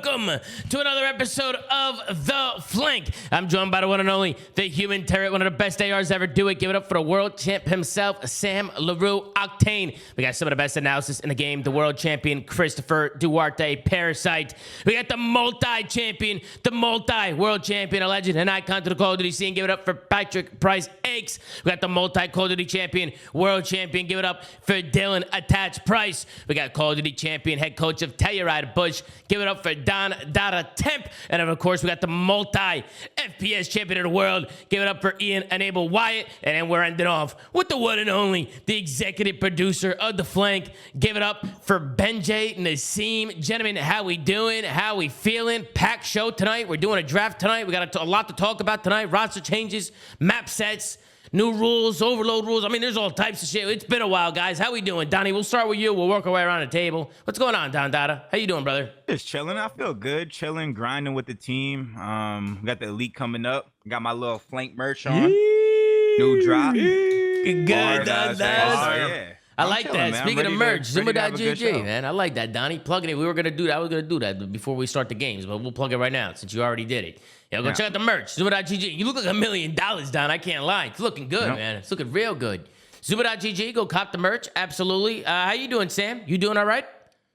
welcome to another episode of The Flank. I'm joined by the one and only, the human terror, one of the best ARs ever do it. Give it up for the world champ himself, Sam LaRue, Octane. We got some of the best analysis in the game, the world champion, Christopher Duarte, Parasite. We got the multi-champion, the multi-world champion, a legend, an icon to the Call of Duty scene. Give it up for Patrick Price Aches. We got the multi-Call of Duty champion, world champion. Give it up for Dylan Attach Price. We got Call of Duty champion, head coach of Telluride Bush. Give it up for Don Dada Temp. And of course, we got the multi-FPS champion of the world. Give it up for Ian Enable Wyatt. And then we're ending off with the one and only, the executive producer of The Flank. Give it up for Benj Nassim. Gentlemen, how we doing? How we feeling? Packed show tonight. We're doing a draft tonight. We got a lot to talk about tonight. Roster changes, map sets, new rules, overload rules. I mean, there's all types of shit. It's been a while, guys. How we doing? Donnie, we'll start with you. We'll work our way around the table. What's going on, Don Dada? How you doing, brother? Just chilling. I feel good. Chilling, grinding with the team. We got the elite coming up. Got my little flank merch on. New drop. Good, Don Dada. Yeah. I like chilling, that. man. Speaking of merch, ZooMAFIA, ZooMAA.gg, man. I like that, Donnie. Plugging it. We were going to do that. I was going to do that before we start the games, but we'll plug it right now since you already did it. Yeah, go check out the merch. ZooMAA.gg. You look like $1 million, Don. I can't lie. It's looking good, man. It's looking real good. ZooMAA.gg. Go cop the merch. Absolutely. How you doing, Sam? You doing all right?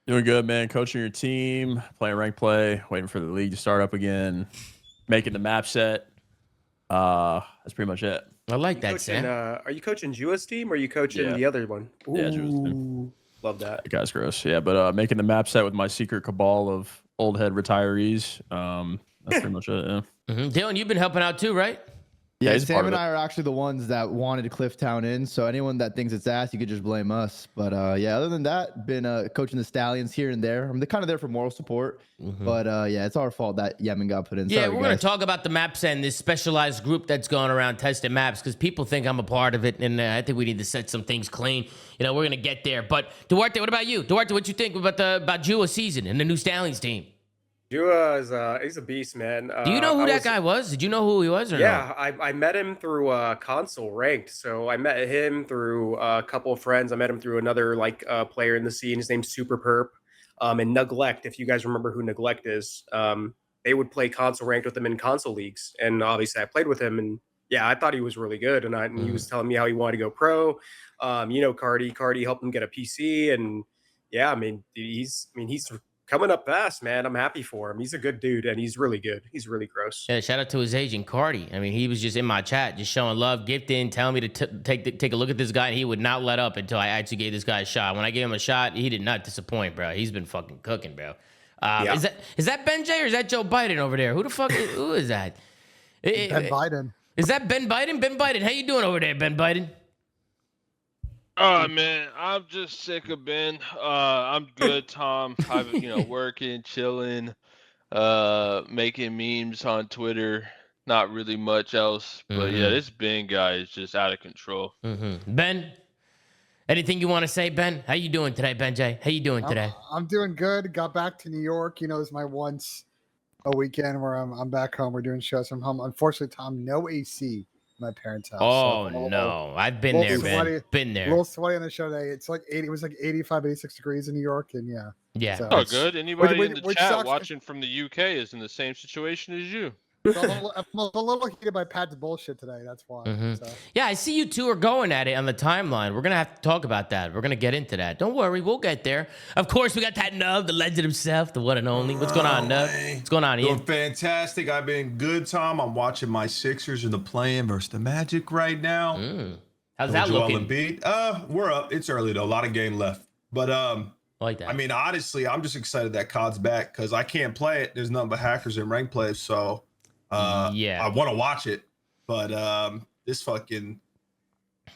Doing good, man. Coaching your team, playing ranked play, waiting for the league to start up again, making the map set. That's pretty much it. I like that, Sam. Sam. Are you coaching Jua's team or are you coaching the other one? Yeah, Jua's team. Love that. That guy's gross. Yeah, but making the map set with my secret cabal of old head retirees. That's pretty much it. Yeah. Dylan, you've been helping out too, right? Yeah, Yeah, he's a part Sam of and it. I are actually the ones that wanted Clifftown in. So anyone that thinks it's ass, you could just blame us. But yeah, other than that, been coaching the Stallions here and there. I'm kind of there for moral support. But yeah, it's our fault that Yemen got put in. Yeah, Sorry, we're going guys. to talk about the maps and this specialized group that's going around testing maps because people think I'm a part of it, and I think we need to set some things clean. You know, we're going to get there. But Duarte, what about you? Duarte, what you think about Jua season and the new Stallions team? Jua is he's a beast, man. Do you know who that guy was? Did you know who he was or Yeah, no? I met him through console ranked. So I met him through a couple of friends. I met him through another player in the scene. His name's Super Perp. And Neglect, if you guys remember who Neglect is, they would play console ranked with him in console leagues. And obviously I played with him, and yeah, I thought he was really good. And he was telling me how he wanted to go pro. You know, Cardi helped him get a PC, and yeah, I mean he's coming up fast, man. I'm happy for him. He's a good dude, and he's really good. He's really gross. Yeah, shout out to his agent, Cardi. I mean, he was just in my chat, just showing love, gifting, telling me to take a look at this guy, and he would not let up until I actually gave this guy a shot. When I gave him a shot, he did not disappoint, bro. He's been fucking cooking, bro. Yeah. Is that Benj or is that Joe Biden over there? Who the fuck? Who is that? Ben Biden. Is that Ben Biden? Ben Biden, how you doing over there, Ben Biden? Oh man, I'm just sick of Ben. I'm good, Tom. I've working, chilling, making memes on Twitter. Not really much else, but yeah, this Ben guy is just out of control. Ben, anything you want to say, Ben? How you doing today, Benj? How you doing today? I'm doing good. Got back to New York. You know, it's my once a weekend where I'm back home. We're doing shows from home. Unfortunately, Tom, no AC. My parents' house. Oh, so, no. I've been there, Ben. Been A there. little sweaty on the show today. It's like 80. It was like 85, 86 degrees in New York, and yeah. Yeah. So Oh, good. Anybody in the which chat sucks. watching from the UK is in the same situation as you. So I'm a little heated by Pat's bullshit today. That's why. So. Yeah, I see you two are going at it on the timeline. We're going to have to talk about that. We're going to get into that. Don't worry. We'll get there. Of course, we got that Nub, the legend himself, the one and only. What's going on, Nub? What's going on, Ian? Doing fantastic. I've been good, Tom. I'm watching my Sixers in the play-in versus the Magic right now. How's that Joel looking? Embiid. We're up. It's early, though. A lot of game left. But, I like that. I mean, honestly, I'm just excited that COD's back because I can't play it. There's nothing but hackers and rank plays, so yeah. I want to watch it. But this fucking...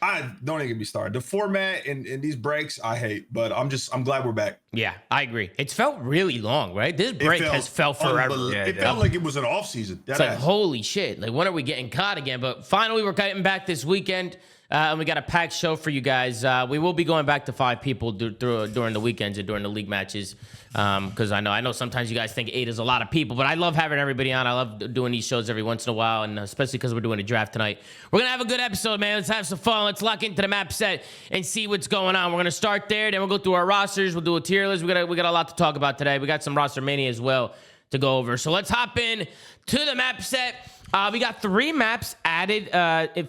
I don't even get me started. The format and these breaks, I hate. But I'm glad we're back. Yeah, I agree. It's felt really long, right? This break has felt forever. It felt like it was an off season. It's like, holy shit. Like, when are we getting caught again? But finally, we're getting back this weekend. And we got a packed show for you guys. We will be going back to 5 people during the weekends and during the league matches. Because I know sometimes you guys think 8 is a lot of people, but I love having everybody on. I love doing these shows every once in a while, and especially because we're doing a draft tonight. We're going to have a good episode, man. Let's have some fun. Let's lock into the map set and see what's going on. We're going to start there. Then we'll go through our rosters. We'll do a tier list. We got a lot to talk about today. We got some ROSTERMANIA as well to go over. So let's hop in to the map set. We got 3 maps added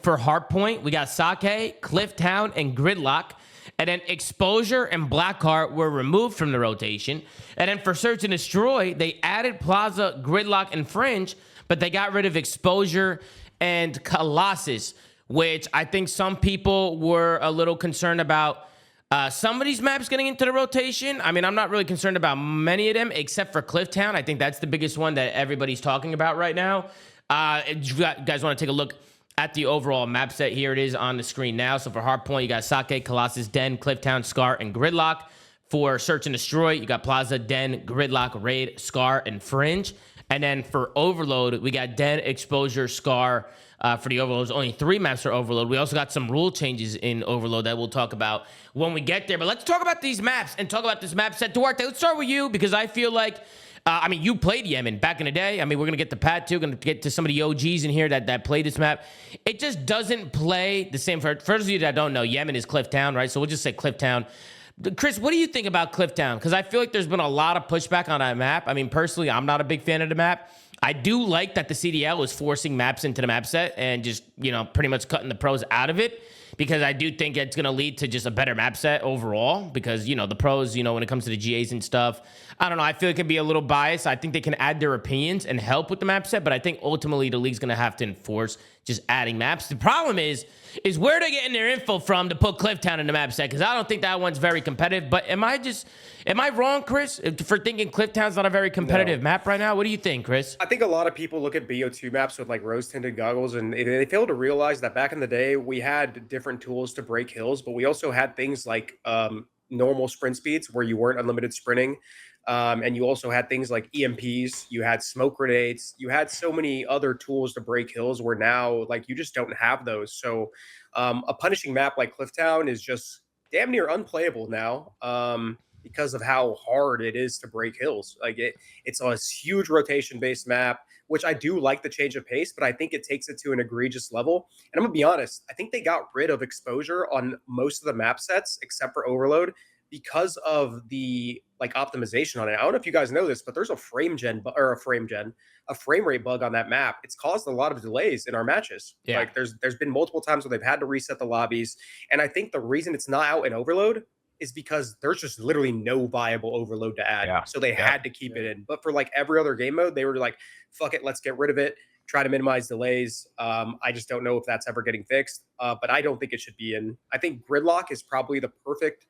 for Hardpoint. We got Sake, Clifftown, and Gridlock. And then Exposure and Blackheart were removed from the rotation. And then for Search and Destroy, they added Plaza, Gridlock, and Fringe, but they got rid of Exposure and Colossus, which I think some people were a little concerned about. Some of these maps getting into the rotation. I mean, I'm not really concerned about many of them, except for Clifftown. I think that's the biggest one that everybody's talking about right now. If you guys want to take a look at the overall map set, here it is on the screen now. So for Hardpoint, you got Sake, Colossus, Den, Clifftown, Scar, and Gridlock. For Search and Destroy, you got Plaza, Den, Gridlock, Raid, Scar, and Fringe. And then for Overload, we got Den, Exposure, Scar. For the Overload, there's only 3 maps for Overload. We also got some rule changes in Overload that we'll talk about when we get there. But let's talk about these maps and talk about this map set. Duarte, let's start with you because I feel like, I mean, you played Yemen back in the day. I mean, we're going to get to Pat too. Going to get to some of the OGs in here that play this map. It just doesn't play the same. For those of you that don't know, Yemen is Clifftown, right? So we'll just say Clifftown. Chris, what do you think about Clifftown? Because I feel like there's been a lot of pushback on that map. I mean, personally, I'm not a big fan of the map. I do like that the CDL is forcing maps into the map set and just, you know, pretty much cutting the pros out of it, because I do think it's going to lead to just a better map set overall because, you know, the pros, you know, when it comes to the GAs and stuff, I don't know. I feel it can be a little biased. I think they can add their opinions and help with the map set, but I think ultimately the league's going to have to enforce just adding maps. The problem is where they're getting their info from to put Clifftown in the map set, because I don't think that one's very competitive. But am I wrong, Chris, for thinking Clifftown's not a very competitive map right now? What do you think, Chris? I think a lot of people look at BO2 maps with like rose-tinted goggles, and they fail to realize that back in the day, we had different tools to break hills, but we also had things like normal sprint speeds where you weren't unlimited sprinting. And you also had things like EMPs, you had smoke grenades, you had so many other tools to break hills where now like you just don't have those. So a punishing map like Clifftown is just damn near unplayable now because of how hard it is to break hills. Like it's a huge rotation based map, which I do like the change of pace, but I think it takes it to an egregious level. And I'm gonna be honest, I think they got rid of exposure on most of the map sets except for Overload because of the like optimization on it. I don't know if you guys know this, but there's a frame rate bug on that map. It's caused a lot of delays in our matches. Yeah. Like there's been multiple times where they've had to reset the lobbies. And I think the reason it's not out in Overload is because there's just literally no viable Overload to add. Yeah. So they had to keep it in. But for like every other game mode, they were like, fuck it, let's get rid of it. Try to minimize delays. I just don't know if that's ever getting fixed. But I don't think it should be in. I think Gridlock is probably the perfect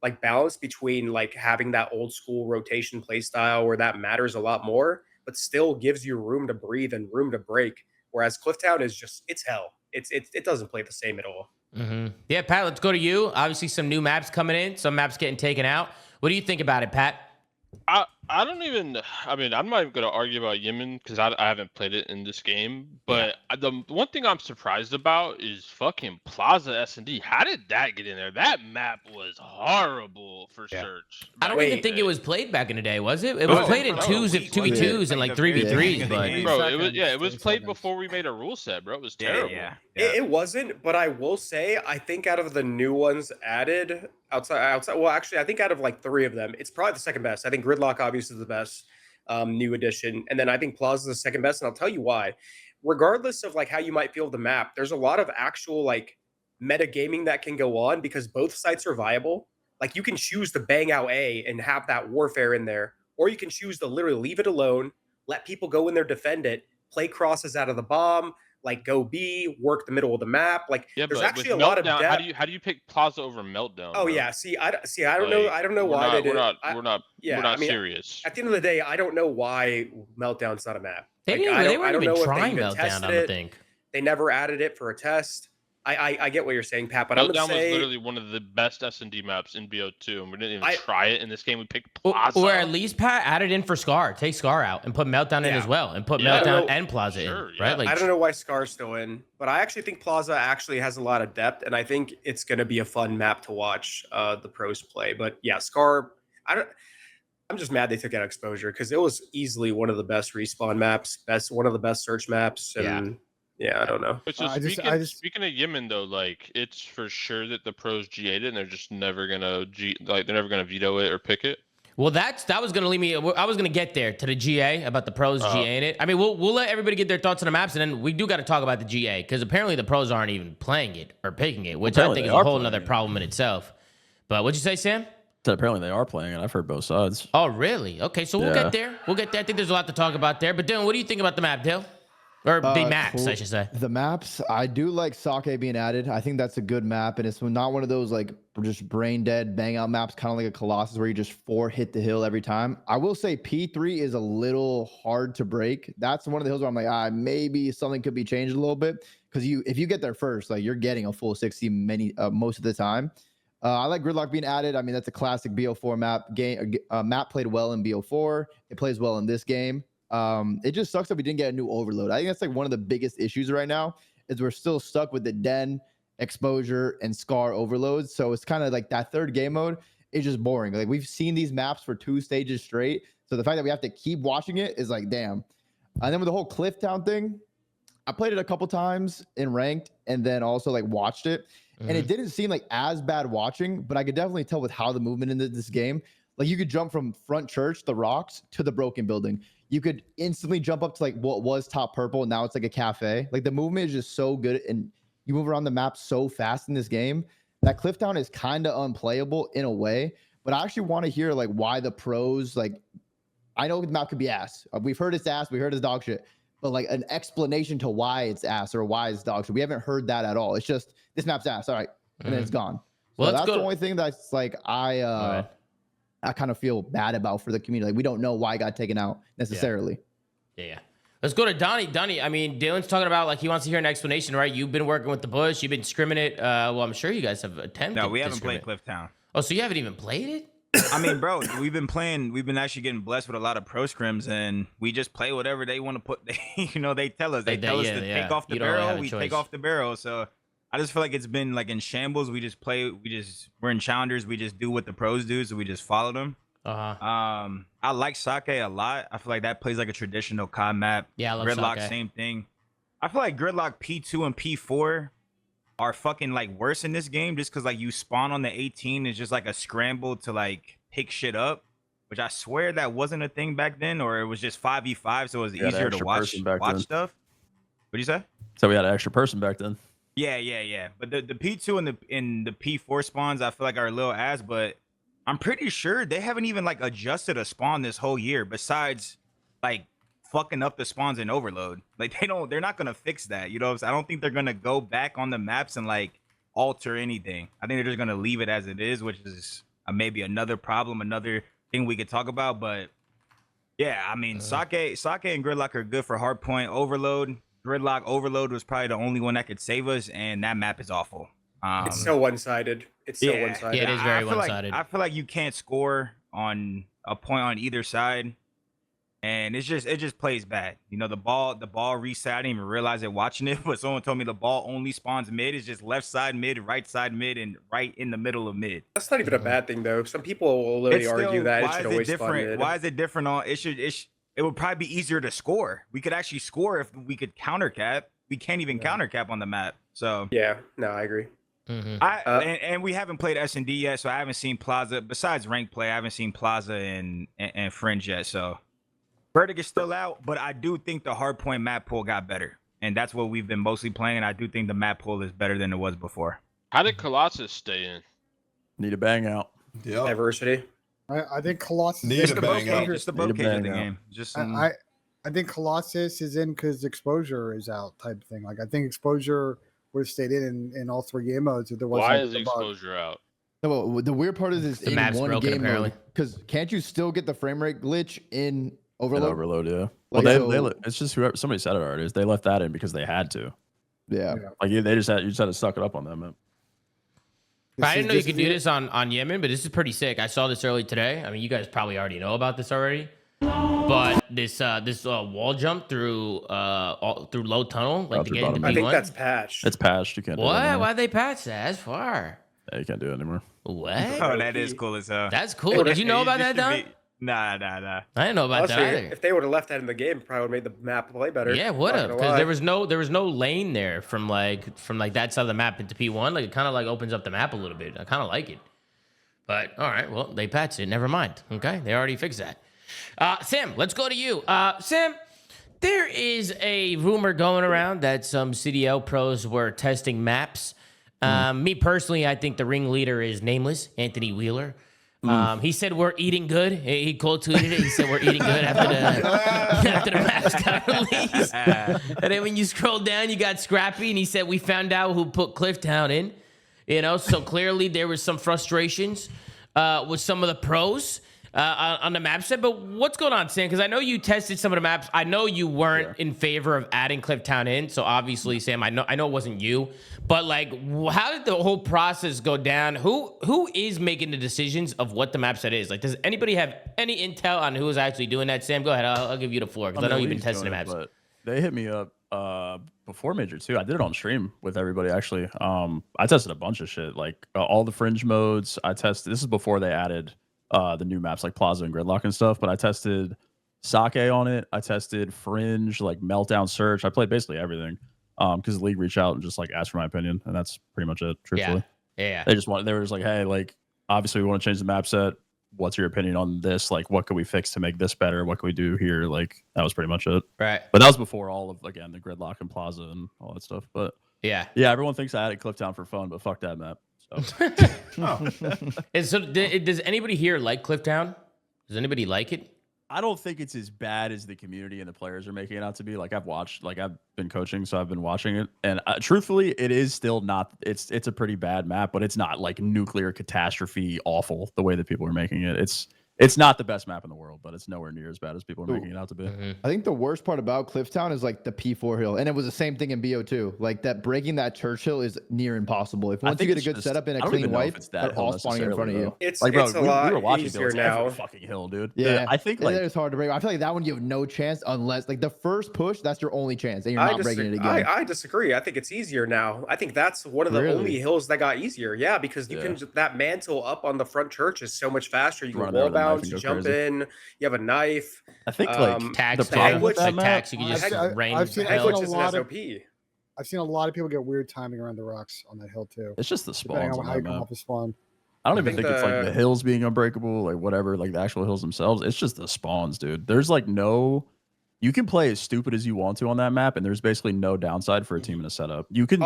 like balance between like having that old school rotation play style where that matters a lot more, but still gives you room to breathe and room to break. Whereas Clifftown is just, it's hell. It doesn't play the same at all. Mm-hmm. Yeah, Pat, let's go to you. Obviously some new maps coming in, some maps getting taken out. What do you think about it, Pat? I don't even. I mean, I'm not even going to argue about Yemen because I haven't played it in this game. But the one thing I'm surprised about is fucking Plaza S&D. How did that get in there? That map was horrible for search. I don't even think it was played back in the day, was it? It was played in 2v2s and like 3v3s, but bro, it was played before we made a rule set, bro. It was terrible. It wasn't, but I will say, I think out of the new ones added outside, well, actually, I think out of like 3 of them, it's probably the second best. I think Gridlock obviously is the best new addition. And then I think Plaza is the second best. And I'll tell you why. Regardless of like how you might feel of the map, there's a lot of actual like metagaming that can go on because both sites are viable. Like you can choose to bang out A and have that warfare in there, or you can choose to literally leave it alone, let people go in there, defend it, play crosses out of the bomb, like go B, work the middle of the map. Like there's actually a lot of depth. How do you pick Plaza over Meltdown? Oh bro? Yeah, I don't know. I don't know why they did. We're not serious. At the end of the day, I don't know why Meltdown's not a map. They weren't even trying Meltdown, I don't think. They never added it for a test. I get what you're saying, Pat, but Meltdown I'm gonna say was literally one of the best S&D maps in BO2, and we didn't even try it in this game. We picked Plaza. Or at least, Pat, add it in for Scar. Take Scar out and put Meltdown in as well, and put Meltdown and Plaza in, right? Like, I don't know why Scar's still in, but I actually think Plaza actually has a lot of depth, and I think it's going to be a fun map to watch the pros play. But yeah, Scar, I'm just mad they took out exposure because it was easily one of the best respawn maps, one of the best search maps, and yeah, I don't know. But speaking of Yemen though, like it's for sure that the pros GA'd it and they're just never gonna they're never gonna veto it or pick it. Well, that was gonna lead me. I was gonna get there to the GA about the pros GA in it. I mean, we'll let everybody get their thoughts on the maps, and then we do got to talk about the GA because apparently the pros aren't even playing it or picking it, which I Apparently think is they a are whole playing nother it. problem in itself. But what'd you say, Sam? So apparently they are playing it. I've heard both sides. Oh, really? Okay, so we'll Yeah. get there. We'll get there. I think there's a lot to talk about there. But Dylan, what do you think about the map, Dill? Or the maps, I should say. The maps, I do like Sake being added. I think that's a good map, and it's not one of those like just brain dead bang out maps, kind of like a Colossus where you just hit the hill every time. I will say P3 is a little hard to break. That's one of the hills where I'm like, maybe something could be changed a little bit because if you get there first, like you're getting a full 60 most of the time. I like Gridlock being added. I mean, that's a classic BO4 map. Map played well in BO4. It plays well in this game. It just sucks that we didn't get a new overload. I think that's like one of the biggest issues right now is we're still stuck with the Den, Exposure, and Scar overloads. So it's kind of like that third game mode is just boring. Like we've seen these maps for 2 stages straight. So the fact that we have to keep watching it is like, damn. And then with the whole Clifftown thing, I played it a couple times in ranked and then also like watched it. And it didn't seem like as bad watching, but I could definitely tell with how the movement in this game, like you could jump from front church, the rocks, to the broken building. You could instantly jump up to like what was top purple. Now it's like a cafe. Like the movement is just so good. And you move around the map so fast in this game that Clifftown is kind of unplayable in a way. But I actually want to hear like why the pros, like I know the map could be ass. We've heard it's ass. We heard it's dog shit. But like an explanation to why it's ass or why it's dog shit. We haven't heard that at all. It's just this map's ass. All right. And then it's gone. Well, So let's that's go the to- only thing that's like I kind of feel bad about for the community. Like we don't know why it got taken out necessarily. Yeah. Let's go to Donnie. Donnie, I mean, Dylan's talking about like he wants to hear an explanation, right? You've been working with the bush. You've been scrimming it. Well, I'm sure you guys have attempted. No, we to haven't scrim played it. Clifftown. Oh, so you haven't even played it? I mean, bro, we've been actually getting blessed with a lot of pro scrims, and we just play whatever they want to put. They tell us. They tell us to take off the You don't really have barrel. a We choice. take off the barrel. So I just feel like it's been like in shambles. We're in challengers. We just do what the pros do. So we just follow them. I like Sake a lot. I feel like that plays like a traditional COD map. Yeah, I love Gridlock, Sake. same thing. I feel like Gridlock P2 and P4 are fucking like worse in this game just because like you spawn on the 18 is just like a scramble to like pick shit up, which I swear that wasn't a thing back then, or it was just 5v5, so it was Yeah, the easier to extra watch person back then. stuff. What'd you say? So we had an extra person back then. Yeah. But the P2 and the P4 spawns I feel like are a little ass, but I'm pretty sure they haven't even like adjusted a spawn this whole year besides like fucking up the spawns in overload. Like they're not gonna fix that. You know what I'm saying? I don't think they're gonna go back on the maps and like alter anything. I think they're just gonna leave it as it is, which is maybe another problem, another thing we could talk about. But yeah, I mean, Sake and Gridlock are good for hardpoint overload. Gridlock overload was probably the only one that could save us, and that map is awful. It's so one-sided. It's so one-sided. Yeah, it is very one-sided. I feel like you can't score on a point on either side, and it just plays bad. You know, the ball reset. I didn't even realize it watching it, but someone told me the ball only spawns mid. It's just left side mid, right side mid, and right in the middle of mid. That's not even a bad thing, though. Some people will literally argue that it should always spawn mid. Why is it different? It would probably be easier to score. We could actually score if we could counter cap. We can't even counter cap on the map. So Yeah, no, I agree. and we haven't played S&D yet, so I haven't seen Plaza. Besides rank play, I haven't seen Plaza and Fringe yet. So Verdict is still out, but I do think the hardpoint map pool got better, and that's what we've been mostly playing. And I do think the map pool is better than it was before. How did Colossus stay in? Need a bang out. Yep. Diversity. I think Colossus. Need is a the bang most out. Just the Need a boat cage of the bang out. game. Just I think Colossus is in because exposure is out type thing. Like I think exposure would have stayed in all 3 game modes if there was Why like, is the bug. exposure out? No, well, the weird part is it's The in map's one broken, game apparently. mode. Because can't you still get the frame rate glitch in Overload. overload? Yeah. Like, Well, so- it's just whoever somebody said it already. Is they left that in because they had to. Yeah. Like you just had to suck it up on them. I didn't know you could do this. this on Yemen, but this is pretty sick. I saw this early today. I mean, you guys probably already know about this already. But this wall jump through low tunnel, like to through get into bottom. P1. I think that's patched. It's patched. You can't do it What? anymore. Why'd they patch that? That's far. Yeah, you can't do it anymore. What? oh, that is cool as hell. That's cool. Did you know about that, Don? Nah. I didn't know about Honestly, that either. if they would have left that in the game, it probably would have made the map play better. Yeah, would Not have, gonna because lie. there was no lane there from that side of the map into P1. Like it kind of like opens up the map a little bit. I kind of like it. But all right, well, they patched it. Never mind. Okay, they already fixed that. Sam, let's go to you. Sam, there is a rumor going around that some CDL pros were testing maps. Me personally, I think the ringleader is nameless, Anthony Wheeler. He said we're eating good. He cold tweeted it. He said we're eating good after the maps got released. And then when you scroll down, you got Scrappy, and he said we found out who put Clifftown in. You know, so clearly there was some frustrations with some of the pros on the map set. But what's going on, Sam? Because I know you tested some of the maps. I know you weren't in favor of adding Clifftown in. So obviously, Sam, I know it wasn't you. But like, how did the whole process go down? Who is making the decisions of what the map set is? Like, does anybody have any intel on who is actually doing that? Sam, go ahead. I'll give you the floor because I know you've been testing the maps. But they hit me up before Major 2. I did it on stream with everybody, actually. I tested a bunch of shit, like all the fringe modes. I tested, this is before they added the new maps like Plaza and Gridlock and stuff, but I tested Sake on it. I tested Fringe, like Meltdown Search. I played basically everything because the league reached out and just like asked for my opinion, and that's pretty much it, truthfully. Yeah. They were just like, hey, like, obviously we want to change the map set. What's your opinion on this? Like, what could we fix to make this better? What can we do here? Like, that was pretty much it. Right. But that was before all of, again, the Gridlock and Plaza and all that stuff. But yeah, everyone thinks I added Clifftown for fun, but fuck that map. So. And so does anybody here like Clifftown? Does anybody like it? I don't think it's as bad as the community and the players are making it out to be. Like, I've been coaching, so I've been watching it, and truthfully, it is still not. It's a pretty bad map, but it's not like nuclear catastrophe awful the way that people are making it. It's not the best map in the world, but it's nowhere near as bad as people are making it out to be. I think the worst part about Clifftown is like the P4 hill, and it was the same thing in BO2. Like that breaking that church hill is near impossible. If once you get a good setup and a clean wipe, they're all spawning in front of you. It's like, bro, it's a lot we were watching easier now. Fucking hill, dude. Yeah, I think like it's hard to break. I feel like that one you have no chance unless like the first push, that's your only chance, and you're not breaking it again. I disagree. I think it's easier now. I think that's one of the only hills that got easier. Yeah, because you can that mantle up on the front church is so much faster. You can wall bounce, you jump in. You have a knife. I think like tags, the problem with that tags. You can just rain. I've seen a lot of people get weird timing around the rocks on that hill too. It's just the spawns. Depending on how you come off the spawn. I don't even think it's like the hills being unbreakable, like whatever, like the actual hills themselves. It's just the spawns, dude. There's like no. You can play as stupid as you want to on that map, and there's basically no downside for a team in a setup. You can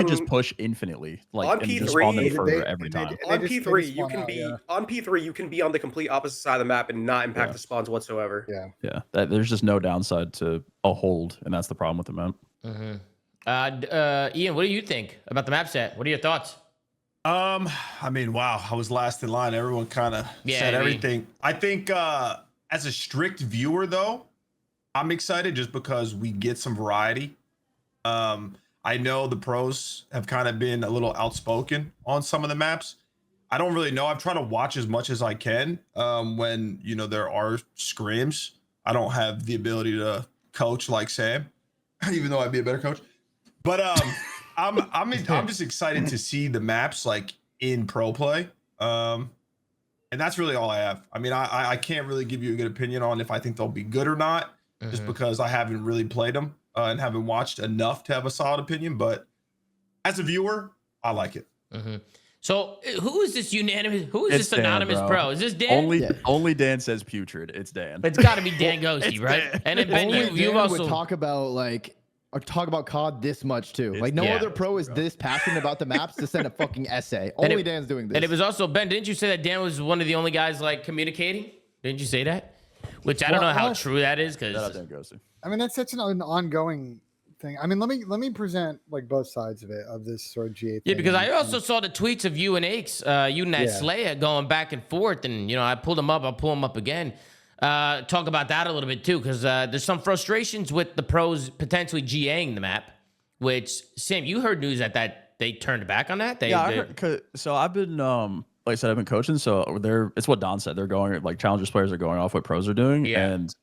just push infinitely, like on and P3, just spawn them further every time. On P3, you can be on P3. You can be on the complete opposite side of the map and not impact the spawns whatsoever. Yeah. There's just no downside to a hold, and that's the problem with the map. Ian, what do you think about the map set? What are your thoughts? I mean, wow, I was last in line. Everyone kind of said everything. I think as a strict viewer, though, I'm excited just because we get some variety. I know the pros have kind of been a little outspoken on some of the maps. I don't really know. I've tried to watch as much as I can when, you know, there are scrims. I don't have the ability to coach like Sam, even though I'd be a better coach. But I'm just excited to see the maps like in pro play. And that's really all I have. I mean, I can't really give you a good opinion on if I think they'll be good or not. Just because I haven't really played them and haven't watched enough to have a solid opinion. But as a viewer, I like it. So who is this unanimous? Who is this anonymous pro? Is this Dan? Only Dan says putrid. It's Dan. It's got to be Dan Ghosty, right? Dan. And then Ben, you also would talk about COD this much too. Like no other pro is this passionate about the maps to send a fucking essay. Only Dan's doing this. And it was also Ben. Didn't you say that Dan was one of the only guys like communicating? Didn't you say that? Which I don't know how true that is because I mean that's such an ongoing thing. I mean let me present like both sides of it of this sort of GA thing. Yeah, because I also saw the tweets of you and Aches, you and that Slayer going back and forth, and you know I pulled them up. I'll pull them up again. Talk about that a little bit too, because there's some frustrations with the pros potentially GAing the map. Which Sam, you heard news that they turned back on that. I heard, so I've been like I said, I've been coaching, so it's what Don said. They're going like challengers players are going off what pros are doing, and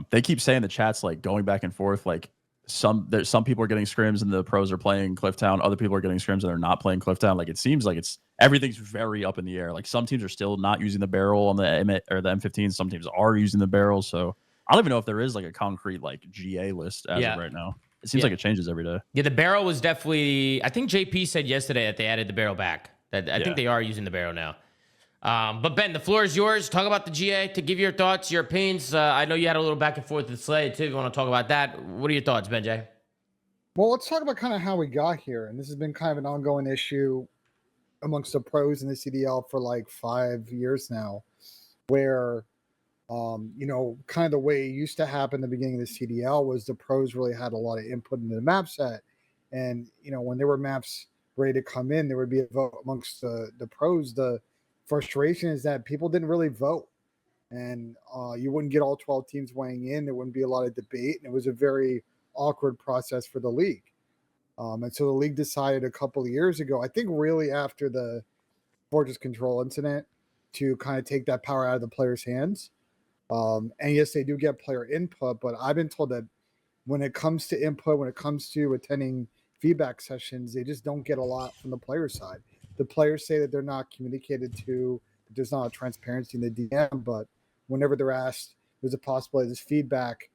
they keep saying the chat's like going back and forth. Like some people are getting scrims and the pros are playing Clifftown. Other people are getting scrims and they're not playing Clifftown. Like it seems like everything's very up in the air. Like some teams are still not using the barrel on the M15. Some teams are using the barrel. So I don't even know if there is like a concrete like GA list as of right now. It seems like it changes every day. Yeah, the barrel was definitely. I think JP said yesterday that they added the barrel back. I think they are using the barrel now. But Ben, the floor is yours. Talk about the GA to give your thoughts, your opinions. I know you had a little back and forth with Slay too. If you want to talk about that, what are your thoughts, Benj? Well, let's talk about kind of how we got here. And this has been kind of an ongoing issue amongst the pros in the CDL for like 5 years now, where, kind of the way it used to happen at the beginning of the CDL was the pros really had a lot of input into the map set. And, when there were maps ready to come in, there would be a vote amongst the pros. The frustration is that people didn't really vote. And you wouldn't get all 12 teams weighing in. There wouldn't be a lot of debate. And it was a very awkward process for the league. And so the league decided a couple of years ago, I think really after the Fortress Control incident, to kind of take that power out of the players' hands. And yes, they do get player input, but I've been told that when it comes to input, when it comes to attending feedback sessions, they just don't get a lot from the player side. The players say that they're not communicated to, that there's not a transparency in the DM, but whenever they're asked, there's a possibility of this feedback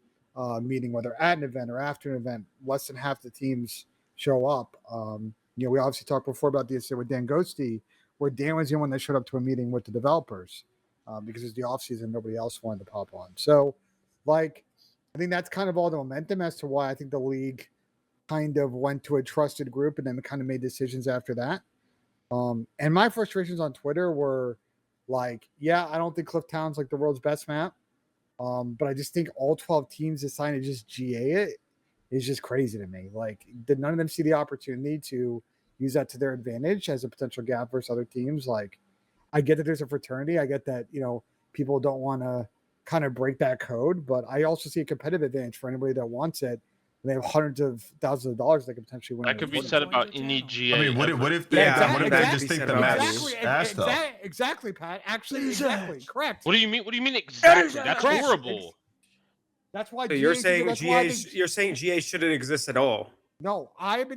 meeting, whether at an event or after an event, less than half the teams show up. We obviously talked before about the incident with Dan Ghosty, where Dan was the one that showed up to a meeting with the developers because it's the offseason, nobody else wanted to pop on. So, I think that's kind of all the momentum as to why I think the league kind of went to a trusted group and then kind of made decisions after that. And my frustrations on Twitter were I don't think Cliff Town's like the world's best map. But I just think all 12 teams decided to just GA it is just crazy to me. Did none of them see the opportunity to use that to their advantage as a potential gap versus other teams? I get that there's a fraternity. I get that, people don't want to kind of break that code, but I also see a competitive advantage for anybody that wants it. They have hundreds of thousands of dollars they could potentially win. That could be said about any GA. I mean, what if they just think the map's ass though? Exactly, Pat. Actually, exactly. Correct. What do you mean? What do you mean exactly? That's horrible. That's why. So you're saying GA shouldn't exist at all. No,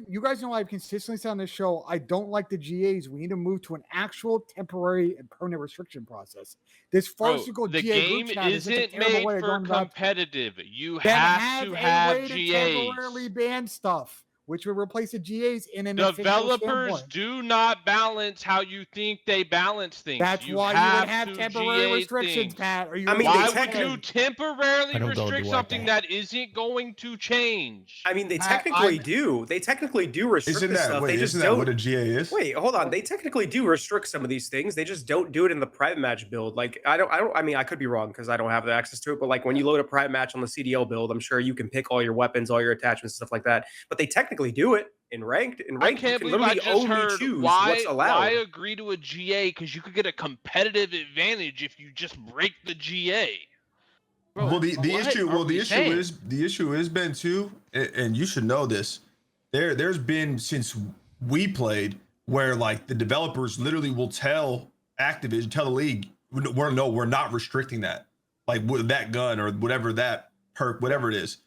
you guys know I've consistently said on this show, I don't like the GAs. We need to move to an actual temporary and permanent restriction process. This farcical the GA game group chat isn't made for competitive. You have to have GAs. Temporarily ban stuff, which would replace the GAs in an developers do not balance how you think they balance things. That's why you would have temporary restrictions, Pat. Why would you temporarily restrict something that isn't going to change? I mean, they technically do. They technically do restrict stuff. Isn't that what a GA is? Wait, hold on. They technically do restrict some of these things. They just don't do it in the private match build. I mean, I could be wrong because I don't have the access to it. But when you load a private match on the CDL build, I'm sure you can pick all your weapons, all your attachments, stuff like that. But they technically do it in ranked. I can't believe I just heard why agree to a GA, because you could get a competitive advantage if you just break the GA. Bro, well, the issue is Ben too, and you should know this. There's been since we played where the developers literally will tell Activision, tell the league, we're not restricting that, with that gun or whatever that perk, whatever it is.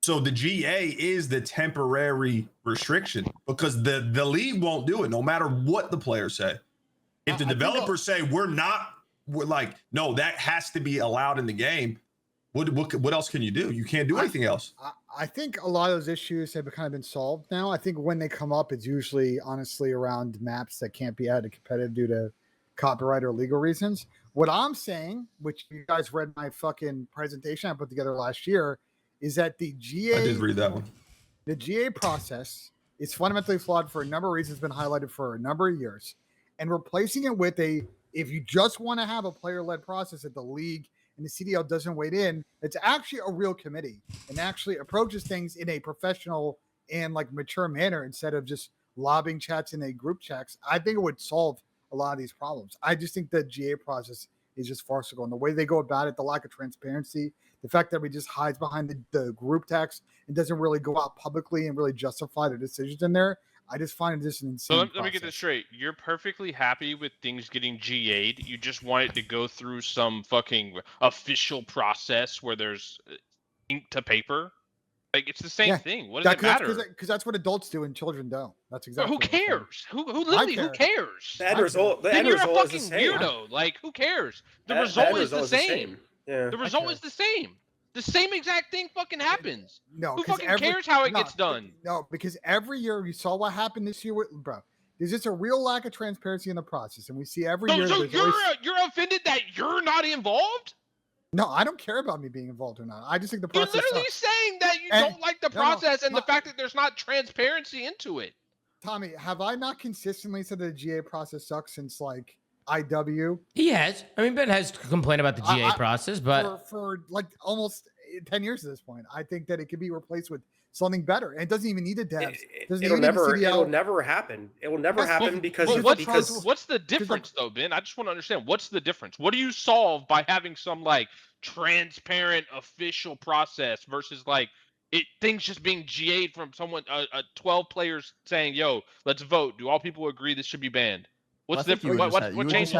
So the GA is the temporary restriction because the league won't do it no matter what the players say. If the developers say we're no, that has to be allowed in the game. What else can you do? You can't do anything else. I think a lot of those issues have kind of been solved now. I think when they come up, it's usually honestly around maps that can't be added to competitive due to copyright or legal reasons. What I'm saying, which you guys read my fucking presentation I put together last year, is that the GA, I did read that one. The GA process is fundamentally flawed for a number of reasons, been highlighted for a number of years. And replacing it with if you just want to have a player-led process that the league and the CDL doesn't wade in, it's actually a real committee and actually approaches things in a professional and mature manner instead of just lobbing chats in a group chats. I think it would solve a lot of these problems. I just think the GA process is just farcical. And the way they go about it, the lack of transparency, the fact that we just hides behind the group text and doesn't really go out publicly and really justify their decisions in there, I just find this an insane So let me get this straight. You're perfectly happy with things getting GA'd. You just want it to go through some fucking official process where there's ink to paper? It's the same thing. What does it matter? Because that's what adults do and children don't. That's exactly. Who cares? Who cares? The end result. Then you're a fucking weirdo. Who cares? The result is the same. Yeah. The result is the same. The same exact thing fucking happens. No, who fucking cares how it gets done? No, because every year you saw what happened this year with There's just a real lack of transparency in the process, and we see every year. So you're offended that you're not involved? No, I don't care about me being involved or not. I just think the You're process. literally sucks. saying that you don't like the process and the fact that there's not transparency into it. Tommy, have I not consistently said that the GA process sucks since like IW? He has. I mean, Ben has complained about the GA process, but for like almost 10 years at this point, I think that it could be replaced with something better, and it doesn't even need a devs. It'll never happen. It will never happen because what's the difference though, Ben? I just want to understand what's the difference. What do you solve by having some like transparent official process versus like things just being GA'd from someone 12 players saying, "Yo, let's vote. Do all people agree this should be banned?" What's different? What changes?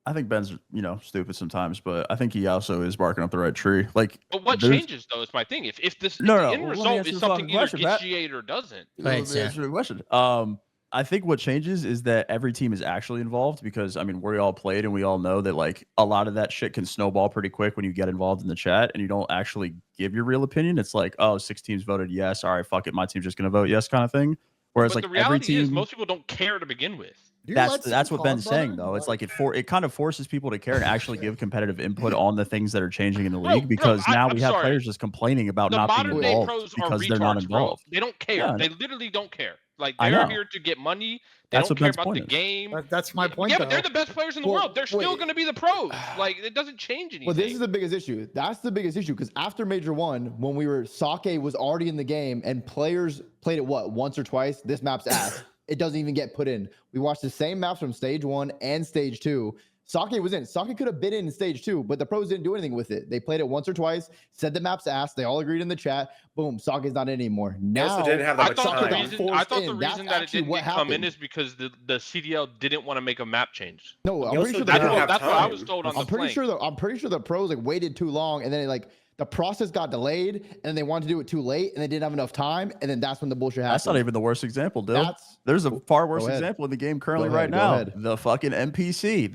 I think Ben's, stupid sometimes, but I think he also is barking up the right tree. Like, but what changes though is my thing. If the end result is something either gets GA'd or doesn't. Answer the question. I think what changes is that every team is actually involved because, I mean, we all played and we all know that like a lot of that shit can snowball pretty quick when you get involved in the chat and you don't actually give your real opinion. It's like, oh, 6 teams voted yes. All right, fuck it. My team's just going to vote yes kind of thing. Whereas but like the reality every team, is most people don't care to begin with. That's what Ben's saying though. It's like it kind of forces people to care and actually give competitive input on the things that are changing in the league because now we have players just complaining about not being involved because they're not involved. They don't care. Yeah. They literally don't care. Like they're here to get money. They don't care about the game. That's my point. Yeah, but they're the best players in the world. They're still going to be the pros. Like it doesn't change anything. Well, this is the biggest issue. That's the biggest issue because after Major 1, when Sake was already in the game and players played it once or twice, this map's ass. It doesn't even get put in. We watched the same maps from stage 1 and stage 2. Sake was in. Sake could have been in stage 2, but the pros didn't do anything with it. They played it once or twice, said the map's ass. They all agreed in the chat. Boom, Sake's not in anymore. Now, I thought the reason that it didn't come in is because the CDL didn't want to make a map change. No, I'm pretty sure that's what I was told on the plane. I'm pretty sure the pros waited too long, and then the process got delayed, and they wanted to do it too late, and they didn't have enough time, and then that's when the bullshit happened. That's not even the worst example, Dill. There's a far worse example in the game currently right now. The fucking NPC.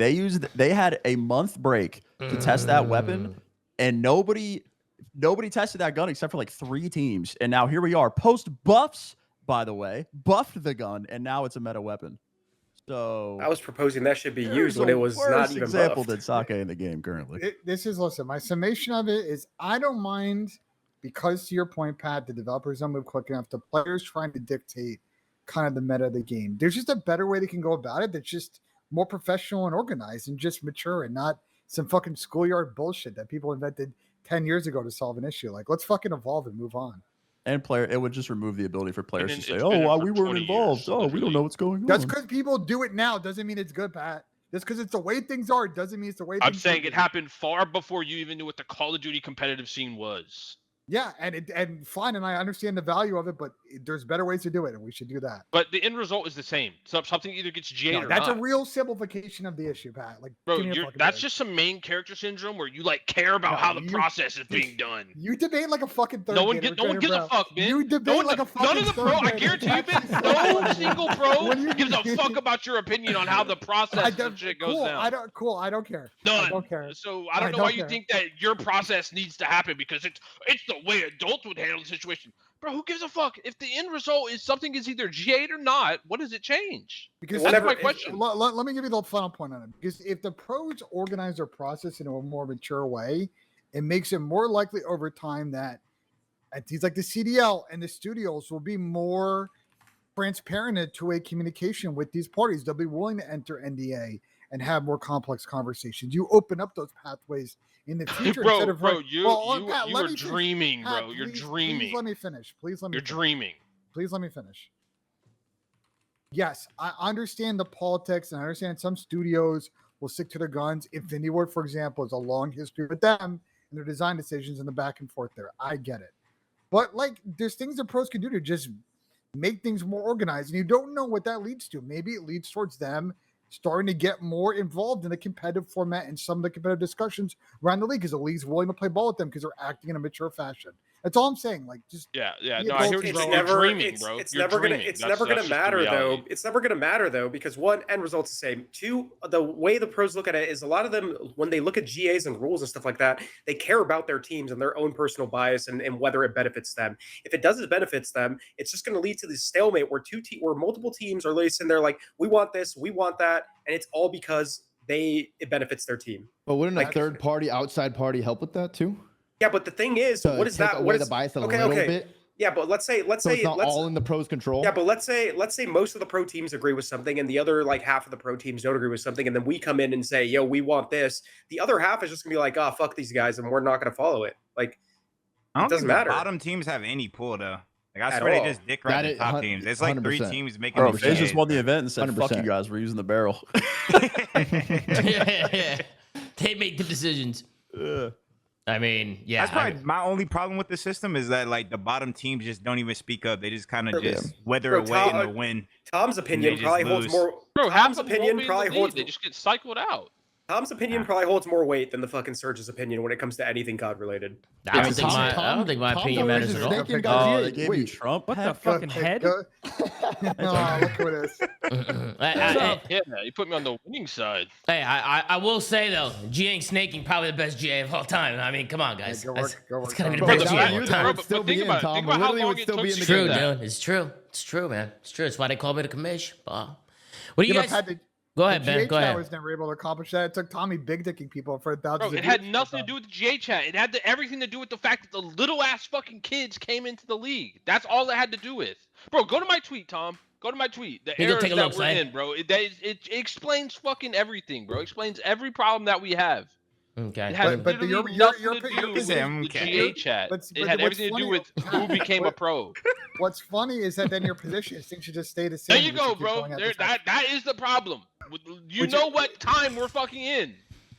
They had a month break to test that weapon, and nobody tested that gun except for like 3 teams. And now here we are, post buffs, by the way, buffed the gun, and now it's a meta weapon. So I was proposing that should be used when it was not even example buffed. than Sake in the game currently. Listen, my summation of it is I don't mind because to your point, Pat, the developers don't move quick enough. The players trying to dictate kind of the meta of the game. There's just a better way they can go about it that's just more professional and organized and just mature and not some fucking schoolyard bullshit that people invented 10 years ago to solve an issue. Like, let's fucking evolve and move on. And it would just remove the ability for players to say, "Oh, we weren't involved. Oh, we don't know what's going on." That's because people do it now. Doesn't mean it's good, Pat. Just because it's the way things are, doesn't mean it's the way. I'm saying it happened far before you even knew what the Call of Duty competitive scene was. Yeah, and fine, and I understand the value of it, but there's better ways to do it, and we should do that. But the end result is the same. So something either gets GA'd or not. That's a real simplification of the issue, Pat. Like, bro, that's just some main character syndrome where you like care about how the process is being done. You debate like a fucking third. No one gives a fuck, man. You debate like a fucking none of the pro. I guarantee you, Ben. No single pro gives a fuck about your opinion on how the process of shit goes down. I don't care. None. I don't care. So I don't know why you think that your process needs to happen because it's the way adults would handle the situation. Bro, who gives a fuck? If the end result is something is either GA'd or not, what does it change? Because that's my question. Let me give you the final point on it. Because if the pros organize their process in a more mature way, it makes it more likely over time that entities like the CDL and the studios will be more transparent in two-way communication with these parties. They'll be willing to enter NDA and have more complex conversations. You open up those pathways in the future. Bro, you are dreaming, Pat, bro. You're dreaming. Please let me finish. You're dreaming. Please let me finish. Yes, I understand the politics, and I understand some studios will stick to their guns. Infinity Ward, for example, is a long history with them and their design decisions and the back and forth there. I get it. But, like, there's things that pros can do to just make things more organized, and you don't know what that leads to. Maybe it leads towards them starting to get more involved in the competitive format and some of the competitive discussions around the league because the league's willing to play ball with them because they're acting in a mature fashion. That's all I'm saying. Like, just Yeah. be No, I hear adults, what bro. you're dreaming, bro. It's You're never gonna. dreaming. It's That's- never gonna that's just the matter though. reality. It's never gonna matter though because one, end result's the same. Two, the way the pros look at it is a lot of them when they look at GAs and rules and stuff like that, they care about their teams and their own personal bias and whether it benefits them. If it doesn't benefits them, it's just going to lead to this stalemate where where multiple teams are literally sitting there like, we want this, we want that, and it's all because it benefits their team. But wouldn't Like- a third party, outside party help with that too? Yeah, but the thing is, To what is take that? away What the is bias a okay? little Okay. bit? Yeah, but let's say So it's not all in the pros' control. Yeah, but let's say most of the pro teams agree with something, and the other like half of the pro teams don't agree with something, and then we come in and say, "Yo, we want this." The other half is just gonna be like, "Oh, fuck these guys," and we're not gonna follow it. Like, I don't it doesn't think matter. The bottom teams have any pull though. Like I At swear all. they just dick right That the is top teams. It's like 3 100%. teams making Bro, the FaZe just shade. won the event and said, "Fuck you 100%. guys, we're using the barrel." Yeah. They make the decisions. I mean, yeah. That's probably my only problem with the system is that like the bottom teams just don't even speak up. They just kind of just weather Bro, away in the wind. Tom's opinion just probably holds lose. more. Bro, half Tom's of them opinion won't be in probably the holds. league. They just get cycled out. Tom's opinion probably holds more weight than the fucking Surge's opinion when it comes to anything COD related. I don't think my opinion matters at all. Oh, they gave you Wait, Trump. What the hat? fucking head? Oh, look who it is. Yeah, you put me on the winning side. Hey, I will say though, GA snaking probably the best GA of all time. I mean, come on, guys. Go work, go work, It's gotta be the go best work. GA of all Bro, time. but Still think be in, about it. Tom. Think about how Literally long would it still took be to in It's the true, get that. dude. It's true. It's true, man. It's true. It's why they call me the commish. What do you You know, guys? Pat, the- Go ahead, the Ben. GA Go chat ahead. was never able to accomplish that. It took Tommy big dicking people for thousands Bro, of it had views. nothing to do with the GA chat. It had everything to do with the fact that the little ass fucking kids came into the league. That's all it had to do with. Bro, go to my tweet, Tom. Go to my tweet. The You go errors take a that look, we're Si. in, bro. It explains fucking everything, bro. It explains every problem that we have. Okay. It has But literally your nothing to do with opinion- the okay. GA chat. But It had what's everything to do funny- with who became a what- pro. What's funny is that then your position things should just stay the same. There you just go, keep bro. going at There, this rate. that is the problem. You know what time we're fucking in.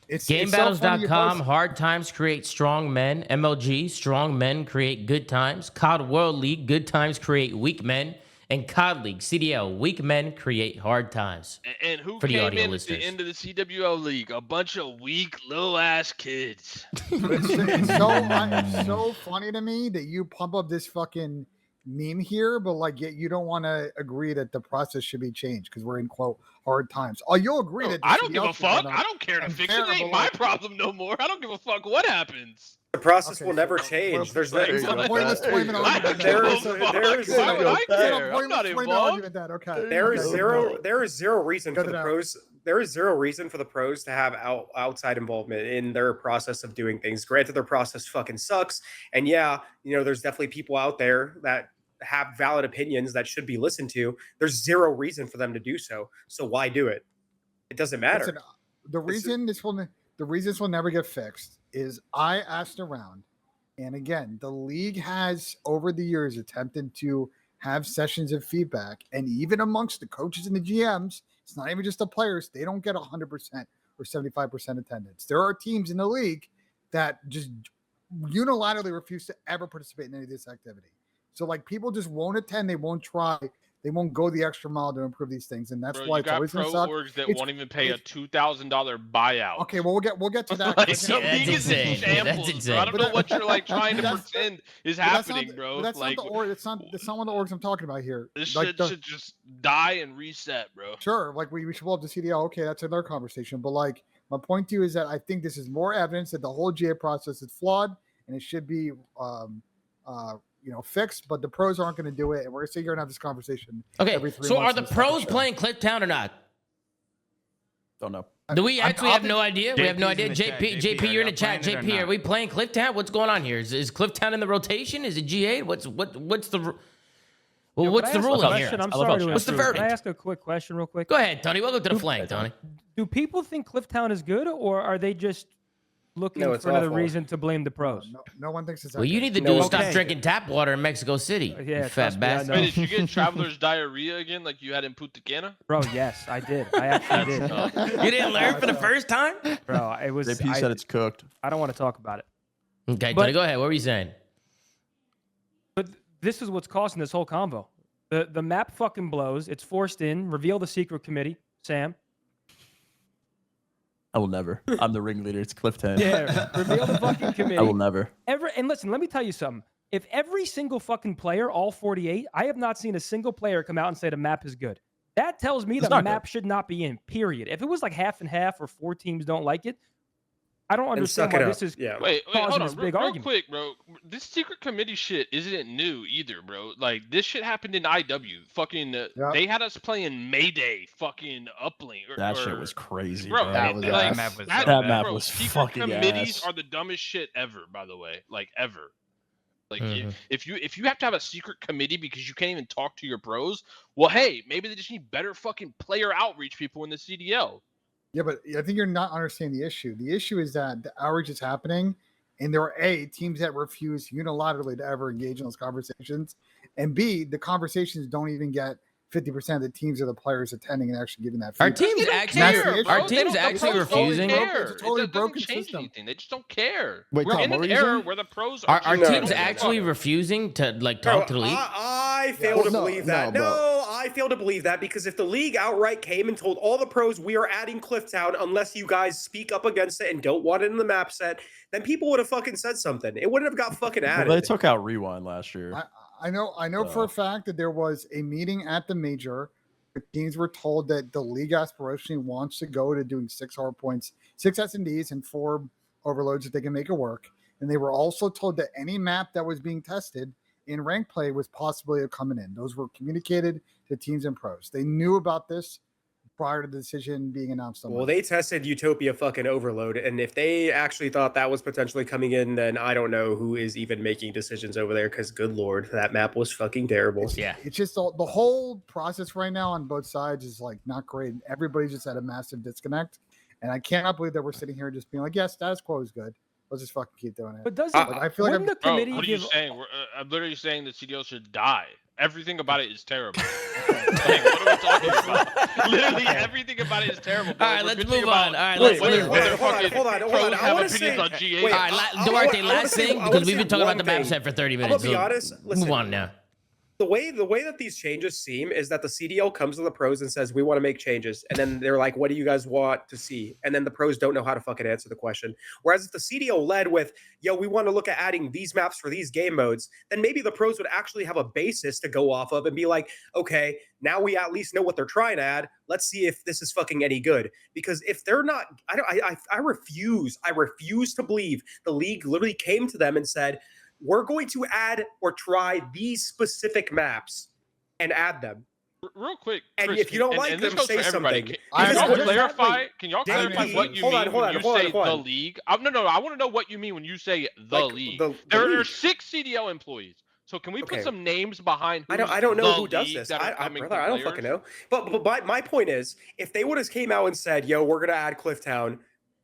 It's so funny you GameBattles.com, post- hard times create strong men. MLG, strong men create good times. COD World League, good times create weak men. And COD League, CDL, weak men create hard times. And who For the came audio in at listeners. the end of the CWL league? A bunch of weak little ass kids. it's so funny to me that you pump up this fucking meme here, but like yet you don't want to agree that the process should be changed because we're in quote hard times. Oh, you'll agree that the I don't give CDL a should go fuck. down. I don't care to and fix fair, it. It ain't but my like- problem no more. I don't give a fuck what happens. The process Okay, will so never well, change. There's there you It's go. a pointless There you 20-minute go. I argument. don't There give is- a fuck. there is- Why would I It's a care? I'm pointless not 20-minute involved. argument then, okay. There is Okay. zero reason for Cut the it out. pros. There is zero reason for the pros to have outside involvement in their process of doing things. Granted, their process fucking sucks, and yeah, there's definitely people out there that have valid opinions that should be listened to. There's zero reason for them to do so. So why do it? It doesn't matter. Listen, the reason this will never get fixed is I asked around, and again, the league has over the years attempted to have sessions of feedback, and even amongst the coaches and the GMs, it's not even just the players. They don't get 100% or 75% attendance. There are teams in the league that just unilaterally refuse to ever participate in any of this activity. So like people just won't attend. They won't try. They won't go the extra mile to improve these things, and that's Bro, why you it's got always pro going to suck. orgs that It's- won't even pay a it's- $2,000 buyout. Okay, well we'll get to that. Like, because the that's league is in insane. shambles, That's bro. I don't insane. know what you're like trying to That's- pretend is but that's happening, not, bro. but that's Like, not the org. That's not one of the orgs I'm talking about here. this Like shit should just die and reset, bro. sure, like we should blow up the CDL. Okay, that's another conversation. But like my point to you is that I think this is more evidence that the whole GA process is flawed and it should be fixed. But the pros aren't going to do it, and we're going to sit here and have this conversation. Okay, every 3 so are months the on this fucking pros show. playing Clifftown or not? Don't know. Do we actually I'll have be- no idea? We have no JP's idea. in the chat. JP, you're in the y'all chat. playing it or JP, are not? we playing Clifftown? What's going on here? Is Clifftown in the rotation? Is it GA? What's the well, Yo, what's can the I ask a ruling here? question? I'm I love sorry how to What's the intrude. Can I verdict? ask a quick question real quick? Go ahead, Tony. Welcome to the flank, Tony. Do people think Clifftown is good, or are they just looking No, it's for another awful. reason to blame the pros? No one thinks it's. Well, you need to No, do is stop okay. drinking tap water in Mexico City. Yeah, you fat trust me, I bastard. know. Wait, did you get traveler's diarrhea again like you had in Punta Cana? Bro, yes, I did. I actually did. You didn't learn for the first time? Bro, it was. JP said it's cooked. I don't want to talk about it. Okay, But- Tony, go ahead. What were you saying? But this is what's causing this whole convo. The map fucking blows. It's forced in. Reveal the secret committee, Sam. I will never. I'm the ringleader. It's Cliff 10. Yeah, reveal the fucking committee. I will never. And listen, let me tell you something. if every single fucking player, all 48, I have not seen a single player come out and say the map is good. That tells me the map should not be in, period. If it was like half and half or 4 teams don't like it, I don't understand why this is wait, hold on, this big real argument. quick, bro. This secret committee shit isn't new either, bro. Like this shit happened in IW. Fucking, they had us playing Mayday, fucking uplink. That shit was crazy, bro. That was like, ass. That map bro, was secret fucking committees ass. are the dumbest shit ever, by the way. Like ever. Like if you have to have a secret committee because you can't even talk to your pros, well, hey, maybe they just need better fucking player outreach people in the CDL. Yeah, but I think you're not understanding the issue. The issue is that the outreach is happening, and there are teams that refuse unilaterally to ever engage in those conversations, and B, the conversations don't even get 50% of the teams or the players attending and actually giving that feedback. Our teams actually refusing. It's a totally it broken change system. anything. They just don't care. Wait, We're Tom, in what were an you era saying? where the pros Are just teams don't actually fuck. refusing to like talk to the league? I fail to believe that. No, I fail to believe that because if the league outright came and told all the pros we are adding Clifftown unless you guys speak up against it and don't want it in the map set, then people would have fucking said something. It wouldn't have got fucking added. Well, they took out Rewind last year. I know for a fact that there was a meeting at the major. The teams were told that the league aspirationally wants to go to doing 6 hard points, 6 S&Ds, and 4 overloads if they can make it work. And they were also told that any map that was being tested in rank play was possibly coming in. Those were communicated to teams and pros. They knew about this prior to the decision being announced. Well, they tested Utopia fucking Overload, and if they actually thought that was potentially coming in, then I don't know who is even making decisions over there, because good lord, that map was fucking terrible. It's just the whole process right now on both sides is like not great. Everybody's just at a massive disconnect, and I cannot believe that we're sitting here just being like, yeah, status quo is good. Let's just fucking keep doing it. But doesn't I feel like the committee what are you saying? I'm literally saying the CDL should die. Everything about it is terrible. Like, what are we talking about? Literally everything about it is terrible. All right, let's move on. All right, let's hold on. I want to say, all right, Duarte, last thing, because we've been talking about the map set for 30 minutes. I'm gonna be honest. Listen, move on now. The way that these changes seem is that the CDL comes to the pros and says, we want to make changes. And then they're like, what do you guys want to see? And then the pros don't know how to fucking answer the question. Whereas if the CDL led with, yo, we want to look at adding these maps for these game modes, then maybe the pros would actually have a basis to go off of and be like, okay, now we at least know what they're trying to add. Let's see if this is fucking any good. Because if they're not, I refuse to believe the league literally came to them and said, we're going to add or try these specific maps and add them. Real quick, and Chris, if you don't like them, say something. Can y'all clarify? Can y'all clarify what you mean when you say the league? No. I want to know what you mean when you say the league. There are 6 CDL employees. So can we put some names behind? I don't know who does this. Brother, I don't fucking know. But my point is, if they would have came out and said, "Yo, we're gonna add Clifftown,"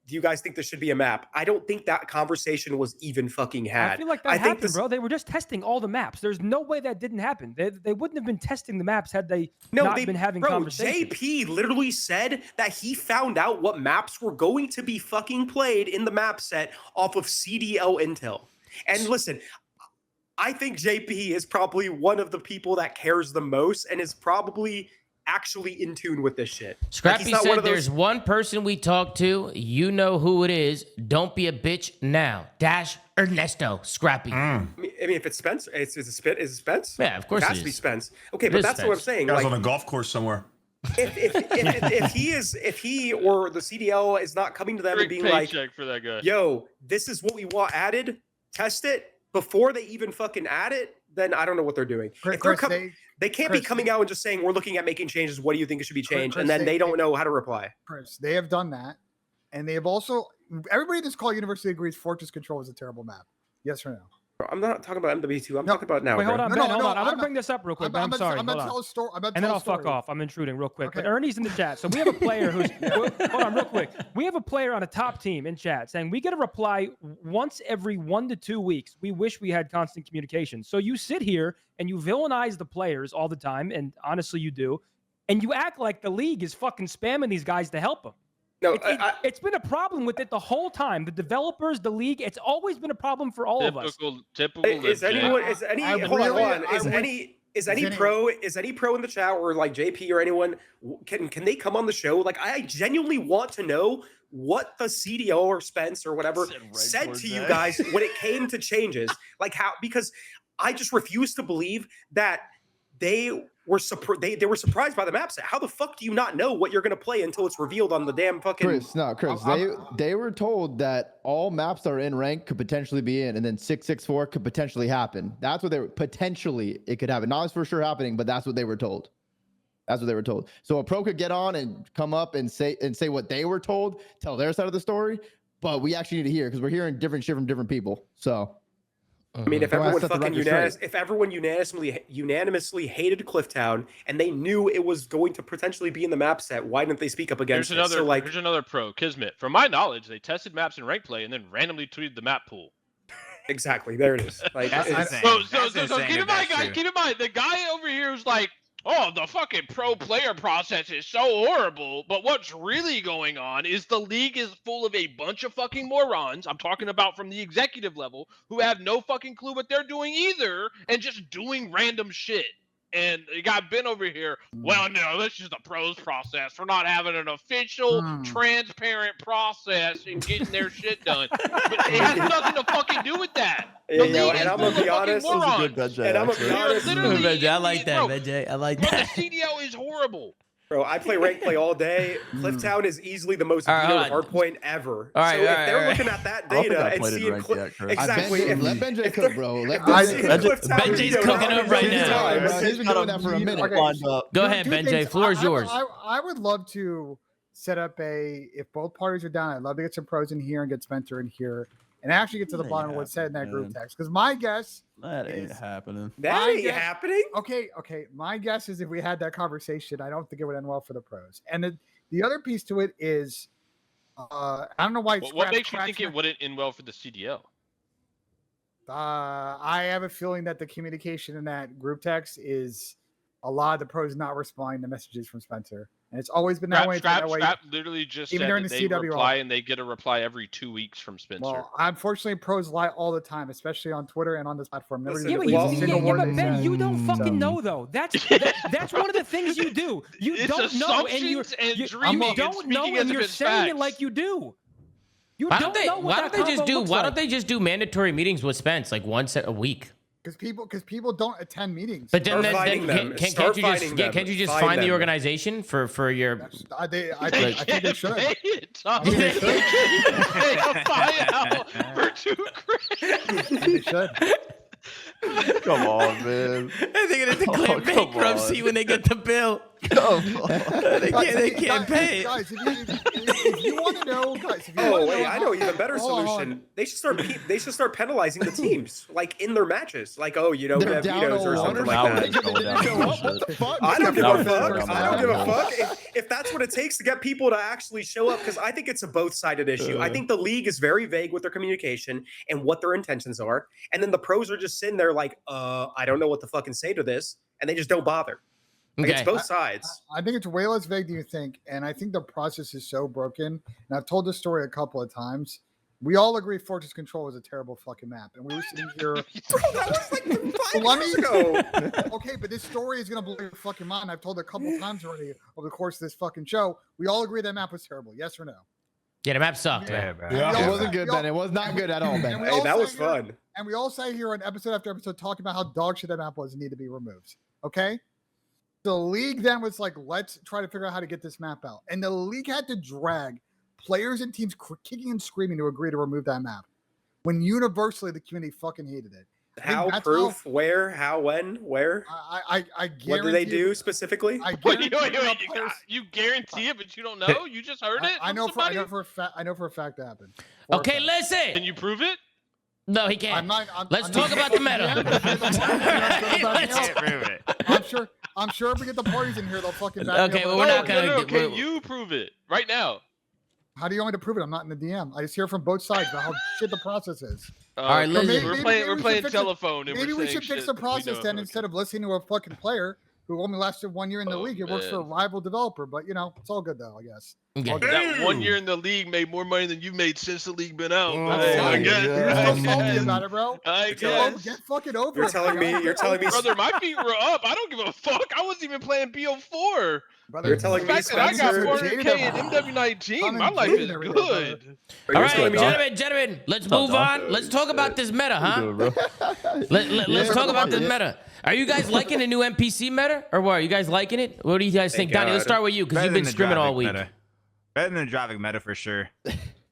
do you guys think there should be a map? I don't think that conversation was even fucking had. I feel like that happened, bro. They were just testing all the maps. There's no way that didn't happen. They wouldn't have been testing the maps had they not been having conversations. JP literally said that he found out what maps were going to be fucking played in the map set off of CDL intel. And listen, I think JP is probably one of the people that cares the most and is probably actually in tune with this shit. Scrappy said there's one person we talk to. You know who it is. Don't be a bitch now. Dash Ernesto. Scrappy. I mean, if it's Spence, is it Spence? Yeah, of course it has to be Spence. Okay, but that's what I'm saying. Guys on a golf course somewhere. If he or the CDL is not coming to them and being like, for that guy. "Yo, this is what we want added. Test it before they even fucking add it," then I don't know what they're doing. They can't be coming out and just saying, we're looking at making changes. What do you think it should be changed? And then they don't know how to reply. Chris, they have done that. And they have also, everybody in this call universally agrees Fortress Control is a terrible map. Yes or no? I'm not talking about MW2. I'm talking about now. Wait, hold on, Ben. hold on. I'm going to bring this up real quick, Ben. I'm sorry. I'm going to tell a story. And then I'll fuck off. I'm intruding real quick. Okay. But Ernie's in the chat. So we have a player who's... hold on, real quick. We have a player on a top team in chat saying, we get a reply once every 1 to 2 weeks. We wish we had constant communication. So you sit here and you villainize the players all the time, and honestly you do, and you act like the league is fucking spamming these guys to help them. No, it's been a problem with it the whole time. The developers, the league, it's always been a problem for all of us. Typical. Is Is any pro in the chat or like JP or anyone can they come on the show? Like I genuinely want to know what the CDO or Spence or whatever said to you guys when it came to changes. Like how, because I just refuse to believe that they were surprised by the map set. How the fuck do you not know what you're gonna play until it's revealed on the damn fucking Chris, they were told that all maps that are in rank could potentially be in, and then 664 could potentially happen. That's what they were potentially, it could happen. Not as for sure happening, but that's what they were told. That's what they were told. So a pro could get on and come up and say what they were told, tell their side of the story, but we actually need to hear because we're hearing different shit from different people. So I mean, if everyone unanimously hated Clifftown and they knew it was going to potentially be in the map set, why didn't they speak up against it? Here's another pro, Kismet. From my knowledge, they tested maps in rank play and then randomly tweeted the map pool. Exactly, there it is. Like, so keep in mind, guys. Keep in mind, the guy over here who's like, "Oh, the fucking pro player process is so horrible," but what's really going on is the league is full of a bunch of fucking morons. I'm talking about from the executive level who have no fucking clue what they're doing either, and just doing random shit. And you got Ben over here. Well, no, this is the pros process for not having an official, transparent process and getting their shit done. But it has nothing to fucking do with that. And I'm gonna be honest. And I'm gonna be honest. Benj, I like that, Benj. I like that. The CDL is horrible. Bro, I play rank play all day. Clifftown is easily the most hard point ever. All right, so if they're looking at that data and seeing exactly, let Benj cook, bro. Let Benj's cooking up right now. He's been doing that for a minute. Go ahead, Benj. Floor is yours. I would love to set up if both parties are down, I'd love to get some pros in here and get Spencer in here and actually get to the bottom of what's said in that group text. Because my guess that ain't happening. That ain't happening. Okay. My guess is if we had that conversation, I don't think it would end well for the pros. And the other piece to it is, I don't know why. What makes you think it wouldn't end well for the CDL? I have a feeling that the communication in that group text is a lot of the pros not responding to messages from Spencer. And it's always been that way. Scrap literally just even said during that the they CW reply and they get a reply every 2 weeks from Spencer. Well, unfortunately, pros lie all the time, especially on Twitter and on this platform. But Ben, you don't fucking know though. That's one of the things you do. You don't know, and you don't know, and you're saying it like you do. You don't know what that combo looks like. Why don't they just do mandatory meetings with Spence like once a week? Because people don't attend meetings. But then can't you just find the organization for your? I think they should. Pay a buyout for $2,000. They should. Come on, man. They're gonna declare bankruptcy when they get the bill. They can't pay it. Guys, if you want to know, I know even better solution. They should start penalizing the teams like in their matches. Like, we have vetoes or something like that. I don't give a fuck. I don't give a fuck if that's what it takes to get people to actually show up, because I think it's a both-sided issue. I think the league is very vague with their communication and what their intentions are, and then the pros are just sitting there like, I don't know what to fucking say to this, and they just don't bother. Like, it's both sides. I think it's way less vague than you think, and I think the process is so broken. And I've told this story a couple of times. We all agree Fortress Control is a terrible fucking map, and we were sitting here. Bro, that was like 5 years ago. Okay, but this story is gonna blow your fucking mind. I've told it a couple of times already over the course of this fucking show. We all agree that map was terrible. Yes or no? Yeah, the map sucked. It wasn't good, Ben. It was not good at all, Ben. Hey, that was fun. And we all sat here on episode after episode talking about how dog shit that map was and need to be removed. Okay. The league then was like, let's try to figure out how to get this map out. And the league had to drag players and teams kicking and screaming to agree to remove that map, when universally the community fucking hated it. How, proof, where, how, when, where? I guarantee. What do they do specifically? Wait, you guarantee it, but you don't know? You just heard it? I know for a fact that happened. Okay, listen. Can you prove it? No, he can't. Let's talk about the meta. I'm sure if we get the parties in here, they'll fucking back me up. Well, we're not gonna. No, can you prove it right now? How do you want me to prove it? I'm not in the DM. I just hear from both sides about how shit the process is. All right, listen. We're playing telephone. Maybe we should fix the process then, instead of listening to a fucking player who only lasted 1 year in the league. It works for a rival developer, but it's all good though, I guess. Okay. That 1 year in the league made more money than you made since the league been out. Oh, But yeah. I You're guess, still salty about it, bro. I Get guess. fucking over You're it. telling me. You're telling me. Brother, my feet were up. I don't give a fuck. I wasn't even playing BO4. Brother, You're telling The me fact that I got Spencer- 400K in MW19, my life is good. All What's right, going on? gentlemen, let's What's move up, Don? on. Let's talk about this meta, What you huh? doing, bro? Let's talk about this meta. Are you guys liking the new NPC meta, or what? Are you guys liking it? What do you guys think, Thank Donnie? Let's God. start with you because Better you've been than the scrimming all Dravic week. meta. Better than the Dravic meta for sure.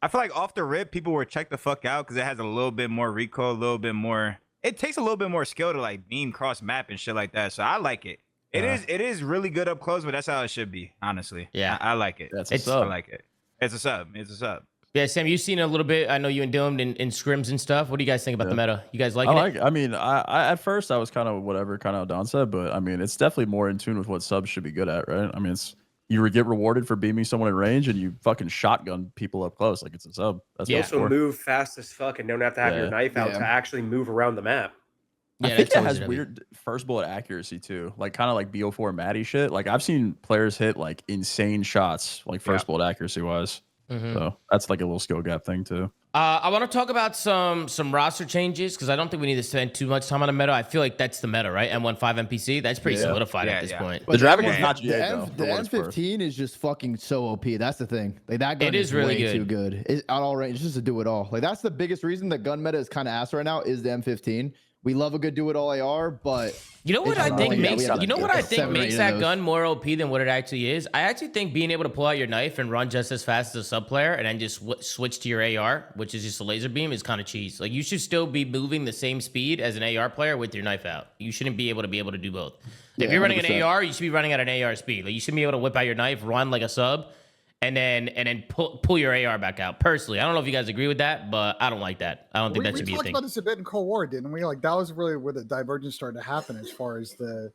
I feel like off the rip, people were check the fuck out because it has a little bit more recoil, a little bit more. It takes a little bit more skill to like beam cross map and shit like that. So I like it. It is really good up close, but that's how it should be, honestly. Yeah. I like it. That's It's- what's up. I like it. It's a sub. It's a sub. Yeah, Sam, you've seen it a little bit. I know you and Dylan in scrims and stuff. What do you guys think about the meta? You guys liking I like it? it. I mean, I at first I was kind of whatever, kind of how Don said, but I mean, it's definitely more in tune with what subs should be good at, right? I mean, it's you get rewarded for beaming someone in range, and you fucking shotgun people up close like it's a sub. That's Yeah. what it's Also for. move fast as fuck and don't have to have your Yeah. knife out Yeah. to actually move around the map. Yeah, I think that's it always has gonna be- weird first bullet accuracy too, like kind of like BO4 Matty shit. Like I've seen players hit like insane shots, like first bullet accuracy wise. Mhm. So that's like a little skill gap thing too. I want to talk about some roster changes because I don't think we need to spend too much time on the meta. I feel like that's the meta, right? M15 NPC. That's pretty Yeah. solidified Yeah, at this yeah. point. The Dravic the one's not the GA M- though. the for what it's worth. M15 is just fucking so OP. That's the thing. Like that gun It is really way good. too good. It's at all range. It's just a do it all. Like that's the biggest reason the gun meta is kind of ass right now is the M15. We love a good do it all AR, but You know what It's I not think like that. makes We have you know what I think 7 makes rated that those. gun more OP than what it actually is? I actually think being able to pull out your knife and run just as fast as a sub player and then just switch to your AR, which is just a laser beam, is kind of cheese. Like you should still be moving the same speed as an AR player with your knife out. You shouldn't be able to do both. If Yeah, you're running an 100%. AR, you should be running at an AR speed. Like you shouldn't be able to whip out your knife, run like a sub, and then pull your AR back out. Personally, I don't know if you guys agree with that, but I don't like that. I don't think that should be a talked thing. about this a bit in Cold War, didn't we? Like that was really where the divergence started to happen as far as the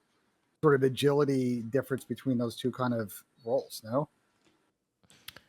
sort of agility difference between those two kind of roles. No,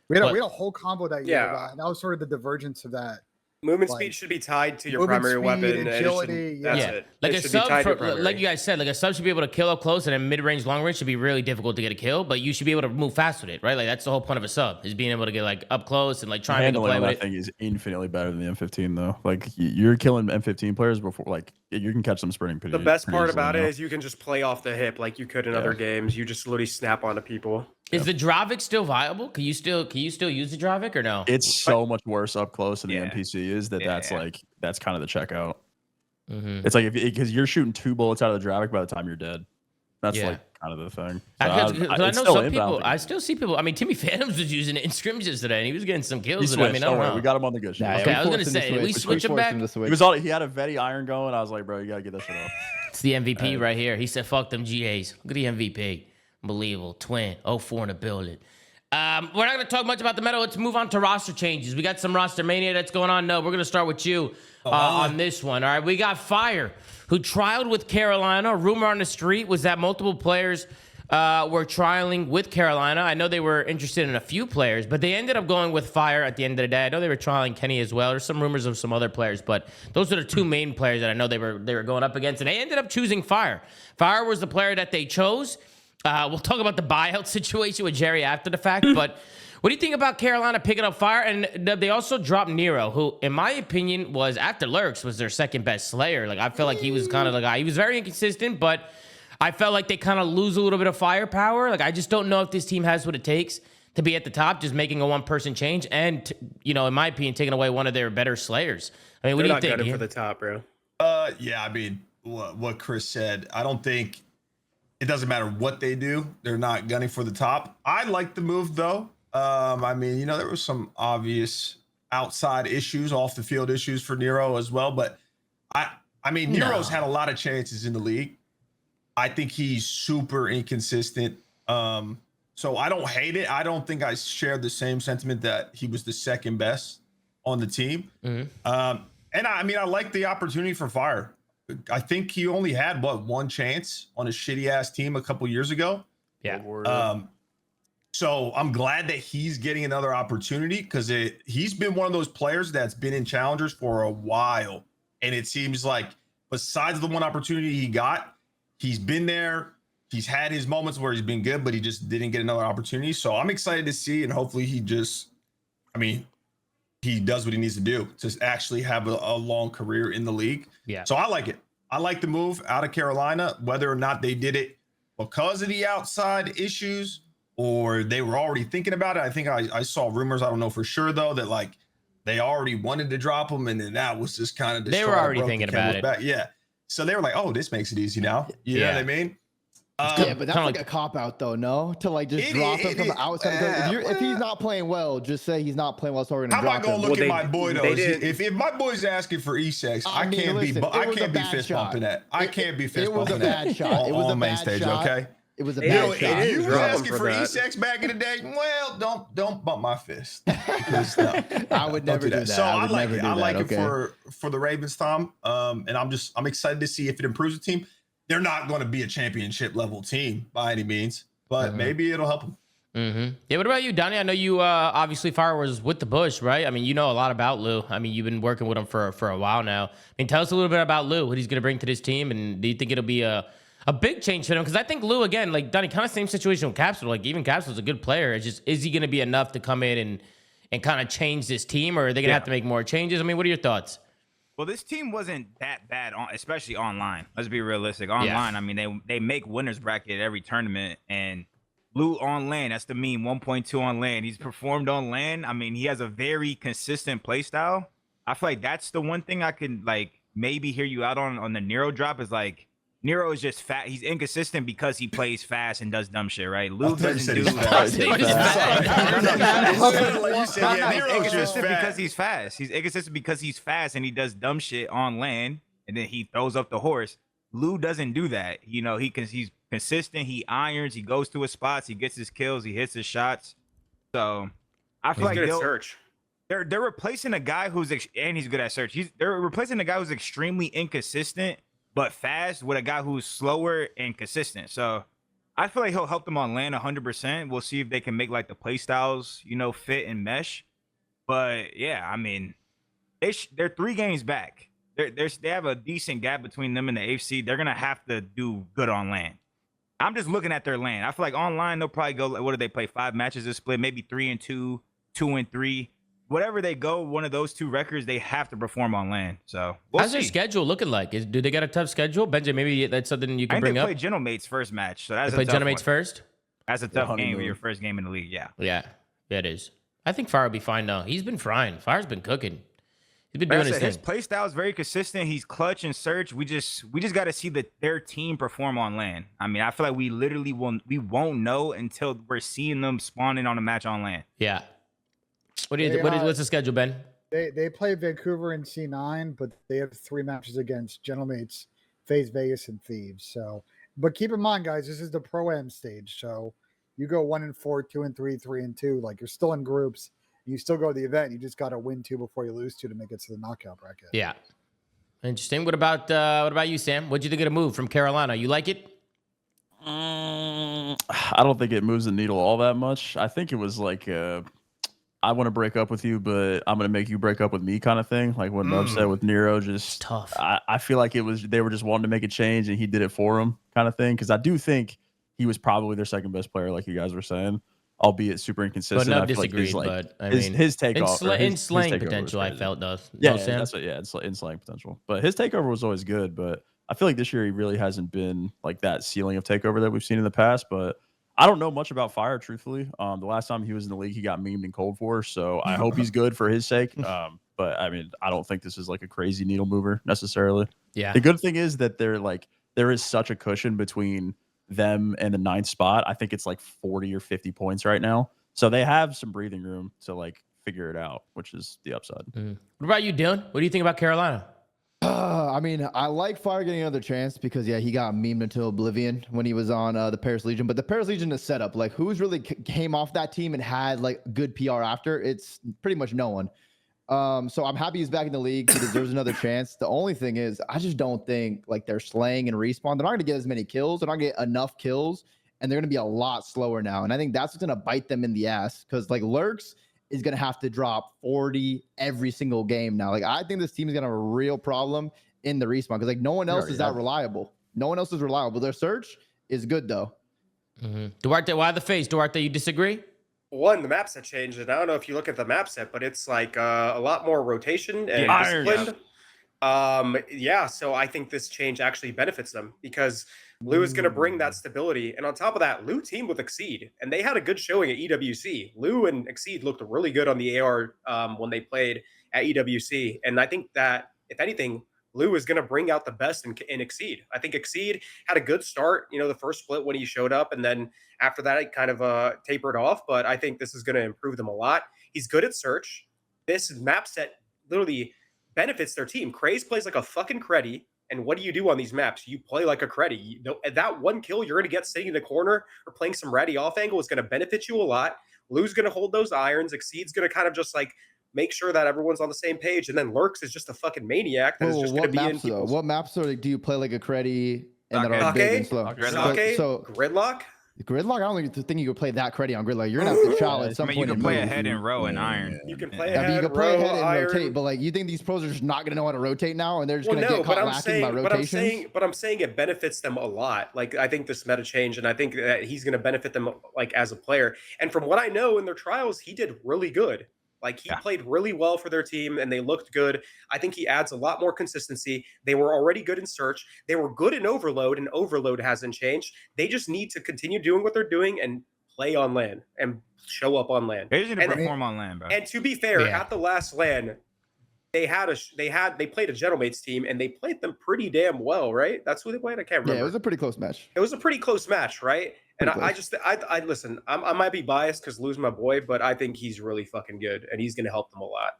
we had a whole combo that year. Yeah. That was sort of the divergence of that. Movement Like, speed should be tied to your movement primary speed, weapon. and it agility, shouldn't- yeah. That's Yeah, it. like It a should be sub, tied to your like primary. you guys said, like a sub should be able to kill up close, and then mid-range, long range should be really difficult to get a kill. But you should be able to move fast with it, right? Like that's the whole point of a sub is being able to get like up close and like try and make a Handling play on with that it. thing is infinitely better than the M15 though. Like you're killing M15 players before, like you can catch them sprinting pretty. The best pretty part easily about it now. is you can just play off the hip like you could in other games. You just literally snap onto people. Is the Dravic still viable? Can you still use the Dravic or no? It's so much worse up close than Yeah. the NPC is that's Yeah. like that's kind of the checkout. Mm-hmm. It's like because you're shooting 2 bullets out of the Dravic by the time you're dead. That's Yeah. like kind of the thing. So Because it's I know still some in, but I don't people, think I it's- still see people. I mean, Timmy Phantoms was using it in scrimmages today, and he was getting some kills. He and switched. I mean, I don't don't worry, know. we got him on the good shit. Nah, Okay, we I was gonna forced him to say, did we switch. switch him forced back? to He switch. was all he had a Vetty iron going. I was like, bro, you gotta get that shit off. It's the MVP right here. He said, "Fuck them GAs." Look at the MVP. Unbelievable. Twin. 04 in the building. We're not going to talk much about the meta. Let's move on to roster changes. We got some roster mania that's going on. No, we're going to start with you on this one. All right, we got Fire, who trialed with Carolina. A rumor on the street was that multiple players were trialing with Carolina. I know they were interested in a few players, but they ended up going with Fire at the end of the day. I know they were trialing Kenny as well. There's some rumors of some other players, but those are the two main players that I know they were going up against, and they ended up choosing Fire. Fire was the player that they chose. We'll talk about the buyout situation with Jerry after the fact, but what do you think about Carolina picking up Fire? And they also dropped Nero, who, in my opinion, was after Lurks was their second best Slayer. Like I feel like he was kind of the guy. He was very inconsistent, but I felt like they kind of lose a little bit of firepower. Like I just don't know if this team has what it takes to be at the top, just making a one-person change, and in my opinion, taking away one of their better Slayers. I mean, what They're do you not think? gunning Ian? for the top, bro. Yeah, I mean, what Chris said. I don't think it doesn't matter what they do. They're not gunning for the top. I like the move though. I mean, there was some obvious outside issues, off the field issues for Nero as well. But I mean, Nero's had a lot of chances in the league. I think he's super inconsistent. So I don't hate it. I don't think I shared the same sentiment that he was the second best on the team. Mhm. And I mean, I like the opportunity for Fire. I think he only had one chance on a shitty ass team a couple years ago. Yeah. So I'm glad that he's getting another opportunity because he's been one of those players that's been in challengers for a while. And it seems like besides the one opportunity he got, he's been there. he's had his moments where he's been good, but he just didn't get another opportunity. So I'm excited to see, and hopefully he does what he needs to do to actually have a long career in the league. Yeah. So I like it. I like the move out of Carolina, whether or not they did it because of the outside issues or they were already thinking about it. I think I saw rumors, I don't know for sure though, that like they already wanted to drop him, and then that was just kind of they were already thinking about it. Yeah. So they were like, oh, this makes it easy now. You know what I mean? Yeah, but that's like a cop out though, no? To like just drop him from the outside. If he's not playing well, just say he's not playing well, so we're gonna drop him. How am I gonna look at my boy though? If my boy's asking for E6, I can't be fist bumping that. I can't be fist bumping that. It was a bad shot. It was a main bad stage, shot. okay? It was a bad shot. If you were asking for that. E6 back in the day, well, don't bump my fist. Because, no, I would never do that. So I like it. I like it for the Ravens, Tom. And I'm excited to see if it improves the team. They're not going to be a championship level team by any means, but maybe it'll help them. Yeah, what about you, Donnie? I know you obviously Fire was with the Bush, right? I mean, you know a lot about Lou. I mean, you've been working with him for a while now. I mean, tell us a little bit about Lou, what he's going to bring to this team, and do you think it'll be a big change for him? Because I think Lou, again, like Donnie, kind of same situation with Capsule. Like even Capsule's a good player. It's just, is he going to be enough to come in and kind of change this team, or are they going to have to make more changes? I mean, what are your thoughts? Well, this team wasn't that bad, especially online. Let's be realistic. Online, I mean, they make winners bracket every tournament, and Lou on LAN, that's the meme, 1.2 on LAN. He's performed on LAN. I mean, he has a very consistent play style. I feel like that's the one thing I could like maybe hear you out on the Nero drop is like, Nero is just fat. He's inconsistent because he plays fast and does dumb shit, right? Lou doesn't do that. He's inconsistent because he's fast. He's inconsistent because he's fast and he does dumb shit on LAN, and then he throws up the horse. Lou doesn't do that. You know, he's consistent. He irons. He goes to his spots. He gets his kills. He hits his shots. So I feel like good at search. They're replacing a guy and he's good at search. They're replacing a guy who's extremely inconsistent but fast with a guy who's slower and consistent. So I feel like he'll help them on LAN 100%. We'll see if they can make like the play styles, fit and mesh. But yeah, I mean, they're 3 games back. They have a decent gap between them and the AFC. They're gonna have to do good on LAN. I'm just looking at their LAN. I feel like online they'll probably go. What do they play? 5 matches this split, maybe 3-2, 2-3. Whatever they go, one of those 2 records, they have to perform on LAN. So how's their schedule looking like? Do they got a tough schedule? Benji, maybe that's something you can bring up. They play Gentle Mates first match, so that's they play Gentle Mates one. first. That's a tough game with your first game in the league. Yeah, it is. I think Fire will be fine though. He's been frying. Fire's been cooking. He's been doing his thing. His play style is very consistent. He's clutch and search. We just got to see their team perform on LAN. I mean, I feel like we literally won't know until we're seeing them spawning on a match on LAN. Yeah. What's the schedule, Ben? They play Vancouver in C9, but they have 3 matches against Gentlemates, FaZe Vegas, and Thieves. So, but keep in mind, guys, this is the Pro-Am stage. So you go 1-4, 2-3, 3-2. Like you're still in groups. You still go to the event. You just got to win 2 before you lose 2 to make it to the knockout bracket. Yeah. Interesting. What about you, Sam? What'd you think of the move from Carolina? You like it? I don't think it moves the needle all that much. I think it was like I want to break up with you, but I'm going to make you break up with me kind of thing. Like what Nub said with Nero, just tough. I feel like they were just wanting to make a change and he did it for him kind of thing. Cause I do think he was probably their second best player, like you guys were saying, albeit super inconsistent. But Nub disagreed, like but I mean, his takeoff in slang potential, I felt does. Yeah, that's in slang potential. But his takeover was always good. But I feel like this year he really hasn't been like that ceiling of takeover that we've seen in the past. But I don't know much about Fire, truthfully. The last time he was in the league, he got memed and cold for. So I hope he's good for his sake. But I mean, I don't think this is like a crazy needle mover necessarily. Yeah. The good thing is that there is such a cushion between them and the 9th spot. I think it's like 40 or 50 points right now. So they have some breathing room to like figure it out, which is the upside. What about you, Dylan? What do you think about Carolina? I mean, I like Fire getting another chance because, yeah, he got memed into oblivion when he was on the Paris Legion. But the Paris Legion is set up. Like, who's really came off that team and had, like, good PR after? It's pretty much no one. So I'm happy he's back in the league. He deserves another chance. The only thing is, I just don't think, like, they're slaying and respawn. They're not going to get as many kills. They're not going to get enough kills. And they're going to be a lot slower now. And I think that's what's going to bite them in the ass. Because, like, Lurks is going to have to drop 40 every single game now. Like, I think this team is going to have a real problem in the respawn because, like, no one else is that reliable. No one else is reliable. Their search is good though. Duarte, why the FaZe? Duarte, you disagree? One, the map set changed, and I don't know if you look at the map set, but it's like a lot more rotation and Iron. disciplined. Yeah, so I think this change actually benefits them because Lou is going to bring that stability. And on top of that, Lou teamed with Exceed, and they had a good showing at EWC. Lou and Exceed looked really good on the AR when they played at EWC. And I think that, if anything, Lou is going to bring out the best in Exceed. I think Exceed had a good start, the first split when he showed up. And then after that, it kind of tapered off. But I think this is going to improve them a lot. He's good at search. This map set literally benefits their team. Craze plays like a fucking Creddy. And what do you do on these maps? You play like a Creddy. That one kill you're going to get sitting in the corner or playing some ratty off angle is going to benefit you a lot. Lou's going to hold those irons. Exceed's going to kind of just like make sure that everyone's on the same page. And then Lurks is just a fucking maniac that is just going to be in people's... What maps do you play like a Creddy and that are big and slow? So Gridlock? Gridlock, I don't think you could play that Creddy on Gridlock. You're gonna have to chow at some point. You can play ahead and row and iron. You can play ahead, you can play ahead and iron. rotate, but like you think these pros are just not gonna know how to rotate now, and they're just gonna get caught lacking by rotations? But I'm saying it benefits them a lot. Like I think this meta change, and I think that he's gonna benefit them like as a player. And from what I know in their trials, he did really good. Like he played really well for their team and they looked good. I think he adds a lot more consistency. They were already good in search. They were good in overload, and overload hasn't changed. They just need to continue doing what they're doing and play on LAN and show up on LAN. They just need to perform on LAN, bro. And to be fair, at the last LAN, they played a Gentlemates team and they played them pretty damn well, right? That's who they played. I can't remember. Yeah, it was a pretty close match. It was a pretty close match, right? And I listen, I might be biased because Lou's my boy, but I think he's really fucking good and he's going to help them a lot.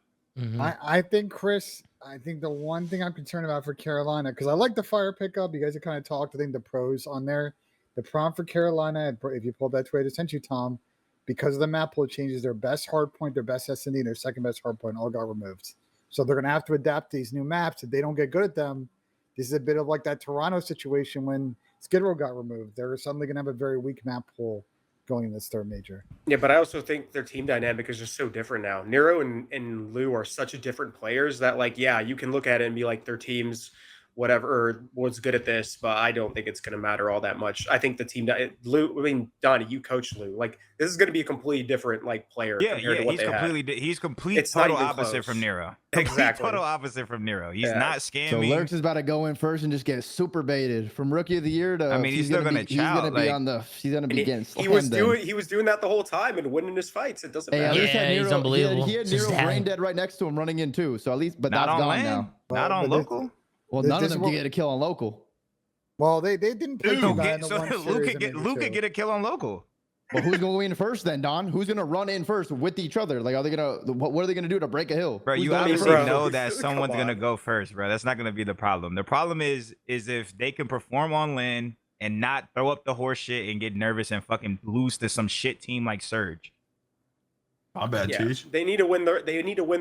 I think, Chris, the one thing I'm concerned about for Carolina, because I like the fire pickup. You guys have kind of talked, I think, the pros on there. The problem for Carolina, if you pulled that tweet I sent you, Tom, because of the map pool changes, their best hard point, their best S&D, and their second best hard point all got removed. So they're going to have to adapt these new maps. If they don't get good at them, this is a bit of like that Toronto situation when Skid Row got removed. They're suddenly going to have a very weak map pool going in this third major. Yeah, but I also think their team dynamic is just so different now. Nero and Lou are such a different players that, like, yeah, you can look at it and be like, their teams, whatever, or was good at this, but I don't think it's going to matter all that much. I think the team, Donnie, you coach Lou. Like, this is going to be a completely different, like, player. Yeah, he's complete total opposite from Nero. Exactly. Total opposite from Nero. He's not scamming. So Lurks is about to go in first and just get super baited from rookie of the year to. He's still going to chow. He's going to be on the. He's going to be against. He was doing that the whole time and winning his fights. It doesn't matter. He's unbelievable. He had Nero brain dead right next to him running in too. So at least, but that's gone now. Not on local. Well, none of them can get a kill on local. Well, they didn't play too bad. Luke could get a kill on local. Well, who's going to win first then, Don? Who's going to run in first with each other? Like, are they going to? What are they going to do to break a hill? Bro, you obviously know that someone's going to go first, bro. That's not going to be the problem. The problem is if they can perform on LAN and not throw up the horse shit and get nervous and fucking lose to some shit team like Surge. My bad, Teach. They need to win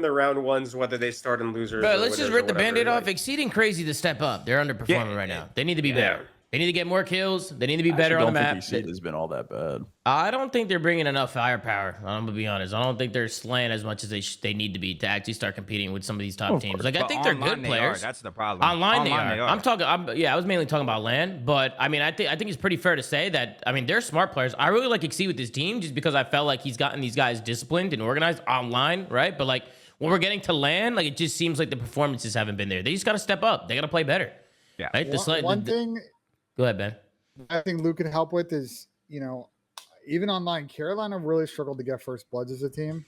their round ones, whether they start in losers. Bro, let's just rip the band-aid off. Exceeding Crazy to step up. They're underperforming right now. They need to be better. They need to get more kills. They need to be better on the map. Exceed has been all that bad. I don't think they're bringing enough firepower. I'm gonna be honest. I don't think they're slaying as much as they need to be to actually start competing with some of these top teams. Like I think they're good players. That's the problem. Online they are. I was mainly talking about LAN, but I mean, I think it's pretty fair to say that. I mean, they're smart players. I really like Exceed with this team just because I felt like he's gotten these guys disciplined and organized online, right? But like when we're getting to LAN, like it just seems like the performances haven't been there. They just got to step up. They got to play better. Yeah. Right? One thing. Go ahead, Ben. I think Luke can help with is, even online, Carolina really struggled to get first bloods as a team.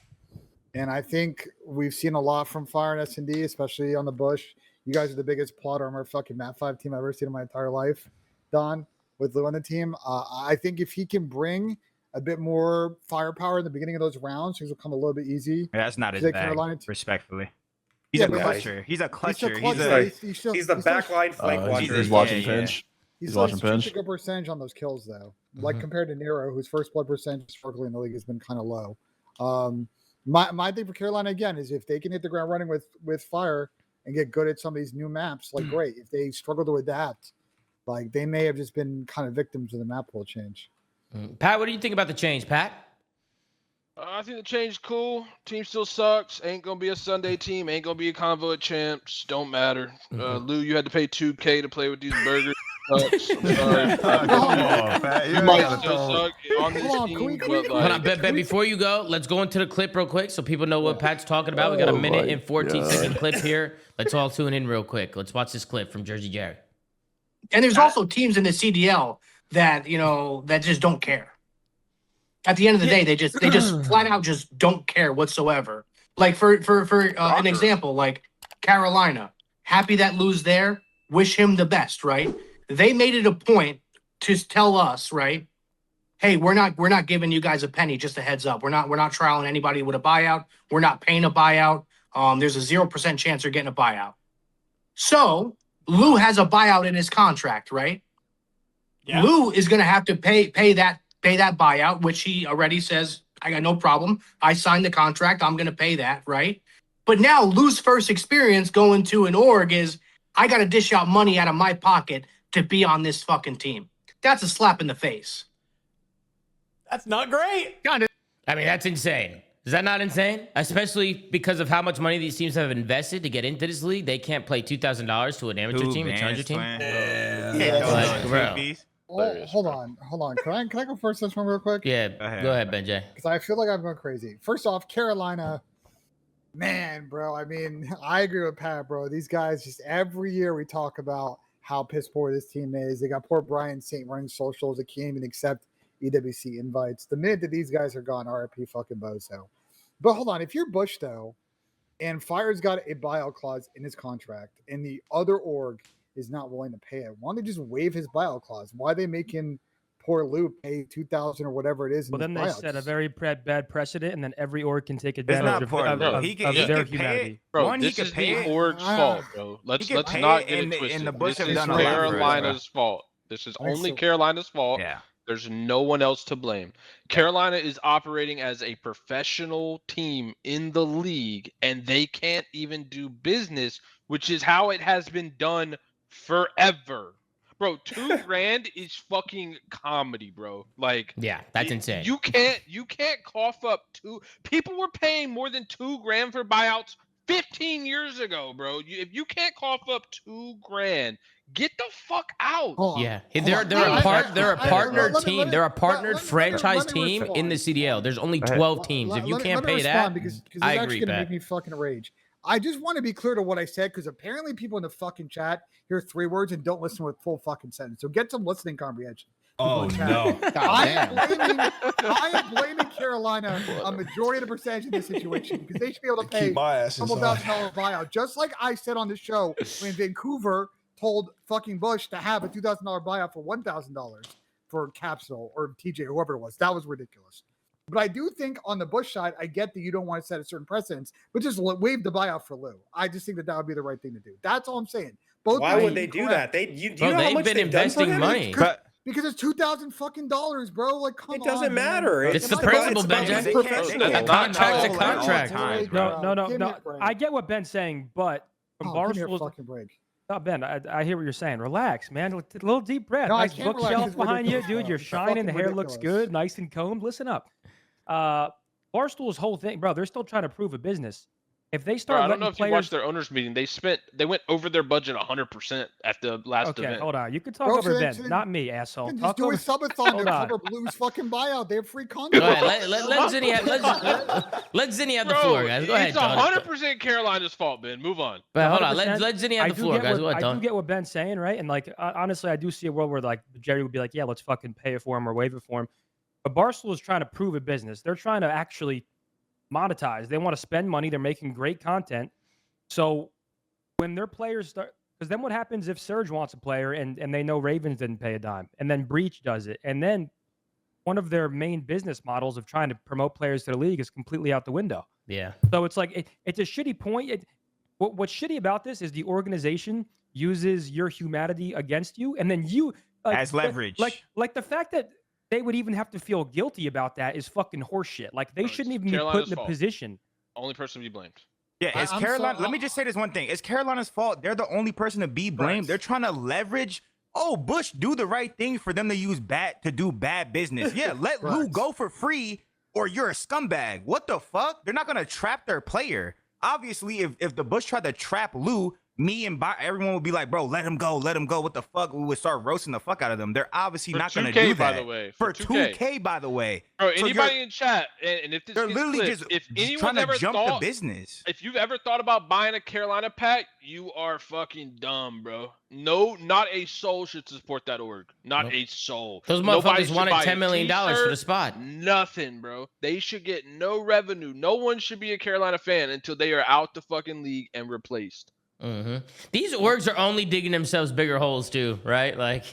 And I think we've seen a lot from Fire and S&D, especially on the Bush. You guys are the biggest plot armor fucking Map 5 team I've ever seen in my entire life, Don, with Lou on the team. I think if he can bring a bit more firepower in the beginning of those rounds, things will come a little bit easy. Yeah, that's not his bag, respectfully. He's a clutcher. He's a clutcher. He's the backline flank watcher. He's watching Benj. He's watching Benj. Good percentage on those kills though, like compared to Nero, whose first blood percentage historically in the league has been kind of low. My thing for Carolina again is if they can hit the ground running with fire and get good at some of these new maps, like great. If they struggle to adapt, like they may have just been kind of victims of the map pool change. Pat, what do you think about the change, Pat? I think the change is cool. Team still sucks. Ain't gonna be a Sunday team. Ain't gonna be a convo at champs. Don't matter. Lou, you had to pay $2K to play with these burgers. sucks. I'm sorry. Come on, Pat. You You ain't might gotta still throw. suck on this Hold on, can we- team, can we- but can we- Hold on, like, Ben, before you go, let's go into the clip real quick so people know what Pat's talking about. We got a Oh minute my and 14-second clip here. Let's all tune in real quick. Let's watch this clip from Jersey Jerry. And there's also teams in the CDL that, you know, that just don't care. At the end of the day, they just flat out just don't care whatsoever. Like for an example, like Carolina, happy that Lou's there, wish him the best, right? They made it a point to tell us, right? Hey, we're not giving you guys a penny, just a heads up. We're not trialing anybody with a buyout. We're not paying a buyout. There's a 0% chance you're getting a buyout. So Lou has a buyout in his contract, right? Yeah. Lou is going to have to pay that buyout, which he already says, I got no problem. I signed the contract. I'm going to pay that, right? But now Lou's first experience going to an org is, I got to dish out money out of my pocket to be on this fucking team. That's a slap in the face. That's not great. I mean, that's insane. Is that not insane? Especially because of how much money these teams have invested to get into this league. They can't play $2,000 to an amateur team, a challenger team. Like, bro. Oh, hold on. Can I go first this one real quick? Yeah, go ahead, Benj. Because I feel like I'm going crazy. First off, Carolina, man, bro. I mean, I agree with Pat, bro. These guys, just every year we talk about how piss poor this team is. They got poor Brian St. running socials. They can't even accept EWC invites. The minute that these guys are gone, RIP fucking Bozo. But hold on, if you're Bush though, and Fire's got a buyout clause in his contract, and the other org is not willing to pay it, why don't they just waive his buyout clause? Why are they making poor Lou pay $2,000 or whatever it is? Well, then they set a very bad precedent, and then every org can take not advantage of poor Lou. their humanity. bro, this is the org's fault, bro. Let's not get it twisted. This is Carolina's fault. This is only Carolina's fault. Yeah. There's no one else to blame. Carolina is operating as a professional team in the league, and they can't even do business, which is how it has been done forever. Bro, $2,000 is fucking comedy, bro. Like, yeah, that's insane. You can't cough up people were paying more than $2,000 for buyouts 15 years ago, bro. If you can't cough up $2,000, get the fuck out. Yeah, they're a partnered team. They're a partnered franchise team in the CDL. There's only 12 teams. If you can't pay that, because I it's agree, actually gonna Pat. make me fucking rage. I just want to be clear to what I said, because apparently people in the fucking chat hear 3 words and don't listen with full fucking sentence. So get some listening comprehension. Oh no! I am blaming Carolina a majority of the percentage in this situation, because they should be able to pay a couple $1,000 buyout, just like I said on the show when Vancouver told fucking Bush to have a $2,000 buyout for $1,000 for Capsule or TJ, whoever it was. That was ridiculous. But I do think on the Bush side, I get that you don't want to set a certain precedence, but just waive the buyout for Lou. I just think that would be the right thing to do. That's all I'm saying. Why would they do that? Do you know how much they've been investing money. Because it's $2,000 fucking dollars, bro. Like, come on. It doesn't matter. It's the principle, Benj. It's professional. A contract's a contract. No. I get what Ben's saying, but from Barstool's fucking break. No, Ben, I hear what you're saying. Relax, man. A little deep breath. No, Nice bookshelf behind you, dude. You're shining. The hair looks good, nice and combed. Listen up. Barstool's whole thing, bro. They're still trying to prove a business. If they start, I don't know if you watched their owners meeting. They went over their budget 100% at the last event. Okay, hold on. You can talk over Ben, not me, asshole. Just do a subathon to cover Blue's fucking buyout. They have free content. Go ahead. Let Zinni have the floor, guys. Go ahead, It's 100% Carolina's fault, Ben. Move on. But hold on. Let Zinni have the floor, guys. Go ahead, I do get what Ben's saying, right? And like, honestly, I do see a world where like Jerry would be like, yeah, let's fucking pay it for him or waive it for him. But Barstool is trying to prove a business. They're trying to actually monetize. They want to spend money. They're making great content. So when their players start, because then what happens if Surge wants a player and they know Ravens didn't pay a dime, and then Breach does it, and then one of their main business models of trying to promote players to the league is completely out the window. Yeah. So it's like it's a shitty point. What's shitty about this is the organization uses your humanity against you, and then you as leverage. Like the fact that they would even have to feel guilty about that is fucking horseshit. Like they shouldn't even be put in the position. Only person to be blamed. Yeah, it's Carolina. Let me just say this one thing. It's Carolina's fault. They're the only person to be blamed. Right. They're trying to leverage. Oh, Bush, do the right thing for them to use to do bad business. Yeah, let Lou go for free or you're a scumbag. What the fuck? They're not going to trap their player. Obviously, if the Bush tried to trap Lou, me and everyone would be like, bro, let him go. What the fuck? We would start roasting the fuck out of them. They're obviously For not going to 2K, do that. by the way. For 2K. 2K, by the way. Bro, So anybody in chat, and if this they're gets literally clipped, if just anyone trying to ever jump thought, the business. if you've ever thought about buying a Carolina pack, you are fucking dumb, bro. No, not a soul should support that org. Not a soul. Those Nobody motherfuckers should wanted buy a $10 million for the t-shirt, spot. Nothing, bro. They should get no revenue. No one should be a Carolina fan until they are out the fucking league and replaced. These orgs are only digging themselves bigger holes too, right? Like,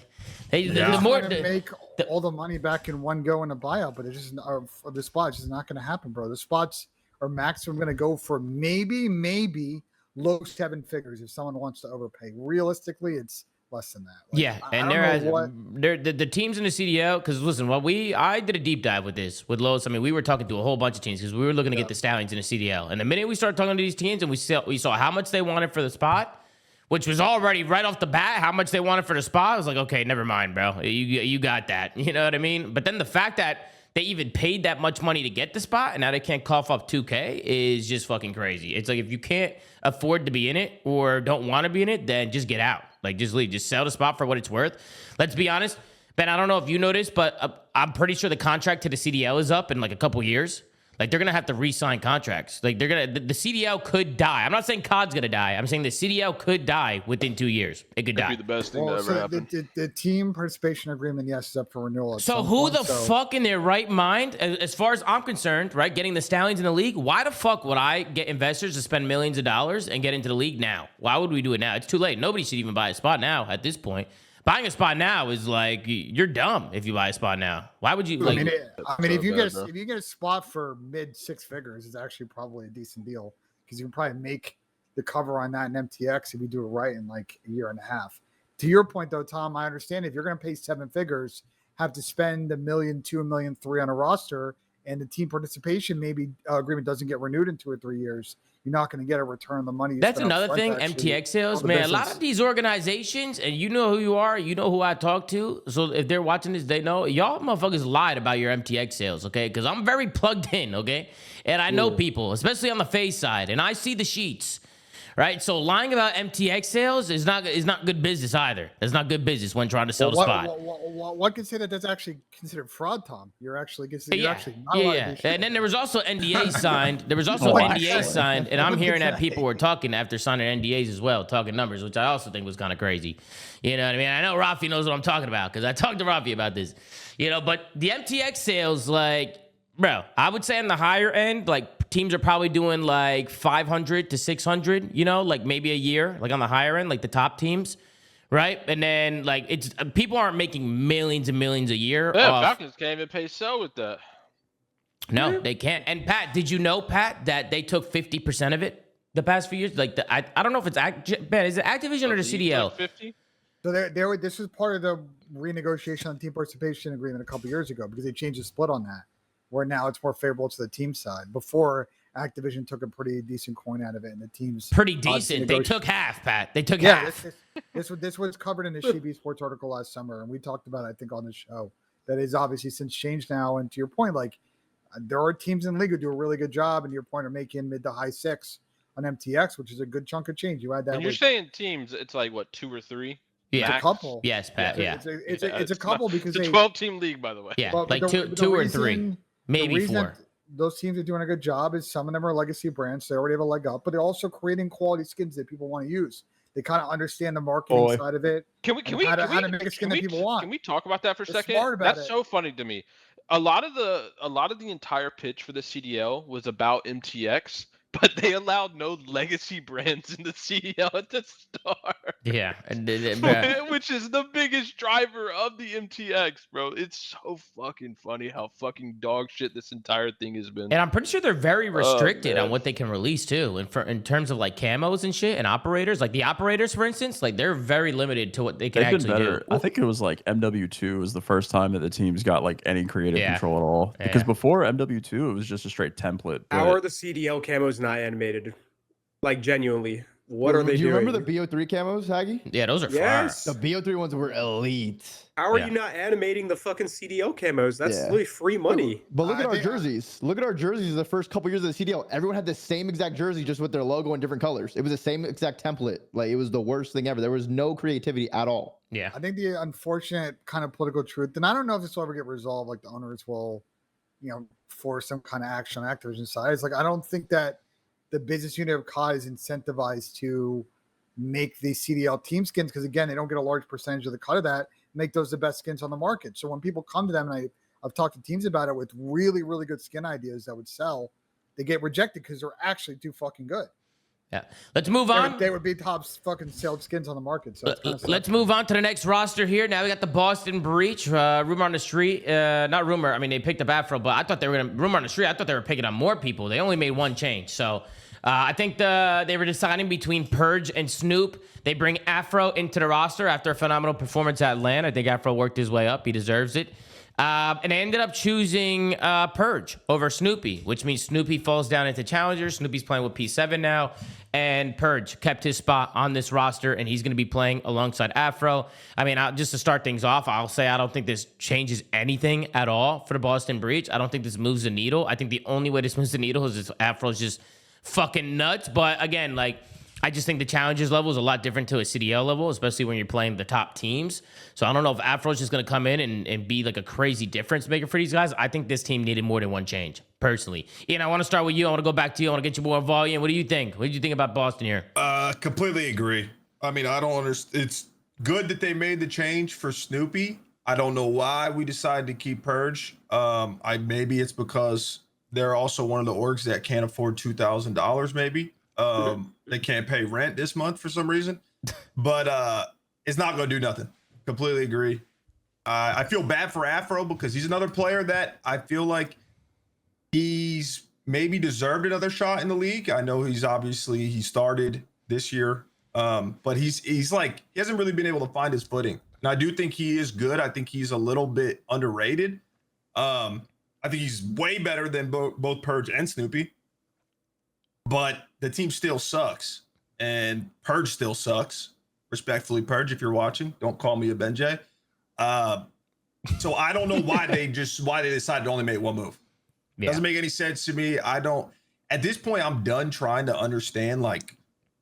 the more make all the money back in one go in a buyout, but it's just the spots is not going to happen, bro. The spots are maximum going to go for maybe low 7 figures if someone wants to overpay. Realistically, it's less than that. Like, yeah, and they're the teams in the CDL. Because listen, I did a deep dive with Lowe's. I mean, we were talking to a whole bunch of teams because we were looking to get the Stallions in the CDL. And the minute we started talking to these teams and we saw how much they wanted for the spot, which was already right off the bat how much they wanted for the spot, I was like, okay, never mind, bro. You got that. You know what I mean? But then the fact that they even paid that much money to get the spot and now they can't cough up 2K is just fucking crazy. It's like, if you can't afford to be in it or don't want to be in it, then just get out. Like, just leave. Just sell the spot for what it's worth. Let's be honest. Ben, I don't know if you noticed, but I'm pretty sure the contract to the CDL is up in like a couple years. Like, they're going to have to re-sign contracts. Like, the CDL could die. I'm not saying COD's going to die. I'm saying the CDL could die within 2 years. It could die. Be the best thing to ever happen. The team participation agreement, yes, is up for renewal. So who the fuck in their right mind, as far as I'm concerned, right, getting the Stallions in the league, why the fuck would I get investors to spend millions of dollars and get into the league now? Why would we do it now? It's too late. Nobody should even buy a spot now at this point. Buying a spot now is like, you're dumb if you buy a spot now. Why would you? Like, I mean, if you get a spot for mid 6 figures, it's actually probably a decent deal because you can probably make the cover on that in MTX if you do it right in like a year and a half. To your point, though, Tom, I understand if you're going to pay 7 figures, have to spend $1.2 million, $1.3 million on a roster, and the team participation agreement doesn't get renewed in 2 or 3 years. You're not going to get a return on the money. That's another thing. MTX sales, man. A lot of these organizations, and you know who you are, you know who I talk to. So if they're watching this, they know y'all motherfuckers lied about your MTX sales, okay? Because I'm very plugged in, okay? And I know people, especially on the FaZe side, and I see the sheets. Right, so lying about MTX sales is not good business either. That's not good business when trying to sell the spot. One can say that that's actually considered fraud, Tom. You're actually not And then there was also NDAs signed. There was also NDAs signed, and I'm hearing that people were talking after signing NDAs as well, talking numbers, which I also think was kind of crazy. You know what I mean? I know Rafi knows what I'm talking about because I talked to Rafi about this. You know, but the MTX sales, like, bro, I would say on the higher end, like, teams are probably doing like 500 to 600, you know, like maybe a year, like on the higher end, like the top teams, right? And then like it's people aren't making millions and millions a year. Yeah, Falcons can't even pay sell with that. No, they can't. And Pat, did you know, Pat, that they took 50% of it the past few years? Like I don't know if it's Ben, is it Activision or the CDL? Like 50? So this was part of the renegotiation on team participation agreement a couple years ago because they changed the split on that, where now it's more favorable to the team side. Before, Activision took a pretty decent coin out of it, and the team's pretty decent. They took half, Pat. They took half. This was covered in the Shibi Sports article last summer, and we talked about it, I think, on the show. That is obviously since changed now. And to your point, like there are teams in the league who do a really good job, and to your point, are making mid to high 6 on MTX, which is a good chunk of change. You add that. When you're saying teams, it's like what, 2 or 3? Yeah, it's a couple. Yes, Pat. Yeah, it's a couple because it's a 12-team league, by the way. Yeah, like two or 3. Maybe 4. Those teams are doing a good job is some of them are legacy brands. So they already have a leg up, but they're also creating quality skins that people want to use. They kind of understand the marketing side of it. Can we make a skin that people want? Can we talk about that for a second? That's so funny to me. A lot of the entire pitch for the CDL was about MTX, but they allowed no legacy brands in the CDL at the start. Yeah, which is the biggest driver of the MTX, bro. It's so fucking funny how fucking dog shit this entire thing has been. And I'm pretty sure they're very restricted on what they can release too, in terms of like camos and shit and operators. Like the operators, for instance, like they're very limited to what they can actually do. I think it was like MW2 was the first time that the teams got like any creative control at all. Because before MW2, it was just a straight template. How are the CDL camos not animated? Like genuinely. What are they Do you doing? remember the BO3 camos, Haggy? Yeah, those are Yes. The BO3 ones were elite. How are Yeah. you not animating the fucking CDL camos? That's Yeah. literally free money. But look at I our think- jerseys. Look at our jerseys the first couple years of the CDL. Everyone had the same exact jersey, just with their logo in different colors. It was the same exact template. Like, it was the worst thing ever. There was no creativity at all. Yeah. I think the unfortunate kind of political truth, and I don't know if this will ever get resolved, like the owners will, force some kind of action on Activision side. It's like, I don't think that the business unit of COD is incentivized to make the CDL team skins, because again, they don't get a large percentage of the cut of that, make those the best skins on the market. So when people come to them, and I've talked to teams about it with really, really good skin ideas that would sell, they get rejected because they're actually too fucking good. Yeah. Let's move on. They would be top fucking sold skins on the market. So it's kinda Let's move on to the next roster here. Now we got the Boston Breach. Rumor on the street. Not rumor. I mean, they picked up Afro, but I thought they were going to, rumor on the street, I thought they were picking up more people. They only made one change. So I think they were deciding between Purge and Snoop. They bring Afro into the roster after a phenomenal performance at LAN. I think Afro worked his way up. He deserves it. And they ended up choosing Purge over Snoopy, which means Snoopy falls down into Challenger. Snoopy's playing with P7 now. And Purge kept his spot on this roster, and he's going to be playing alongside Afro. I mean, just to start things off, I'll say I don't think this changes anything at all for the Boston Breach. I don't think this moves the needle. I think the only way this moves the needle is if Afro's just fucking nuts. But again, I just think the challenges level is a lot different to a CDL level, especially when you're playing the top teams. So I don't know if Afro's just going to come in and be like a crazy difference maker for these guys. I think this team needed more than one change, personally. Ian, I want to start with you. I want to go back to you. I want to get you more volume. What do you think? What did you think about Boston here? Completely agree. I mean, I don't understand. It's good that they made the change for Snoopy. I don't know why we decided to keep Purge. Maybe it's because they're also one of the orgs that can't afford $2,000 maybe. They can't pay rent this month for some reason, but it's not going to do nothing. Completely agree. I feel bad for Afro because he's another player that I feel like he's maybe deserved another shot in the league. I know he started this year, but he hasn't really been able to find his footing. And I do think he is good. I think he's a little bit underrated. I think he's way better than both Purge and Snoopy. But the team still sucks, and Purge still sucks. Respectfully, Purge, if you're watching, don't call me a Benj. So I don't know why they decided to only make one move. Yeah. Doesn't make any sense to me. At this point, I'm done trying to understand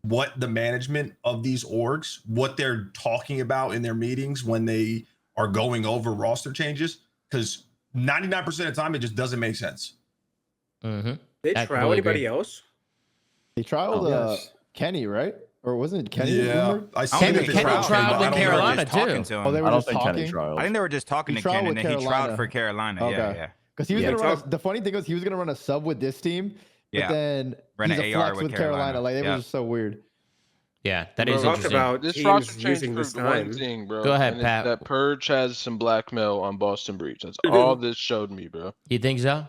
what the management of these orgs, what they're talking about in their meetings when they are going over roster changes, because 99% of the time it just doesn't make sense. Mm-hmm. They trial anybody else? They trialed Kenny, right? Or wasn't it Kenny? Yeah, Kenny trialed with Carolina too. Oh, they were just talking. I think they were just talking to Ken, and then he trialed for Carolina. Okay. Yeah. Because he was gonna run. The funny thing was he was gonna run a sub with this team, but then run he's an a AR flex with Carolina. Like it was just so weird. Yeah, that is interesting. About this roster change proved one thing, bro. Go ahead, Pat. That Purge has some blackmail on Boston Breach. That's all this showed me, bro. You think so?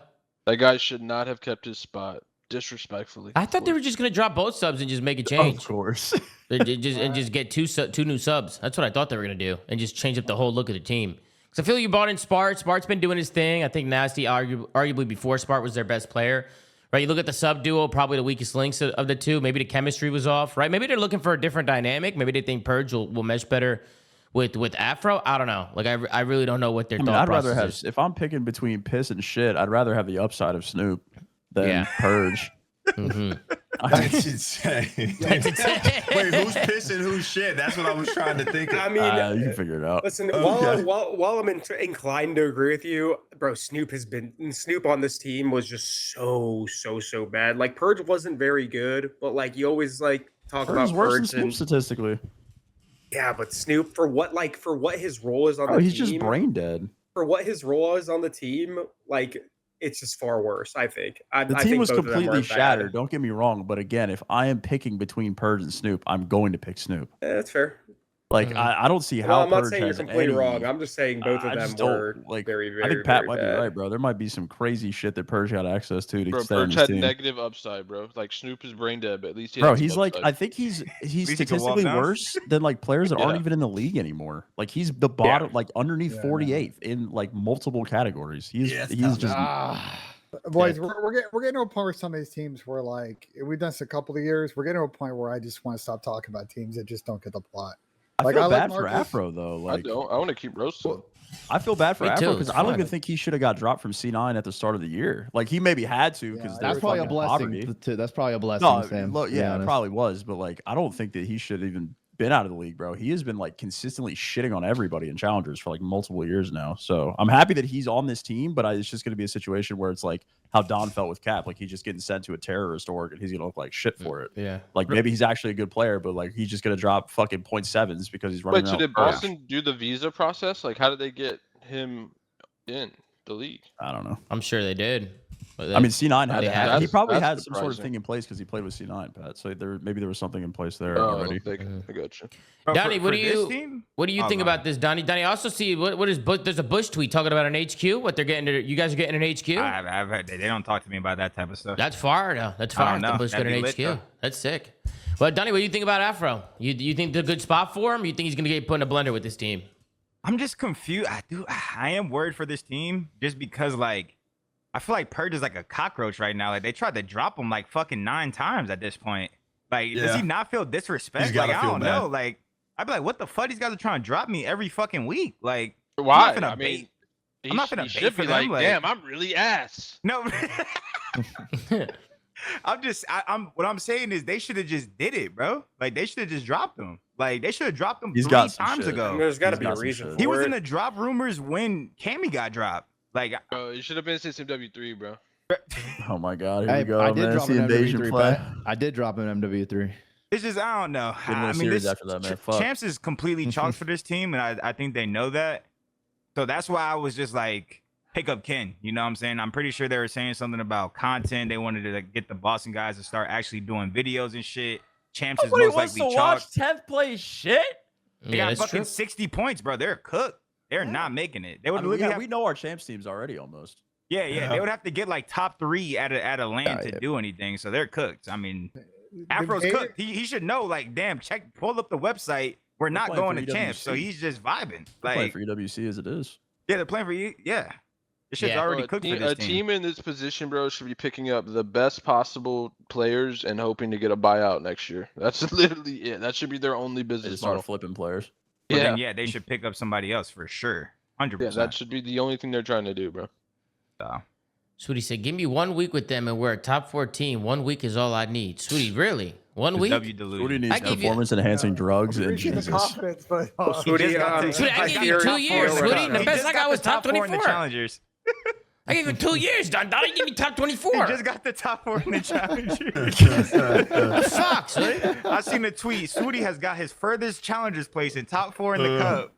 That guy should not have kept his spot. Disrespectfully. I thought they were just gonna drop both subs and just make a change. Of course. just get two new subs. That's what I thought they were gonna do, and just change up the whole look of the team. Because I feel you brought in Spart. Spart's been doing his thing. I think Nasty, arguably before Spart was their best player. Right? You look at the sub duo, probably the weakest links of the two. Maybe the chemistry was off. Right? Maybe they're looking for a different dynamic. Maybe they think Purge will mesh better with Afro. I don't know. I really don't know what their thought process is. If I'm picking between piss and shit, I'd rather have the upside of Snoop than Purge. Mm-hmm. That's insane. That's insane. Wait, who's pissing, who's shit? That's what I was trying to think of. I mean, you can figure it out. Listen, while I'm inclined to agree with you, bro, Snoop on this team was just so bad. Like Purge wasn't very good, but you always talk Purge about is worse Purge than Snoop statistically. Yeah, but Snoop for what his role is on the team. He's just brain dead. For what his role is on the team, it's just far worse, I think. The team was completely shattered. Don't get me wrong, but again, if I am picking between Purge and Snoop, I'm going to pick Snoop. Yeah, that's fair. I don't see how. I'm not Purge saying you're completely wrong. I'm just saying both of them were very, very. I think Pat might be bad. right, bro. There might be some crazy shit that Purge had access to Bro, stay on Purge his had team. negative upside, bro. Snoop is brain dead, but at least he Bro, had he's some upside. I think he's he can statistically walk worse than players that aren't even in the league anymore. He's the bottom, underneath 48th in multiple categories. He's just. Boys, we're getting to a point where some of these teams were like, we've done this a couple of years. We're getting to a point where I just want to stop talking about teams that just don't get the plot. I feel bad for Afro though. Like, I don't. I want to keep roasting. I feel bad for Me Afro too, because it's I don't fun. even think he should have got dropped from C9 at the start of the year. Like he maybe had to because That's probably a blessing. That's probably a blessing. No, Sam, look, to be yeah, it honest. probably was, but like I don't think that he should have even been out of the league, bro. He has been like consistently shitting on everybody in challengers for like multiple years now. So I'm happy that he's on this team, but it's just going to be a situation where it's like how Don felt with Cap, like he's just getting sent to a terrorist org and he's going to look like shit for it. Yeah. Like maybe he's actually a good player, but like he's just going to drop fucking 0.7s because he's running. Wait, so did Boston do the visa process? Like, how did they get him in the league? I don't know. I'm sure they did. I mean, C9 had They to had have. He it. probably That's had some sort of surprising. thing in place because he played with C9, Pat. So maybe there was something in place there Oh, already. I got you. Bro, Donnie, for what do this you team? think Oh, about this, Donnie? Donnie, I also see what is Bush, there's a Bush tweet talking about an HQ. What they're getting? You guys are getting an HQ. I've heard they don't talk to me about that type of stuff. That's far though. That's I far. don't The know. Bush That'd got an be lit, HQ. though. That's sick. Well, Donnie, what do you think about Afro? You think it's a good spot for him? You think he's gonna get put in a blender with this team? I'm just confused. I am worried for this team just because like I feel like Purge is like a cockroach right now. Like they tried to drop him like fucking 9 times at this point. Like does he not feel disrespect? He's Like gotta I feel don't bad. know. Like I'd be like, what the fuck? These guys are trying to drop me every fucking week. Like Why? I'm not I mean, I'm not gonna he bait should for be them, like, like- damn, I'm really ass. No. I'm what I'm saying is they should have just did it, bro. Like they should have just dropped him. Like they should have dropped him He's 3 got some times shit. ago. There's got to He's be got a some reason shit. for He was it. in the drop rumors when Cammy got dropped. Like Bro, it should have been since MW3, bro. Oh my God, here Hey, we go, I did man. drop See an invasion MW3, play. Pat. I did drop an MW3. it's just I don't know. Didn't win a I mean, series this after that, man. Fuck. Champs is completely chalked for this team, and I think they know that. So that's why I was just like, pick up Ken. You know what I'm saying? I'm pretty sure they were saying something about content. They wanted to like, get the Boston guys to start actually doing videos and shit. Champs is Nobody most wants to likely watch chalked. 10th place shit. They Yeah, got that's fucking true. 60 points, bro. They're cooked. They're not making it. They I would mean, literally have, we know our champs teams already almost. yeah. They would have to get like top 3 at a land to do anything. So they're cooked. I mean, Afro's Gator- cooked. He should know. Like, damn, pull up the website. We're not playing going for to champs, so EWC. he's just vibing. Playing Like, for EWC as it is. yeah, they're playing for you. Yeah, this shit's Yeah. already Bro, cooked for this a team. team in this position, bro, should be picking up the best possible players and hoping to get a buyout next year. That's literally it. That should be their only They business just start model. flipping players. But Yeah. then, yeah, they should pick up somebody else for sure. 100%. Yeah, that should be the only thing they're trying to do, bro. So, Sweetie said, "Give me 1 week with them, and we're a top 4 team. 1 week is all I need." Sweetie, really? 1 the week? W What delusion. needs I give you- performance enhancing drugs and Appreciate the Jesus. confidence, but Sweetie, Sweetie, I gave you 2 years, Sweetie. The He best just I got got was the top 4 in the 24. challengers. I gave you 2 years, Don. Donnie gave me top He 24. just got the top 4 in the challengers. Fuck, Sweetie. I seen a tweet. Sweetie has got his furthest challengers place in top 4 in the cup.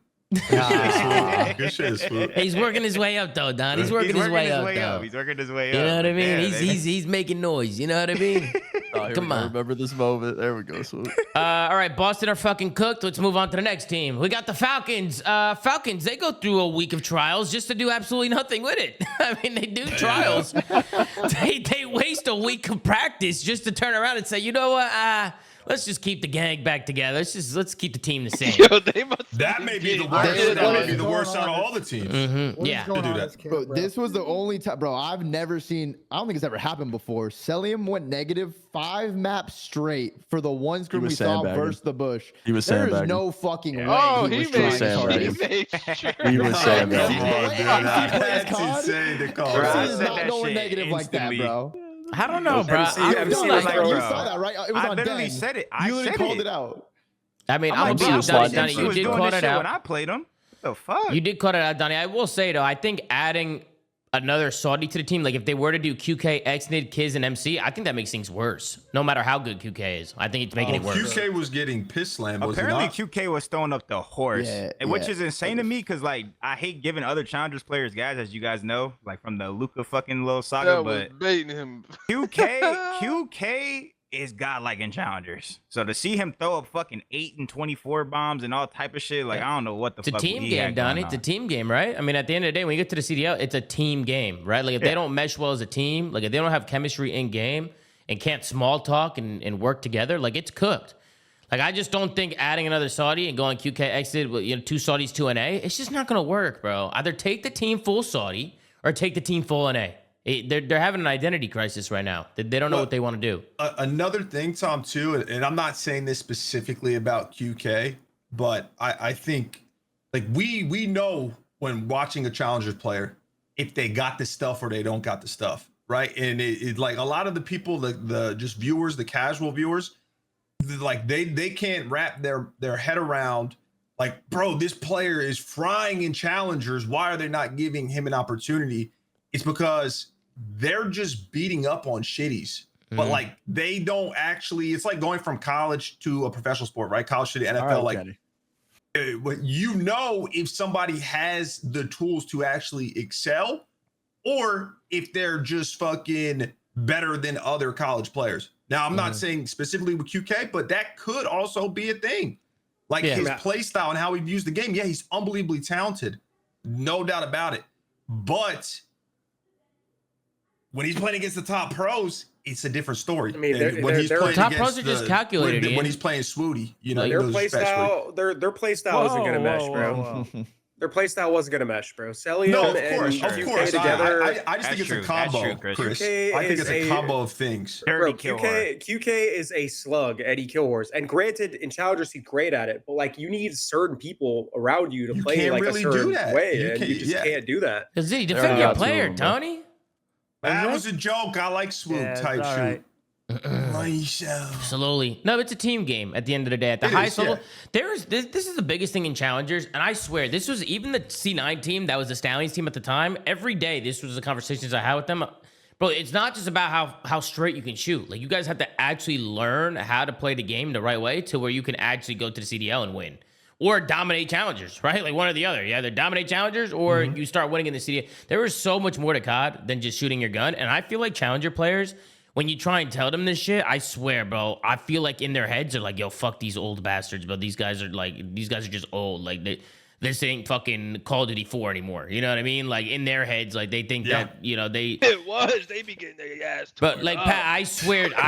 Good shit, Swoop. He's working his way up, though, Don. He's working his way up, though. He's working his way You up. know what I mean? Yeah, He's making noise. You know what I mean? Oh, here Come we go. on. Remember this moment. There we go, Swoop. All right, Boston are fucking cooked. Let's move on to the next team. We got the Falcons. Falcons, they go through a week of trials just to do absolutely nothing with it. I mean, they do trials. They waste a week of practice just to turn around and say, you know what? Let's just keep the gang back together. Let's keep the team the same. Yo, they must That may be the getting worst. shit That on. may be the worst out of all the teams. What is Yeah. going Do on that. in this camp, Bro, bro? this was the only time, bro. I've never seen. I don't think it's ever happened before. Celium went negative 5 maps straight for the one scrim we was saw sandbagging. versus the Bush. He was There is sandbagging. no fucking way. Oh, he he was made trying Sam to Brady. he target. made sure. He was saying that. Come on, That's COD? insane to call. Bro, I This that. is said not that going shit negative like that, instantly. bro. I don't know, bro. MC I MC feel was like, like, you bro. saw that, right? It was I on literally Den. said it. You literally said called it. it out. I mean, I'm I'm like, gonna be was honest, Donnie, sliding Donnie, He you was did doing call this it shit out. when I played him. What the fuck? You did call it out, Donnie. I will say though, I think adding another Saudi to the team, like if they were to do QK, Xnid, Kiz, and MC, I think that makes things worse. No matter how good QK is, I think it's making it worse. QK was getting piss slammed. Was Apparently, he not? QK was throwing up the horse, Yeah, which yeah. is insane to me because, like, I hate giving other challengers players guys, as you guys know, like from the Luca fucking little saga. That was But baiting him. QK is godlike in challengers. So to see him throw up fucking 8 and 24 bombs and all type of shit, like I don't know what the It's a fuck. team he game, had going Donnie. It's a on. team game, right? I mean, at the end of the day, when you get to the CDL, it's a team game, right? Like if they don't mesh well as a team, like if they don't have chemistry in game and can't small talk and work together, like it's cooked. Like I just don't think adding another Saudi and going QK exit with 2 Saudis, 2 NA, it's just not gonna work, bro. Either take the team full Saudi or take the team full NA. They're having an identity crisis right now. They don't know what they want to do. Another thing, Tom, too, and I'm not saying this specifically about QK, but I think like we know when watching a Challengers player if they got the stuff or they don't got the stuff, right? And it like a lot of the people, the just viewers, the casual viewers, like they can't wrap their head around like, bro, this player is frying in Challengers. Why are they not giving him an opportunity? It's because they're just beating up on shitties. But like they don't actually, it's like going from college to a professional sport, right? College to the NFL. Like you know if somebody has the tools to actually excel or if they're just fucking better than other college players. Now, I'm not saying specifically with QK, but that could also be a thing. Like his play style and how he views the game. Yeah, he's unbelievably talented. No doubt about it. But when he's playing against the top pros, it's a different story. I mean, when he's playing top pros are just calculated. When he's playing Swooty, you know, their play style, their play style isn't gonna mesh, bro. Their play style wasn't gonna mesh, bro. Cellium of course. Together, I just think it's a combo, Chris. I think it's a combo of things. Bro, QK is a slug at kill wars, and granted, in Challengers he's great at it, but like you need certain people around you to play like a certain way, and you just can't do that. Z, defend your player, Tony. That was a joke. I like swoop type shoot. Slowly. No, it's a team game at the end of the day. At the highest level, this is the biggest thing in Challengers, and I swear, this was even the C9 team that was the Stallions team at the time. Every day, this was the conversations I had with them. Bro, it's not just about how straight you can shoot. Like, you guys have to actually learn how to play the game the right way to where you can actually go to the CDL and win. Or dominate Challengers, right? Like one or the other. You either dominate Challengers or you start winning in the CDL. There is so much more to COD than just shooting your gun. And I feel like Challenger players, when you try and tell them this shit, I swear, bro, I feel like in their heads they're like, yo, fuck these old bastards, bro. These guys are just old. Like this ain't fucking Call of Duty 4 anymore. You know what I mean? Like in their heads, like they think that, you know, they be getting their ass. But like Pat, I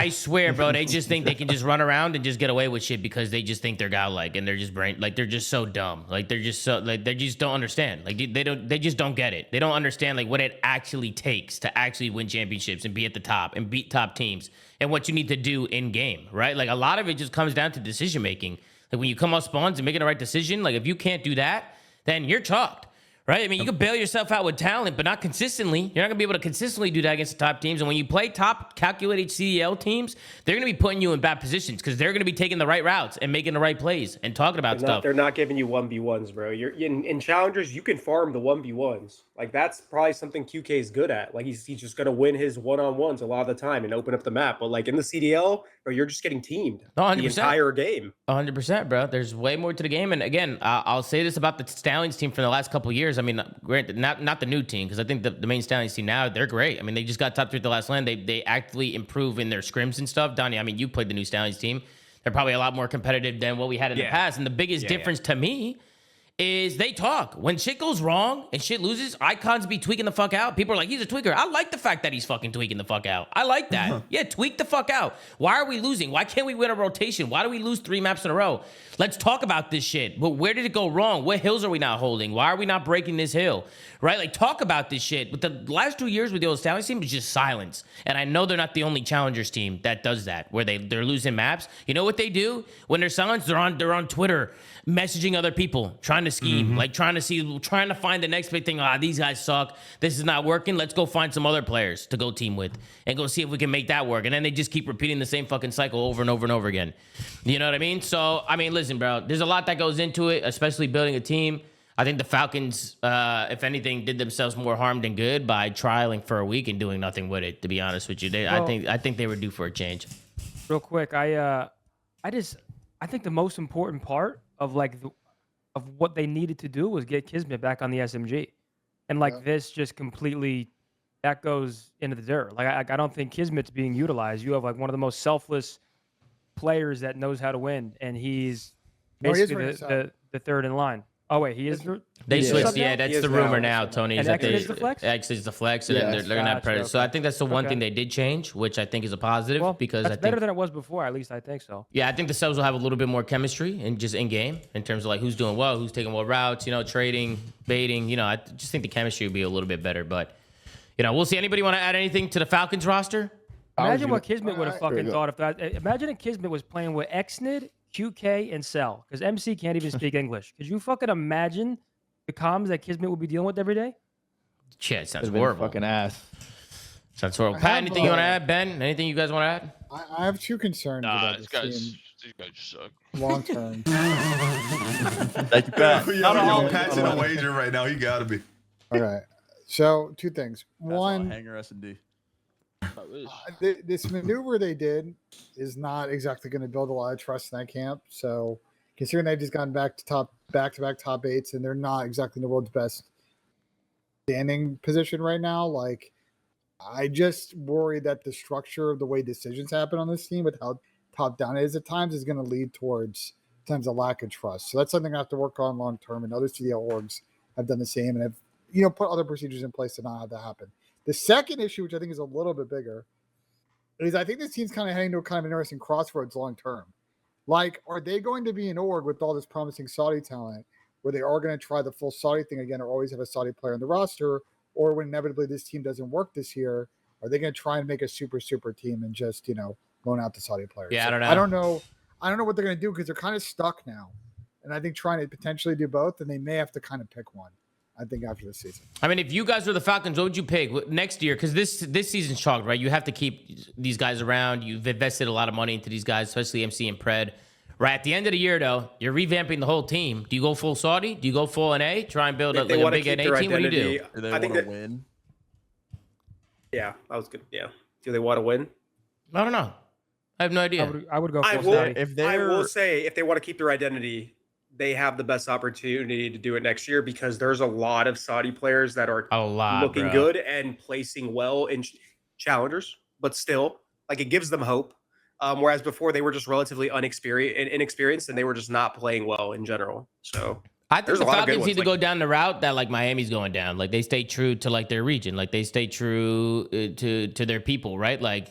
swear, bro, they just think they can just run around and just get away with shit because they just think they're godlike and they're just they're just so dumb. Like they're just so they just don't understand. Like they just don't get it. They don't understand like what it actually takes to actually win championships and be at the top and beat top teams and what you need to do in game, right? Like a lot of it just comes down to decision making. Like when you come off spawns and making the right decision, like if you can't do that, then you're chalked, right? I mean, you can bail yourself out with talent, but not consistently. You're not gonna be able to consistently do that against the top teams. And when you play top calculated CDL teams, they're gonna be putting you in bad positions because they're gonna be taking the right routes and making the right plays and talking about stuff. They're not giving you 1v1s, bro. You're in Challengers, you can farm the 1v1s. Like that's probably something QK is good at. Like he's just gonna win his one-on-ones a lot of the time and open up the map. But like in the CDL, bro, you're just getting teamed the entire game. 100%, bro. There's way more to the game. And again, I'll say this about the Stallions team for the last couple of years. I mean, granted, not the new team, because I think the main Stallions team now, they're great. I mean, they just got top 3 at the last land. They actively improve in their scrims and stuff. Donnie, I mean, you played the new Stallions team. They're probably a lot more competitive than what we had in the past. And the biggest difference to me is they talk. When shit goes wrong and shit loses, icons be tweaking the fuck out. People are like, he's a tweaker. I like the fact that he's fucking tweaking the fuck out. I like that. Yeah, tweak the fuck out. Why are we losing? Why can't we win a rotation? Why do we lose 3 maps in a row? Let's talk about this shit. But where did it go wrong? What hills are we not holding? Why are we not breaking this hill? Right? Like, talk about this shit. But the last 2 years with the old Stallions team was just silence. And I know they're not the only Challengers team that does that, where they're losing maps. You know what they do? When they're silenced, they're on Twitter messaging other people, trying to scheme, like trying to find the next big thing. These guys suck. This is not working. Let's go find some other players to go team with and go see if we can make that work. And then they just keep repeating the same fucking cycle over and over and over again. You know what I mean? So, I mean, listen, bro, there's a lot that goes into it, especially building a team. I think the Falcons, if anything, did themselves more harm than good by trialing for a week and doing nothing with it, to be honest with you. I think they were due for a change. Real quick, I think the most important part of of what they needed to do was get Kismet back on the SMG. And this just completely, that goes into the dirt. Like I don't think Kismet's being utilized. You have like one of the most selfless players that knows how to win, and he's basically the third in line. Oh wait, he is. They switched. Yeah, that's the rumor now, Tony. And X is the flex. X is the flex, and they're gonna have Predator. So I think that's the one thing they did change, which I think is a positive because that's better than it was before. At least I think so. Yeah, I think the subs will have a little bit more chemistry and just in game in terms of like who's doing well, who's taking what routes, trading, baiting. I just think the chemistry will be a little bit better. But you know, we'll see. Anybody want to add anything to the Falcons roster? Imagine what Kismet would have Alright, fucking thought if that. Imagine if Kismet was playing with Xnid, QK, and Cell, because MC can't even speak English. Could you fucking imagine the comms that Kismet would be dealing with every day? Shit, it sounds Could've been horrible. fucking ass. Sounds horrible. I Pat, have, anything you want to add? Ben, anything you guys want to add? I have two concerns Nah, about these this team guys suck. long term. Thank you, Pat. Yo, yo, Pat's in a wager right now. You gotta be. All right. So two things. One, Hanger S&D. this maneuver they did is not exactly going to build a lot of trust in that camp. So considering they've just gone back to back top eights, and they're not exactly in the world's best standing position right now, like I just worry that the structure of the way decisions happen on this team with how top down it is at times is going to lead towards a lack of trust. So that's something I have to work on long term, and other CDL orgs have done the same and have put other procedures in place to not have that happen. The second issue, which I think is a little bit bigger, is I think this team's kind of heading to a kind of interesting crossroads long term. Like, are they going to be an org with all this promising Saudi talent where they are going to try the full Saudi thing again or always have a Saudi player on the roster? Or when inevitably this team doesn't work this year, are they going to try and make a super team and just, loan out the Saudi players? Yeah, So I don't know. I don't know what they're going to do because they're kind of stuck now. And I think trying to potentially do both, and they may have to kind of pick one, I think, after this season. I mean, if you guys were the Falcons, what would you pick next year? Because this season's chalked, right? You have to keep these guys around. You've invested a lot of money into these guys, especially MC and Pred. Right at the end of the year, though, you're revamping the whole team. Do you go full Saudi? Do you go full NA? Try and build a big NA team? What do you do? Do they I think want to that- win? Yeah, I was good. Yeah. Do they want to win? I don't know. I have no idea. I would go I full will, Saudi. If I they're will say, if they want to keep their identity, they have the best opportunity to do it next year because there's a lot of Saudi players that are A lot, looking bro. good and placing well in challengers, but still, like, it gives them hope. Whereas before they were just relatively inexperienced, and they were just not playing well in general. So I think there's the a lot of good Falcons ones, need to like- go down the route that like Miami's going down. Like they stay true to like their region. Like they stay true to their people, right? Like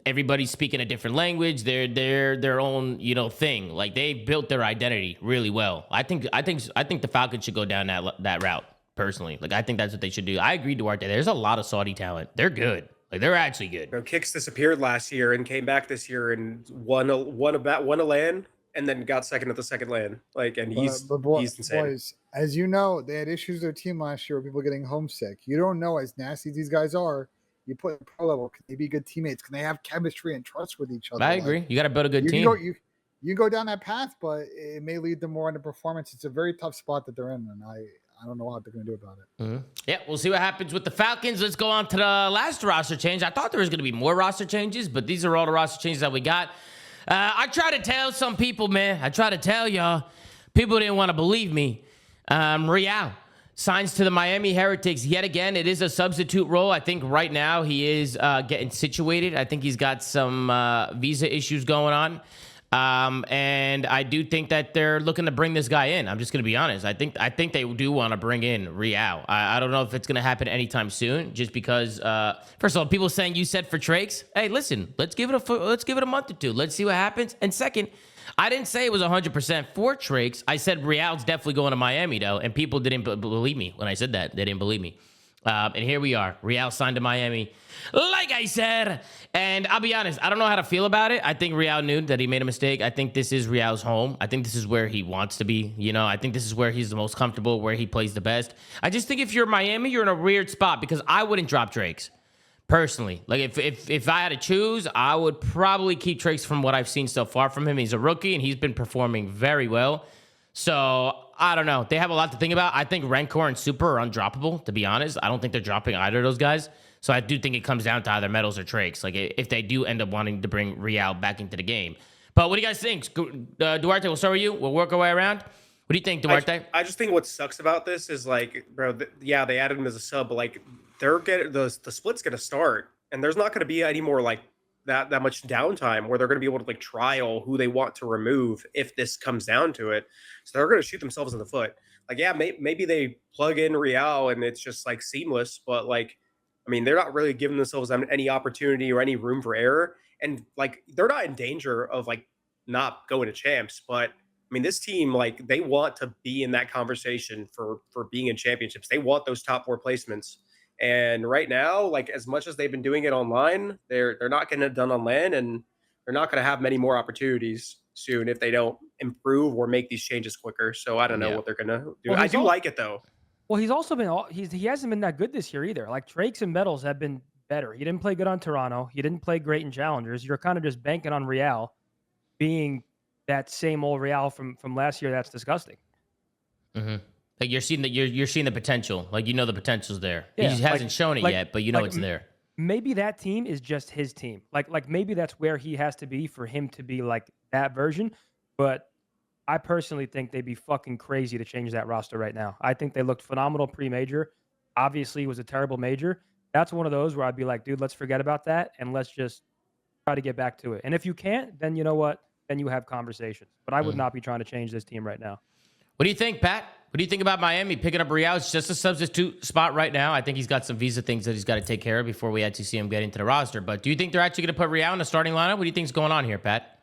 everybody's speaking a different language. They're their own thing. Like they built their identity really well. I think the Falcons should go down that route personally. Like I think that's what they should do. I agree, Duarte. There's a lot of Saudi talent. They're good. Like they're actually good. Kicks disappeared last year and came back this year and won a LAN and then got second at the second LAN. Like, and he's insane. Boys, as you know, they had issues with their team last year with people getting homesick. You don't know, as nasty as these guys are, you put pro level, can they be good teammates? Can they have chemistry and trust with each other? I agree. You got to build a good you team. You go down that path, but it may lead to more underperformance. It's a very tough spot that they're in, and I don't know what they're going to do about it. Mm-hmm. Yeah, we'll see what happens with the Falcons. Let's go on to the last roster change. I thought there was going to be more roster changes, but these are all the roster changes that we got. I try to tell some people, man. I try to tell y'all. People didn't want to believe me. Real signs to the Miami Heretics yet again. It is a substitute role. I think right now he is getting situated. I think he's got some visa issues going on. And I do think that they're looking to bring this guy in. I'm just going to be honest. I think they do want to bring in Real. I don't know if it's going to happen anytime soon, just because, first of all, people saying you said for Trakes. Hey, listen, let's give it a month or two. Let's see what happens. And second, I didn't say it was 100% for Trakes. I said Real's definitely going to Miami, though. And people didn't believe me when I said that. They didn't believe me. And here we are. Real signed to Miami, like I said. And I'll be honest, I don't know how to feel about it. I think Real knew that he made a mistake. I think this is Real's home. I think this is where he wants to be. I think this is where he's the most comfortable, where he plays the best. I just think if you're Miami, you're in a weird spot because I wouldn't drop Drakes. Personally, like if I had to choose, I would probably keep Drakes from what I've seen so far from him. He's a rookie, and he's been performing very well. So I don't know. They have a lot to think about. I think Rancor and Super are undroppable, to be honest. I don't think they're dropping either of those guys. So I do think it comes down to either Metals or Trakes. Like if they do end up wanting to bring Real back into the game. But what do you guys think? Duarte, we'll start with you. We'll work our way around. What do you think, Duarte? I just think what sucks about this is like, bro, they added him as a sub, but like they're getting the split's gonna start, and there's not gonna be any more like that much downtime where they're gonna be able to like trial who they want to remove if this comes down to it. So they're gonna shoot themselves in the foot. Like, yeah, maybe they plug in Real and it's just like seamless, but like, I mean, they're not really giving themselves any opportunity or any room for error, and like they're not in danger of like not going to champs, but I mean, this team, like, they want to be in that conversation for being in championships. They want those top 4 placements. And right now, like as much as they've been doing it online, they're not getting it done on LAN, and they're not going to have many more opportunities soon if they don't improve or make these changes quicker. So I don't know what they're going to do. Well, I do like it though. Well, he's also been he hasn't been that good this year either. Like Drakes and Metals have been better. He didn't play good on Toronto. He didn't play great in Challengers. You're kind of just banking on Real being that same old Real from last year. That's disgusting. Mm-hmm. Like you're seeing the potential. Like the potential's there. Yeah, He just hasn't shown it yet, but it's there. Maybe that team is just his team. Like maybe that's where he has to be for him to be like that version. But I personally think they'd be fucking crazy to change that roster right now. I think they looked phenomenal pre-major. Obviously, it was a terrible major. That's one of those where I'd be like, dude, let's forget about that and let's just try to get back to it. And if you can't, then you know what? Then you have conversations. But I would not be trying to change this team right now. What do you think, Pat? What do you think about Miami picking up Real? It's just a substitute spot right now. I think he's got some visa things that he's got to take care of before we actually see him get into the roster. But do you think they're actually going to put Real in the starting lineup? What do you think's going on here, Pat?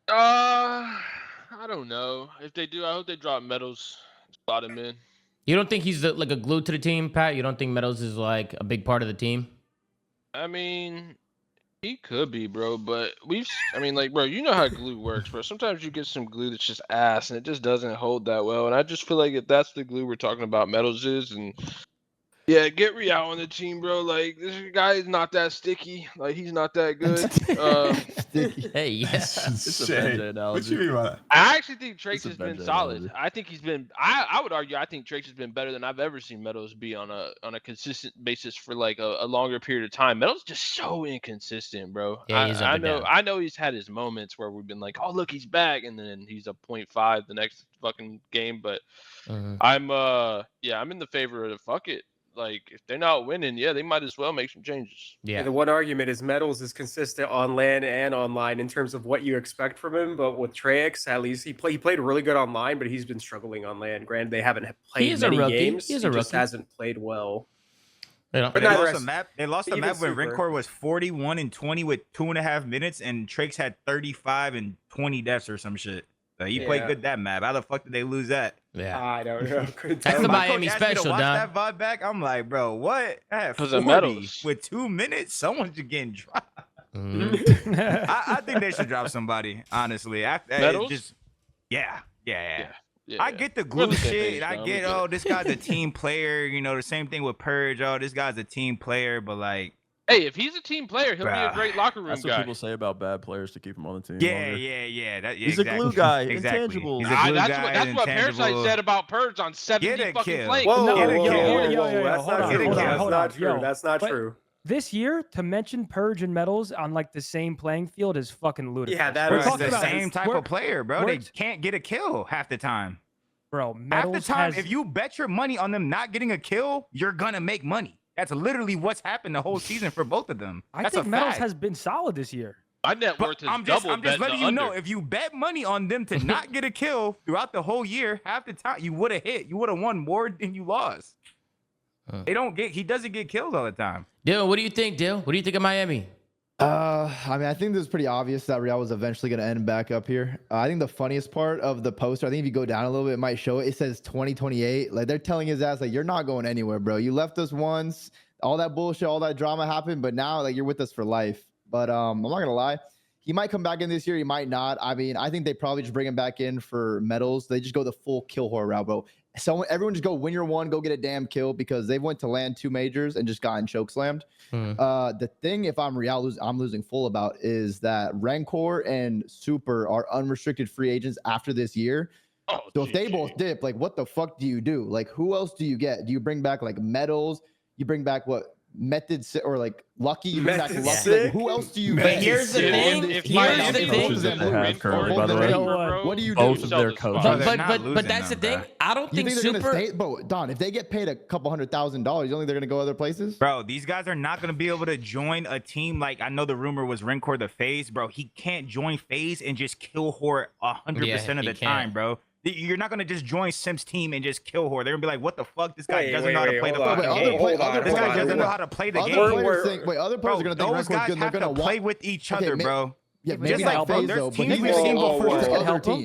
I don't know. If they do, I hope they drop Metals, slot him in. You don't think he's like a glue to the team, Pat? You don't think Metals is like a big part of the team? I mean, he could be, bro. But bro, you know how glue works, bro. Sometimes you get some glue that's just ass, and it just doesn't hold that well. And I just feel like if that's the glue we're talking about, Metals is, and yeah, get Real on the team, bro. Like this guy is not that sticky. Like he's not that good. Hey, yes. It's a Benj analogy. What you mean by that? I actually think Trace has been Benj solid. analogy. I think he's been. I would argue. I think Trace has been better than I've ever seen Metals be on a consistent basis for like a longer period of time. Metals just so inconsistent, bro. Yeah, he's up and down. I know he's had his moments where we've been like, oh look, he's back, and then he's a 0.5 the next fucking game. But I'm in the favor of fuck it. Like if they're not winning, they might as well make some changes. Yeah, the one argument is Metals is consistent on LAN and online in terms of what you expect from him. But with Trex, at least he played really good online, but he's been struggling on LAN. Granted, they haven't played many games. He just hasn't played well. But they lost a map. They lost a map when Rincore was 41-20 with 2.5 minutes, and Trex had 35 and 20 deaths or some shit. So he played good that map. How the fuck did they lose that? Yeah, I don't know. That's the Miami special, Don. That VOD back, I'm like, bro, what? I had 40 with 2 minutes. Someone's just getting dropped. I think they should drop somebody. Honestly, yeah. I get the glue shit. I get this guy's a team player. The same thing with Purge. This guy's a team player, but like. Hey, if he's a team player, he'll be a great locker room guy. That's what people say about bad players to keep him on the team. Yeah. He's a glue guy. Exactly. Intangibles. He's a glue guy. That's what Parasite said about Purge on 70 fucking flanks. Whoa, that's not true. That's not true. This year, to mention Purge and Metals on like the same playing field is fucking ludicrous. Yeah, that's the same type of player, bro. They can't get a kill half the time. Bro, half the time, if you bet your money on them not getting a kill, you're gonna make money. That's literally what's happened the whole season for both of them. I think Metals has been solid this year. My net worth is I'm just letting you know, if you bet money on them to not get a kill throughout the whole year, half the time you would have hit. You would have won more than you lost. He doesn't get kills all the time. Dylan, what do you think, Dylan? What do you think of Miami? I think this is pretty obvious that Real was eventually going to end back up here. I think the funniest part of the poster, I think if you go down a little bit, it might show it. It says 2028. Like they're telling his ass, like, you're not going anywhere, bro. You left us once. All that bullshit, all that drama happened, but now like you're with us for life. But I'm not gonna lie, he might come back in this year. He might not. I mean, I think they probably just bring him back in for Metals. They just go the full kill whore route, bro. Everyone just go win your one, go get a damn kill because they went to land 2 majors and just gotten choke slammed. The thing, if I'm Real, I'm losing full about is that Rancor and Super are unrestricted free agents after this year. So if they both dip, like what the fuck do you do? Like who else do you get? Do you bring back like Metals? You bring back what? Method or like Lucky, you bring back Lucky. Like, who else do you? But here's the thing. Here's the thing. What do you do? Both of their coaches. But that's the thing. I don't think Super. But Don, if they get paid $200,000, you don't think they're gonna go other places? Bro, these guys are not gonna be able to join a team like I know the rumor was Rincore the FaZe, bro. He can't join FaZe and just kill whore 100% of the time, bro. You're not gonna just join Sim's team and just kill whore. They're gonna be like, "What the fuck? This guy doesn't know how to play the fucking game. This guy doesn't know how to play the game." Other players are gonna think those guys have to play with each other, bro. Yeah, maybe not FaZe though. But teams we've seen before.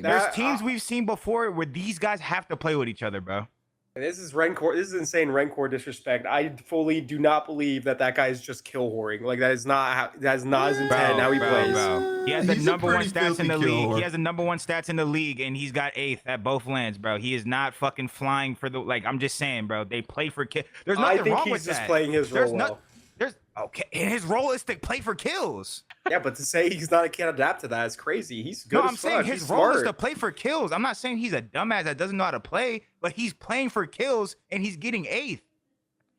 There's teams we've seen before where these guys have to play with each other, bro. This is Rencor. This is insane Rencor disrespect. I fully do not believe that guy is just kill whoring. Like that is not his intent. How he plays. Bro. He has the He's a number one pretty stats in the filthy league. killer. He has the number one stats in the league, and he's got 8th at both lands, bro. He is not fucking flying for the like. I'm just saying, bro. They play for kills. There's nothing I think wrong he's with just that. playing his role well. There's okay. And his role is to play for kills. Yeah, but to say he's not can't adapt to that is crazy. He's good. No, as I'm saying fuck. his He's role is smart. to play for kills. I'm not saying he's a dumbass that doesn't know how to play, but he's playing for kills and he's getting 8th.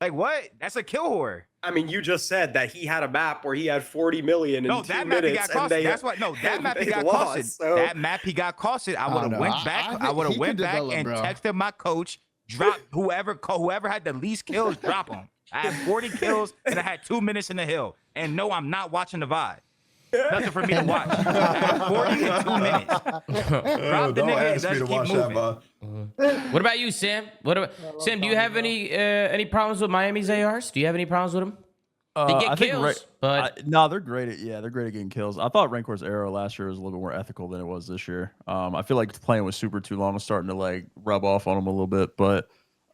Like what? That's a kill whore. I mean, you just said that he had a map where he had 40 million in No, 2 that map he minutes, got and costed. they That's what. No, that map he got lost, costed. so- That map he got costed. I would have went back. I would have went back and texted my coach, drop whoever had the least kills, drop him. I had 40 kills and I had 2 minutes in the hill. And no, I'm not watching the VOD. Nothing for me to watch. I had 40 in 2 minutes. Drop the Don't nigga and ask me let's to keep watch moving. that, What about you, Sam? Sam? Do you have any problems with Miami's ARs? Do you have any problems with them? They get I think kills, but no, they're great at they're great at getting kills. I thought Rancor's arrow last year was a little bit more ethical than it was this year. I feel like playing with Super too long is starting to like rub off on him a little bit, but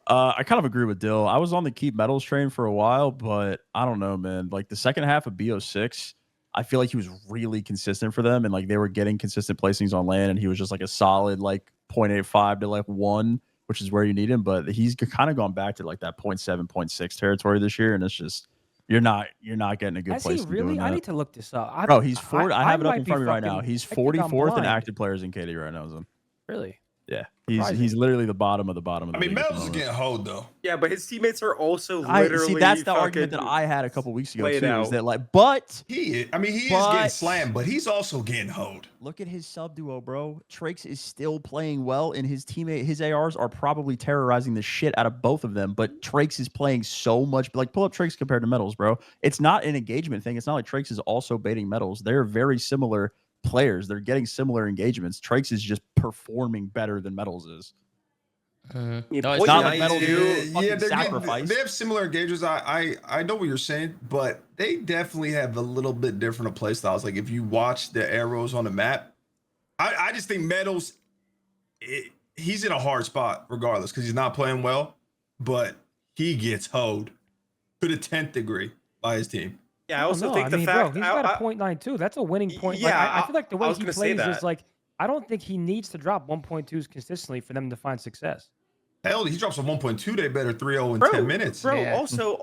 I kind of agree with Dill. I was on the keep medals train for a while, but I don't know, man. Like the second half of BO6, I feel like he was really consistent for them, and like they were getting consistent placings on land, and he was just like a solid like 0.85 to like 1, which is where you need him. But he's kind of gone back to like that 0.7, 0.6 territory this year, and it's just you're not getting a good Has place. he really? I need to look this up. Bro, he's 40. I have it up might in be front of me right now. fucking- He's I think I'm 44th in blind. active players in KD right now. Zim. Really? Yeah, Surprising. he's literally the bottom of the bottom of the I mean, league at the Meadows is moment. getting hoed though. Yeah, but his teammates are also I literally. see. That's the fucking argument that I had a couple weeks ago played too. Is out. that like, but He is getting But- slammed, but he's also getting hoed. look at his sub duo, bro. Trakes is still playing well, and his teammate, his ARs are probably terrorizing the shit out of both of them. But Trakes is playing so much. Like, pull up Trakes compared to Metals, bro. It's not an engagement thing. It's not like Trakes is also baiting Metals. They're very similar players. They're getting similar engagements. Trakes is just performing better than Metals is. Yeah, No, point it's not nine like Metals two. is fucking Yeah, sacrifice. they have similar engagements. I know what you're saying, but they definitely have a little bit different play styles. Like if you watch the arrows on the map, I just think Metals, he's in a hard spot regardless because he's not playing well, but he gets hoed to the 10th degree by his team. Yeah, I also no, think I the mean, fact bro, he's got a 0.92. That's a winning point. Like, Yeah, I feel like the I way was he gonna say plays is that. like I don't think he needs to drop 1.2s consistently for them to find success. Hell, he drops a 1.2. They better 3-0 in Bro, 10 minutes. Bro, Yeah. also,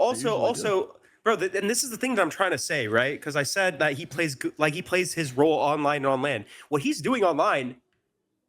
bro, and this is the thing that I'm trying to say, right? Because I said that he plays like he plays his role online and on land. What he's doing online,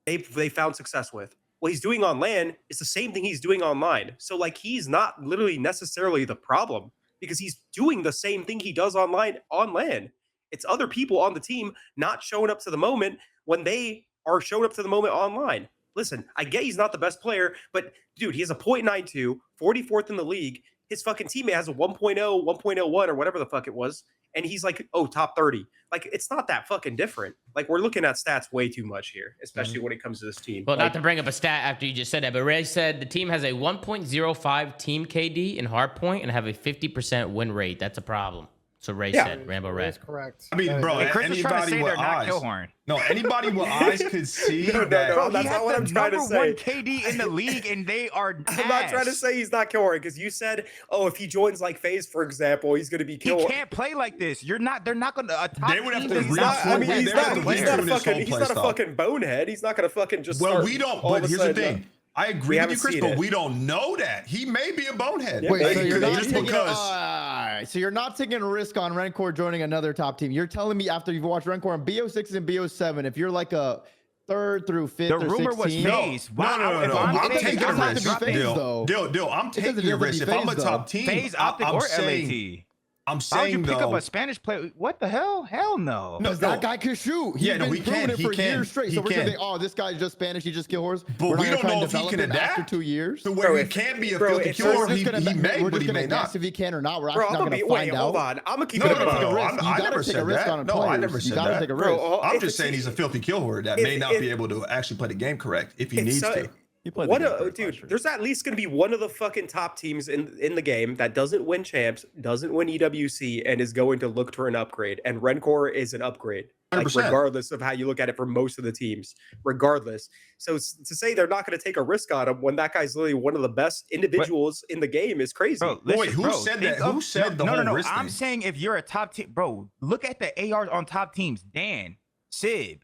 they found success with. What he's doing on land is the same thing he's doing online. So like he's not literally necessarily the problem because he's doing the same thing he does online on land. It's other people on the team not showing up to the moment when they are showing up to the moment online. Listen, I get he's not the best player, but dude, he has a 0.92, 44th in the league. His fucking teammate has a 1.0, 1.01, or whatever the fuck it was. And he's like, oh, top 30. Like, it's not that fucking different. Like, we're looking at stats way too much here, especially when it comes to this team. well, like, not to bring up a stat after you just said that, but Ray said the team has a 1.05 team KD in hardpoint and have a 50% win rate. That's a problem. So Ray said, Rambo Ray. That's correct. I mean, That bro, is- Hey, Chris was trying to anybody say with they're not eyes. Killhorn. No, anybody with eyes could see No, that. no, He that's has not what the I'm trying to number one say. KD in the league, and they are. I'm not trying to say he's not Killhorn because you said, oh, if he joins like FaZe, for example, he's going to be He Killhorn. can't play like this. You're not. They're not going to. They would have to He's not, I mean, Yeah, he's they're not, gonna he's not a retool this fucking, whole he's play not a style. fucking bonehead. He's not going to fucking just Well, start. we don't. all of But a here's the sudden, thing. I agree with you, haven't Chris, seen but it. we don't know that. He may be a bonehead. Yeah, Wait, Like, so you're because- not just taking, because. alright, so you're not taking a risk on Rencor joining another top team. You're telling me after you've watched Rencor on BO6 and BO7, if you're like a 3rd through 5th The or 6th rumor was team, FaZe. No, If I'm FaZe, taking a doesn't have to risk. be FaZe, though. Dill, I'm taking doesn't a have to risk. be If I'm a FaZe, top though. team, FaZe Optic I'm or saying, LAT. I'm How would you saying pick up though. a Spanish player? What the hell? Hell no. because that guy can shoot. He's Yeah, no, been he proving can, it he for can, years straight. he So we're gonna can. think, oh, this guy's just Spanish. He just kill horse. But We're not we gonna don't try and know if he develop can him after adapt 2 years. to where Bro, he if- can be a bro, filthy if- killer. so He may, we're but just he gonna may guess not. if he can or not. We're Bro, actually I'm not gonna gonna be. find Wait, out. hold on. I'm gonna keep No, it no, a no, buck. no. You I gotta never take a said risk that. on No, I players. never You said gotta that. take a Bro, risk. I'm if just saying it's- he's a filthy kill horror that if- may not if- be able to actually play the game correct if he if needs so- to. He played the What game a correct last dude! year. There's at least gonna be one of the fucking top teams in the game that doesn't win champs, doesn't win EWC, and is going to look for an upgrade. And Rencor is an upgrade. like 100%. regardless of how you look at it for most of the teams, regardless. So to say they're not going to take a risk on him when that guy's literally one of the best individuals in the game is crazy. Bro, Wait, listen, who bro, said think that? Who said the whole risk I'm thing? saying if you're a top team, bro, look at the ARs on top teams. Dan, Sib,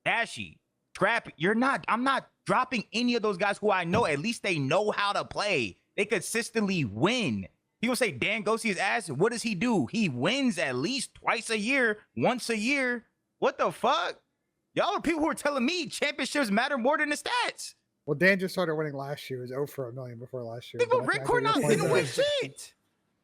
Ashy, Scrap. I'm not dropping any of those guys who I know. At least they know how to play. They consistently win. People say Dan go see his ass. What does he do? He wins at least twice a year, once a year. What the fuck? Y'all are people who are telling me championships matter more than the stats. Well, Dan just started winning last year. It was 0 for a million before last year. Think about Ripcord not didn't win shit.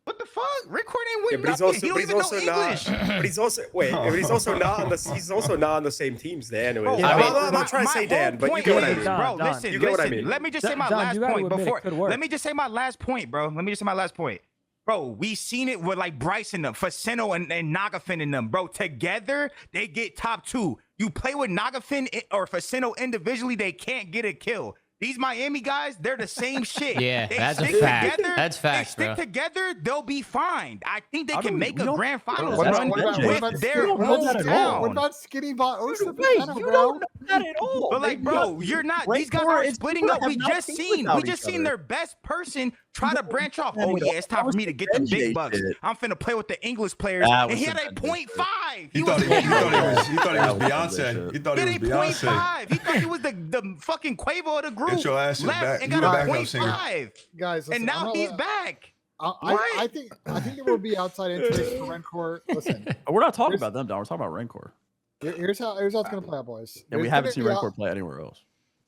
What the fuck? Ripcord ain't win nothing. He don't even know English. But he's also but he's also not on the same teams. Dan, anyways. Bro, I'm not trying to say Dan, but you get what I mean. Bro, listen, you get what I mean. Let me just say my last point before. Let me just say my last point, bro. Let me just say my last point. Bro, we seen it with like Bryson, them, Facino, and Nagafin in them. Bro, together, they get top 2. You play with Nagafin or Facino individually, they can't get a kill. These Miami guys, they're the same shit. Yeah, they that's a stick fact. Together, That's facts, they stick bro. together, they'll be fine. I think they can make a grand finals What run with their hometown. What about Skinny Bot Osa? You don't know that at all. But like, bro, you're not. These guys are splitting up. We just seen their best person try to branch off. Oh yeah, it's time for me to get the big bucks. I'm finna play with the English players, and he had a 0.5. He thought he was Beyonce. He thought he was Beyonce. He thought he was the fucking Quavo of the group. Get your ass in the back. And You got a a backup singer. 0.5. Guys, listen, And now he's back. I think there will be outside interest for Rencor. Listen, We're not talking about them, Don. We're talking about Rancor. here's how it's going to play out, boys. And we haven't seen Rancor play anywhere else.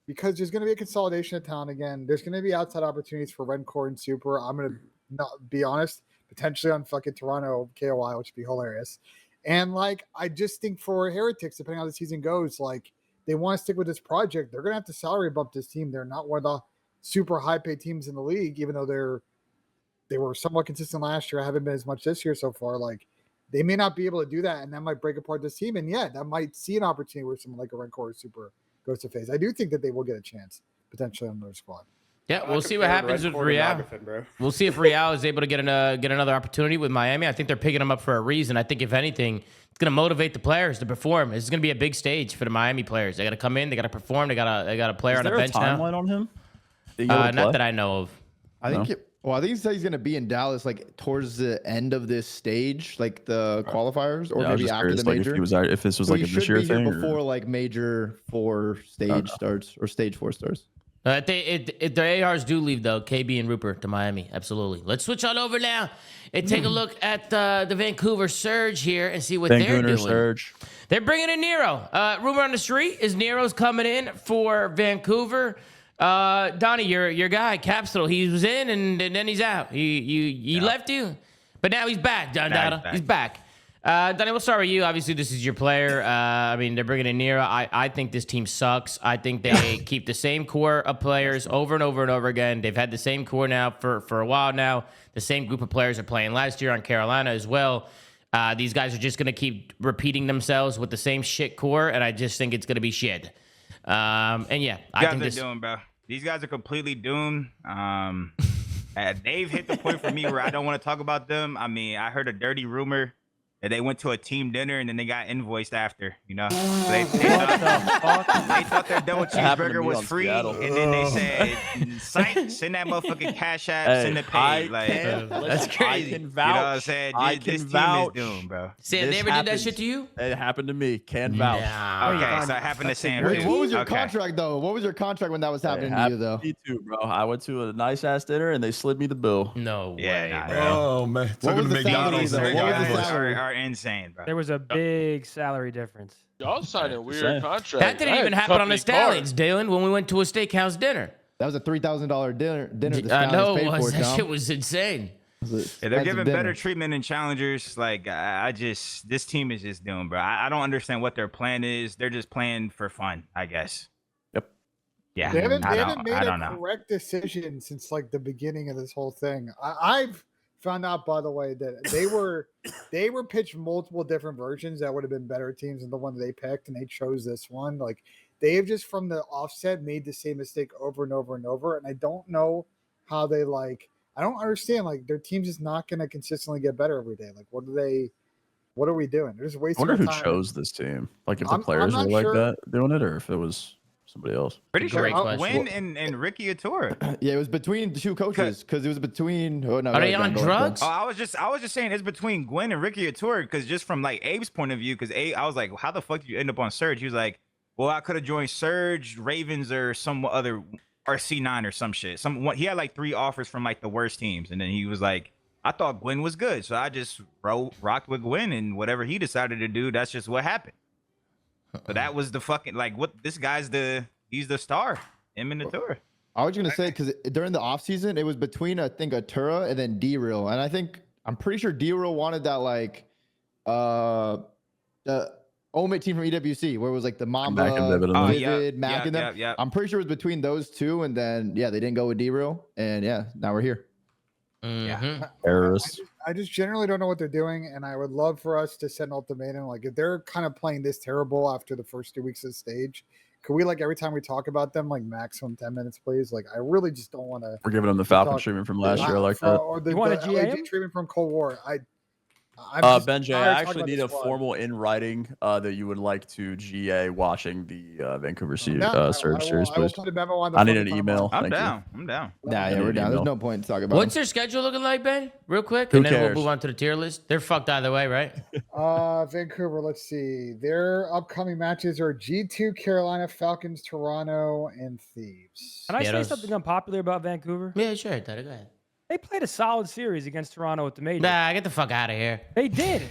Because there's going to be a consolidation of town again. There's going to be outside opportunities for Rencor and Super. I'm going to not be honest, potentially on fucking Toronto KOI, which would be hilarious. And like, I just think for Heretics, depending on how the season goes, like they want to stick with this project. They're going to have to salary bump this team. They're not one of the super high paid teams in the league, even though they were somewhat consistent last year. I haven't been as much this year so far. Like they may not be able to do that, and that might break apart this team. And yeah, that might see an opportunity where someone like a Rencor or Super goes to FaZe. I do think that they will get a chance potentially on their squad. Yeah, we'll see what happens with Real. We'll see if Real is able to get another opportunity with Miami. I think they're picking them up for a reason. I think if anything, it's going to motivate the players to perform. This is going to be a big stage for the Miami players. They got to come in. They got to perform. They got a player on the bench now. Is there a timeline on him? Not that I know of. I think. I think he said he's going to be in Dallas like towards the end of this stage, like the qualifiers, or maybe after the major. If this was like a this year thing, before like major 4 stage starts or stage 4 starts. If their ARs do leave though, KB and Rupert to Miami, absolutely. Let's switch on over now and take a look at the Vancouver Surge here and see what they're doing. Surge. They're bringing in Nero. Rumor on the street is Nero's coming in for Vancouver. Donnie, your guy, Capsule, he was in and then he's out. He left you, but now he's back, Don Dada. He's back. Donnie, we'll start with you. Obviously, this is your player. I mean, they're bringing in Nero. I think this team sucks. I think they keep the same core of players over and over and over again. They've had the same core now for a while now. The same group of players are playing last year on Carolina as well. These guys are just going to keep repeating themselves with the same shit core, and I just think it's going to be shit. And yeah, I think this. Doomed, bro. These guys are completely doomed. They've hit the point for me where I don't want to talk about them. I mean, I heard a dirty rumor that they went to a team dinner and then they got invoiced after, you know? They thought their double cheeseburger was free, and then they said, send that motherfucking cash app, send the pay. That's crazy. I can vouch. You know what I'm saying? This team is doomed, bro. Sam, they ever did that shit to you? It happened to me. Can vouch. Okay, so it happened to Sam. What was your contract, though? What was your contract when that was happening to you, though? Me too, bro. I went to a nice-ass dinner, and they slid me the bill. No way. Yeah, bro. Oh, man. What was the salary, though? What was the salary? Are insane, bro. There was a big salary difference. Y'all signed a weird contract. That didn't even happen on the Stallions, Dylan, when we went to a steakhouse dinner. That was a $3,000 dinner. The I know it paid was. for, That shit was insane. Yeah, they're giving better treatment than challengers. Like, this team is just doomed, bro. I don't understand what their plan is. They're just playing for fun, I guess. Yep. Yeah. They haven't made a correct decision since like the beginning of this whole thing. I've found out, by the way, that they were pitched multiple different versions that would have been better teams than the one they picked, and they chose this one. Like, they have just from the offset made the same mistake over and over and over, and I don't know how they I don't understand. Like, their team's just not going to consistently get better every day. Like, what do they What are we doing? They're just I wasting wonder our who time. chose this team. Like if the I'm players were not like sure. that doing it, or if it was somebody else. Pretty sure Great question. Gwen and Ricky Atora. Yeah, it was between the two coaches because it was between. Oh, no, Are go they ahead, on Ben, go ahead, drugs? Oh, I was just saying it's between Gwen and Ricky Atora because just from like Abe's point of view, because I was like, how the fuck did you end up on Surge? He was like, well, I could have joined Surge, Ravens, or some other, or C9 or some shit. He had like 3 offers from like the worst teams, and then he was like, I thought Gwen was good, so I just rocked with Gwen, and whatever he decided to do, that's just what happened. So that was the fucking like what this guy's he's the star. Him and Atura. I was gonna say because during the offseason, it was between I think Atura and then D-Real, and I'm pretty sure D-Real wanted that like the ultimate team from EWC where it was like the Mamba, Mac and Vivid, Vivid, Mac and them. Yeah. I'm pretty sure it was between those two, and then they didn't go with D-Real, and now we're here. Terrorists. I just generally don't know what they're doing, and I would love for us to send an ultimatum. Like, if they're kind of playing this terrible after the first 2 weeks of the stage, could we, like, every time we talk about them, like, maximum 10 minutes, please? Like, I really just don't want to. We're giving them the Falcon talk- treatment from last year, like that. Or the, You want the a GA? LAG treatment from Cold War. I'm Benj, tired I of talking actually about need the a squad. formal in writing that you would like to GA watching the Vancouver Surge series, I will please. put a memo on the I need fucking an email. I'm Thank you. down. I'm down. Nah, I we're need down. an There's email. no point to talk about. What's their schedule looking like, Ben? Real quick, Who and then we'll cares? move on to the tier list. They're fucked either way, right? Vancouver, let's see. Their upcoming matches are G2, Carolina, Falcons, Toronto, and Thieves. Can I Yeah, say those- something unpopular about Vancouver? Yeah, sure. Go ahead. They played a solid series against Toronto at the major. Nah, get the fuck out of here. They did.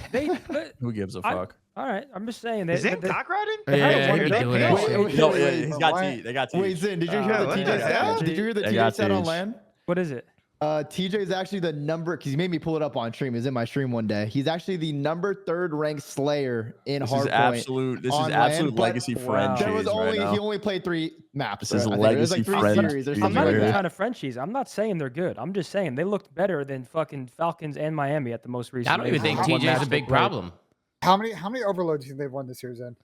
Who gives a I- fuck? All right, I'm just saying Is that. it cock riding? Yeah, one you're game. doing that Wait, shit. wait, No, wait, yeah, wait, he's got why- T. They got T. Wait, Zin, did you hear the what TJ the stat? hell? Did you hear the They TJ got stat on Ts. LAN? What is it? TJ is actually the number because he made me pull it up on stream. He's in my stream one day. He's actually the number 3rd ranked Slayer in This is Hardpoint. absolute. This is on absolute LAN, but legacy friend There was cheese only right he now. only played 3 maps. This is I think. It was legacy like 3 friend series or cheese I'm not something right even like here. trying to Frenchies. I'm not saying they're good. I'm just saying they looked better than fucking Falcons and Miami at the most recent. I don't even think How much TJ's a big problem. How many overloads do you think they've won this series in?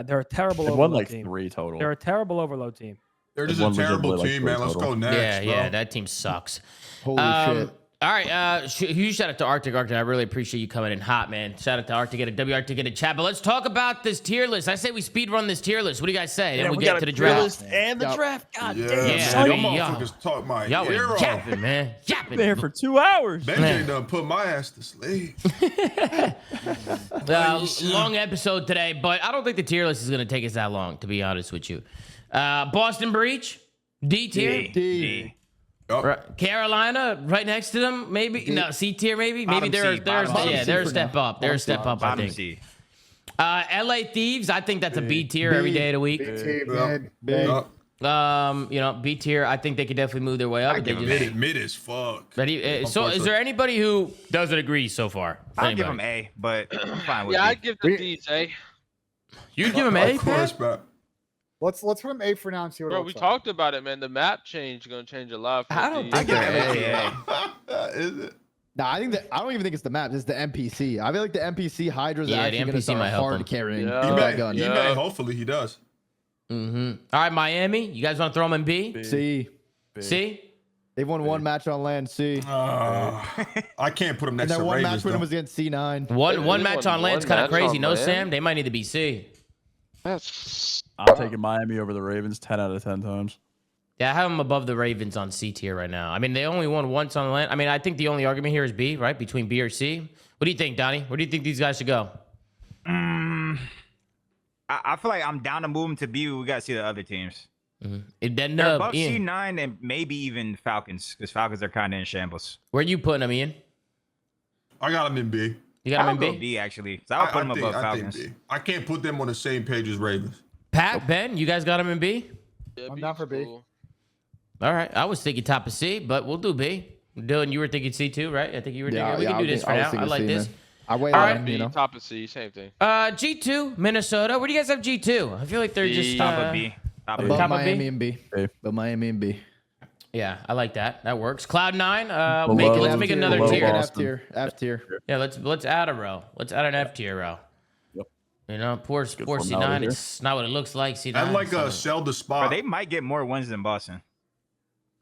They're a terrible They overload won like team. 3 total. They're a terrible overload team. They're They just a won terrible legitimately, like, team, man. Let's total. go next. Yeah, bro. yeah, that team sucks. Holy shit. All right, huge shout out to Arctic. I really appreciate you coming in hot, man. Shout out to Arctic and WR to get a chat. But let's talk about this tier list. I say we speed run this tier list. What do you guys say? Then we get to the draft. and the Yep. draft. God Yeah, damn. Yeah, son, I mean, y'all motherfuckers talk my Y'all ear were off. yapping, man. Yapping. Been here for 2 hours. Benj done put my ass to sleep. Long episode today, but I don't think the tier list is going to take us that long, to be honest with you. Boston Breach, D tier. D. Yup. Right. Carolina, right next to them, maybe. No, C tier, maybe. Maybe Bottom they're C, they're bottom yeah, C they're a for step now. up. They're a step up, I Bottom think. C. LA Thieves, I think that's a B tier every day of the week. BT, Yup. mid. Yup. B tier, I think they could definitely move their way up. I They give just- Mid as fuck. so, is there anybody who doesn't agree so far? I'll give Anybody? him A, but I'm fine with Yeah, B. I'd give the D's, eh? You'd give him A, Of course, Pat? bro. Let's put him A for now and see what. Bro, it we looks like. talked about it, man. The map change is gonna change a lot. For I the don't D's. I think give they're A. Is it? Nah, I don't even think it's the map. It's the NPC. I feel like the NPC Hydra's Yeah, the actually going to NPC might start help hard him. carrying Yeah. He that may. gun. He Yeah. may. Hopefully, he does. Mm-hmm. All right, Miami. You guys want to throw them in B? C. C? They've won 1 match on land. C. I can't put him And next their to 1 match Ravens. win though. was against C9. One won match on land's one kind of match crazy. on No, land? Sam? They might need to be C. That's I'm taking Miami over the Ravens 10 out of 10 times. Yeah, I have them above the Ravens on C tier right now. I mean, they only won once on land. I mean, I think the only argument here is B, right? Between B or C. What do you think, Donnie? Where do you think these guys should go? I feel like I'm down to move him to B. We gotta see the other teams. And then, They're above Ian, C9 and maybe even Falcons, because Falcons are kind of in shambles. where you putting them, Ian? I got him in B. You got I'll them in go B? B actually. So I'll put them above I Falcons. think B. I can't put them on the same page as Ravens. Pat, Ben, you guys got them in B? I'm down for B. All right. I was thinking top of C, but we'll do B. Dylan, you were thinking C too, right? I think you were thinking. We can do this for now. I like this. I wait All on right. him, B, you know. top of C, same thing. G2, Minnesota. Where do you guys have G2? I feel like they're B. just Top of B. Top of B. Above Top of B? Miami and B. B. But Miami and B. Yeah, I like that. That works. Cloud9. Below- Let's make another below tier. Boston. F tier. F tier. Yeah, let's add a row. Let's add an F tier row. Yep. You know, poor formality C9. here. It's not what it looks like. C9. And like so- sell the Bro, spot. they might get more wins than Boston.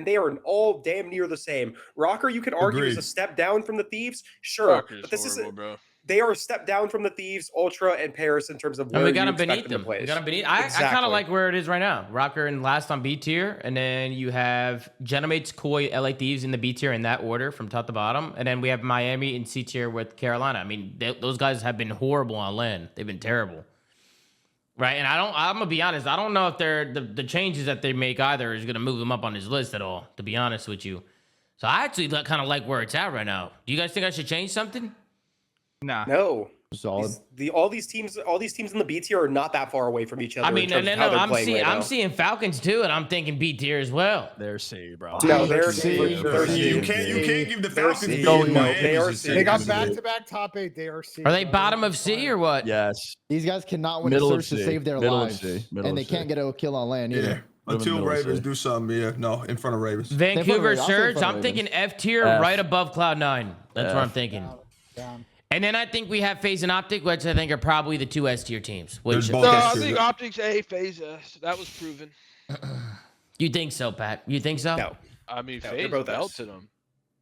and they are all damn near the same. Rocker, you could argue, is a Agreed. step down from the Thieves, sure, Rocker's but this horrible, is bro. they are a step down from the Thieves, Ultra, and Paris in terms of where And we got you them beneath expect them them. to place. We got them beneath. I kind Exactly. of like where it is right now. Rocker and last on B tier, and then you have Genomates, Koi, LA Thieves in the B tier in that order from top to bottom, and then we have Miami in C tier with Carolina. I mean, those guys have been horrible on land. They've been terrible. Right, and I'm gonna be honest. I don't know if they're the changes that they make either is gonna move them up on this list at all. To be honest with you, so I actually kind of like where it's at right now. Do you guys think I should change something? Nah. No. Solid. All these teams in the B tier are not that far away from each other. I mean, in terms of how they're playing right I'm now. seeing Falcons too, and I'm thinking B tier as well. They're C, bro. No, they're C. C. They're C. You can't give the Falcons C. beating No, Miami. they are just C. They got because back-to-back top 8. They are C. Are they bottom of C or what? Yes. These guys cannot win Middle a of search to C. save their Middle of lives, C. Middle and they of C. can't get a kill on land Yeah. either. Until Middle of Ravens C. do something, yeah. No, in front of Ravens. Vancouver I'll say Surge. front of I'm thinking Ravens. F tier, F. right above Cloud9. That's what I'm F. thinking. Down. And then I think we have FaZe and Optic, which I think are probably the 2 S tier teams. Which There's both. No, I that's true. think Optics A, FaZe S. That was proven. you think so, Pat? You think so? No. I mean, No, they're FaZe both S. belted them.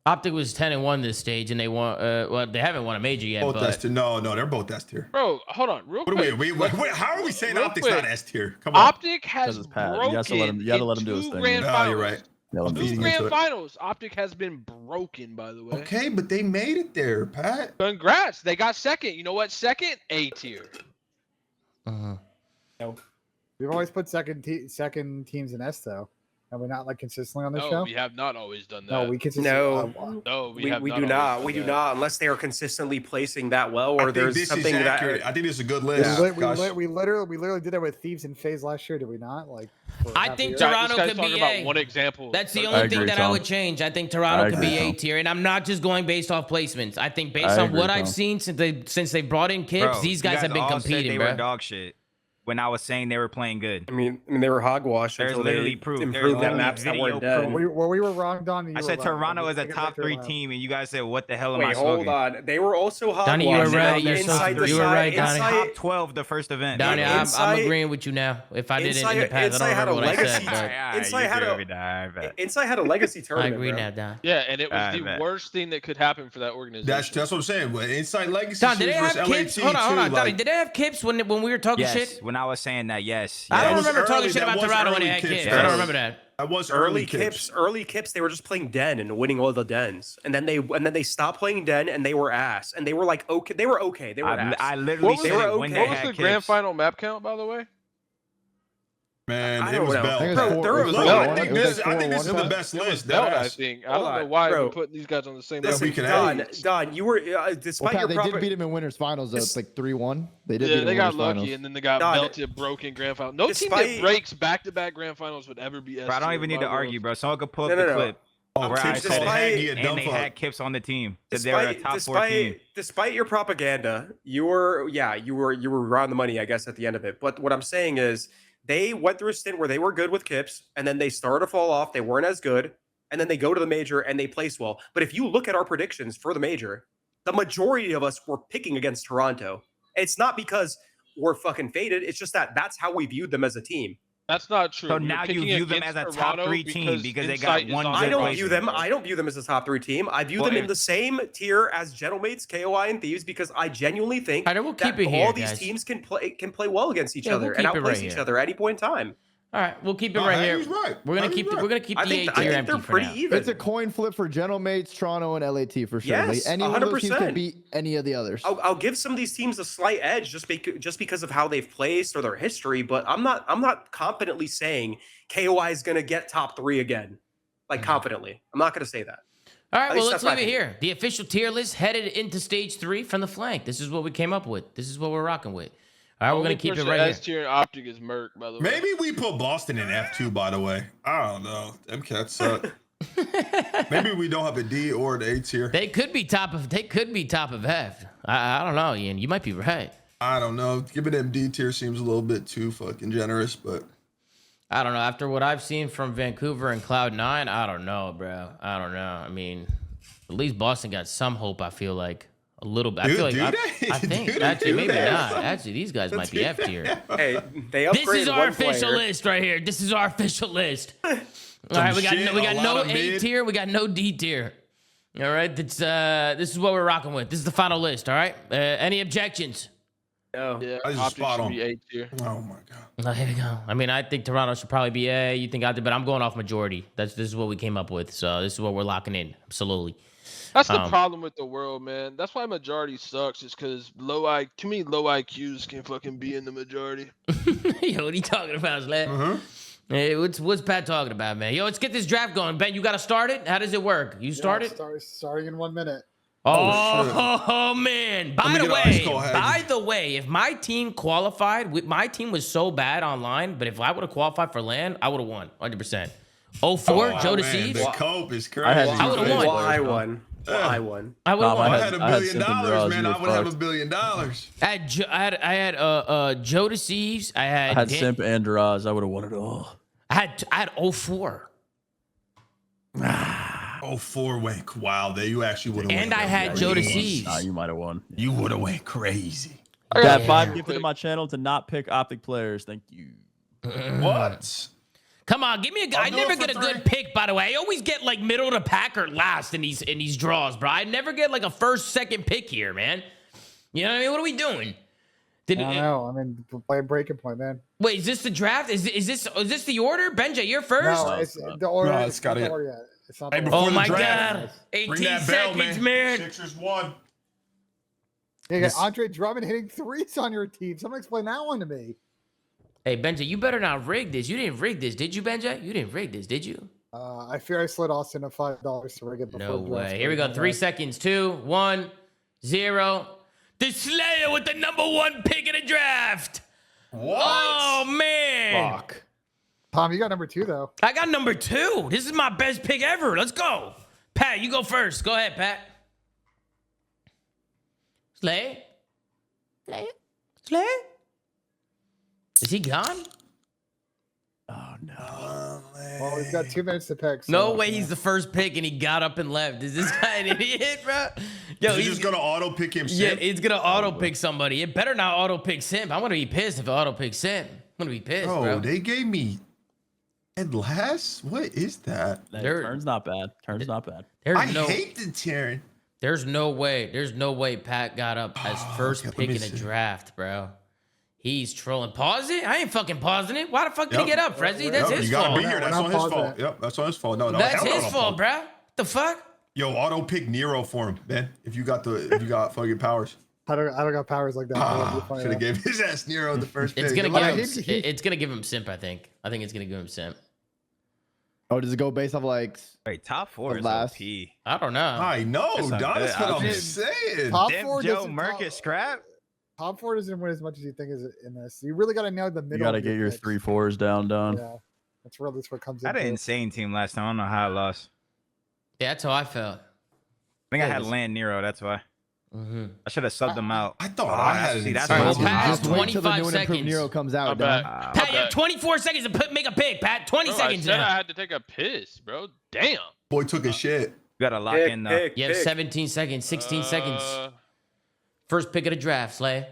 Optic was 10-1 this stage, and they won. Well, they haven't won a major yet. Both S But tier. No, they're both S tier. Bro, hold on, real What quick. are we? How are we saying Real Optics quick. not S tier? Come on. Optic has Because it's Pat. You broken gotta let him- you gotta let him do his in 2 thing. grand No, finals. you're right. Yeah, let him do his 2 thing. into grand it. finals. Optic has been broken, by the way. Okay, but they made it there, Pat. Congrats. They got second. You know what? Second, A tier. We've always put second teams in S though. Have we not like consistently on the No, show? we have not always done that. No, we consistently. No. No, We have do always not. done We do that. not, unless they are consistently placing that well, I or think there's this something is that. accurate. I think this is a good We, list. li- Gosh. we literally did that with Thieves and FaZe last year, did we not? Like, for I half think the year? Toronto This guy's could talking be about A. one example. That's the I only thing agree, that I Tom. would change. I think Toronto I could be agree, A Tom. tier, and I'm not just going based off placements. I think based I on agree, what I've Tom. seen since they brought in Kips, Bro, these you guys have been all said competing, they bro. were dog shit when I was saying they were playing good. I mean, they were hogwash There's until literally they proof. improved There's that literally maps that video weren't proof. dead. we were wrong, Don. I said Toronto is a top 3 team, and you guys said, "What the hell am I Wait, smoking?" hold on. They were also hogwash. Donnie, you were and right. on the You're so- inside the you were side- right, Donnie. inside- Top 12 the first event. Donnie, I'm Inside- agreeing with you now. If I did it in the Inside- past, I Inside don't had a remember what I said, legacy- but Inside had Inside had a legacy I tournament. agree bro. now, Don. Yeah, and it was I the bet. worst thing that could happen for that organization. That's what I'm saying. But Inside Legacy Don, did they Series have versus Kips? LAT Hold on, too, Donnie. like- Did they have Kips when we were talking Yes, shit? when I was saying that, yes. I yes. don't was remember talking early- shit that about was Toronto when they early had Kips, Kips. that I don't was- remember that. That was Early Kips, they were just playing Den and winning all the Dens, and then they stopped playing Den and they were ass, and they were like okay, they were ass. I literally What was, said they were when okay. they what was had the grand Kips. final map count, by the way? Man, I it don't was know. Bell. I think it was Bro, four- there it was was Look, four- I think it was this like is the 4-1. best It was list. Belt, I Deadass. think. I Hold don't know on, why bro. we put these guys on the same Listen, level. we can Don, have- Don, you were Well, despite Pat, your they proper. did beat him in winners finals though. It's like 3-1. They did beat Yeah, him they in got winners lucky, finals. and then they got Don, belted, broken grand final. No team despite- that breaks back-to-back grand finals would ever be S Bro, I don't tier, even need by to the way. argue, bro. Someone could pull up No, the no, no. clip Oh, where I Tips said called Haggy a and dumb they fuck. had Kips on the team. That they were a top 4 team. Despite your propaganda, you were around the money, I guess, at the end of it. But what I'm saying is, they went through a stint where they were good with Kips, and then they started to fall off. They weren't as good, and then they go to the major and they place well. But if you look at our predictions for the major, the majority of us were picking against Toronto. It's not because we're fucking faded. It's just that that's how we viewed them as a team. That's not true. So You're now you picking view them against as a top Toronto 3 team because they got Insight is one on good I their don't place. view them. I don't view them as a top 3 team. I view Well, them in if- the same tier as Gentlemates, KOI, and Thieves because I genuinely think All right, we'll keep that it here, all these guys. teams can play well against each Yeah, other we'll and keep it outplace right each here. other at any point in time. All right, we'll keep it No, right Haggy's here. right. We're gonna Haggy's keep the, right. we're gonna keep I the think A tier they're empty for pretty now. even. It's a coin flip for Gentlemates, Toronto, and LAT for sure. Yes, Like, any one of those teams 100%. can beat any of the others. I'll give some of these teams a slight edge just because of how they've placed or their history, but I'm not confidently saying KOI is going to get top 3 again. Like confidently, I'm not going to say that. All right, At well, least let's that's my leave it here. The official tier list headed into stage 3 from the flank. This is what we came up with. This is what we're rocking with. All right, we're Only gonna keep it person right S here. tier and Optic is Merc, by the way. Maybe we put Boston in F2, by the way. I don't know. Them cats suck. Maybe we don't have a D or an A tier. They could be top of F. I don't know, Ian. You might be right. I don't know. Giving them D tier seems a little bit too fucking generous, but I don't know. After what I've seen from Vancouver and Cloud9, I don't know, bro. I don't know. I mean, at least Boston got some hope. I feel like a little bit. I feel like Do I they? think Do they actually do maybe that? not. Actually, these guys might be F tier. Hey, they upgraded This is our one official player. list right here. This is our official list. All right, we got shit, no a lot A of mid. tier. We got no D tier. All right, this is what we're rocking with. This is the final list. All right. Any objections? No. Yeah, I just Optic spot should on. be A tier. Oh my god. Oh, here we go. I mean, I think Toronto should probably be A. You think but I'm going off majority. This is what we came up with. So this is what we're locking in. Absolutely. That's the problem with the world, man. That's why majority sucks. Is because too many low IQs can fucking be in the majority. Yo, what are you talking about, Sled? Hey, what's Pat talking about, man? Yo, let's get this draft going. Ben, you got to start it? How does it work? You start it? Starting in 1 minute. Oh man! By me the get way, ice cold if my team qualified, my team was so bad online, but if I would have qualified for LAN, I would have won 100%. 04, Joe Deceives. The cope is crazy. I would've won. Well, I won. Well, I won. I would have Nah, won. I had $1 billion, Simp and Draws, man. you I were would have $1 fucked. billion. I had Joe Deceives. I I had Dan- Simp and Draws. I would have won it all. I had 04. 04 went. Wow, you actually would have won. And I had Joe Deceives. Nah, you might have won. You would have went crazy. That Yeah. 5 gifted to my channel to not pick Optic players. Thank you. What? Come on, give me a guy. I I'll do never it for get a 3. good pick, by the way. I always get like middle of the pack or last in these draws, bro. I never get like a first, second pick here, man. You know what I mean? What are we doing? I don't know. I mean, play a breaking point, man. Wait, is this the draft? Is this the order? Benja, you're first. No, it's the order. No, it's it's gotta not get- the order yet. It's not Hey, the before order. Oh the my draft, god! Bring 18 that bell, seconds, man. man. Sixers won. You got Andre Drummond hitting threes on your team. Someone explain that one to me. Hey, Benja, you better not rig this. You didn't rig this, did you, Benja? You didn't rig this, did you? I fear I slid Austin a $5 to rig it before No the draft. way. Here we go. 3 seconds. 2, 1, 0. The Slayer with the #1 pick in the draft. What? Oh man! Fuck. Tom, you got number 2 though. I got #2. This is my best pick ever. Let's go. Pat, you go first. Go ahead, Pat. Slay? Slay? Is he gone? Oh no. Well, we've got 2 minutes to pick. So, No way he's the first pick and he got up and left. Is this guy an idiot, bro? Yo, Is he just gonna auto pick him? yeah, Simp? it's gonna auto pick somebody. It better not auto pick Simp. I'm gonna be pissed if it auto pick Simp. I'm gonna be pissed, Bro, bro. they gave me Ed last. What is that? There- Turn's not bad. Turn's not bad. I There's no, hate the Terran. there's no way Pat got up as first okay, let pick me in the see. draft, bro. He's trolling. Pause it? I ain't fucking pausing it. Why the fuck did he get up, Frezzy? That's Yep, his you gotta fault. be here. We're That's not on his pausing fault. it. Yep, that's on his fault. No, That's hell no, his no, fault, no. bro. The fuck? Yo, auto pick Nero for him, man. If you got fucking powers. I don't got powers like that. Should have gave his ass Nero the first pick. It's gonna Like, give him. It's gonna give him Simp. I think it's gonna give him Simp. Oh, does it go based off like Wait, top 4 is last- OP. I don't know. I know, That's not Don. good. That's what I'm I'll- saying. Top Damn, 4 Joe doesn't Merkis scrap. Top 4 doesn't win as much as you think is in this. You really got to nail the middle. You gotta of get your picks. 3-4s down. Yeah, that's really what comes I had an into it. insane team last time. I don't know how I lost. Yeah, that's how I felt. I think I Yeah, had this- Land Nero. That's why. I should have subbed them out. I thought Oh, I had see, an that's insane All right, team. well, Pat has Just wait till the 25 new and improved seconds. Nero comes out. I'm back. Don. Pat, you have 24 seconds to make a pick, Pat. 20 Bro, I seconds said I now. had to take a piss, bro. Damn. Boy took a shit. You gotta lock Pick, in though. pick, You have pick. 17 seconds, 16 seconds. Uh, First pick of the draft, Slay.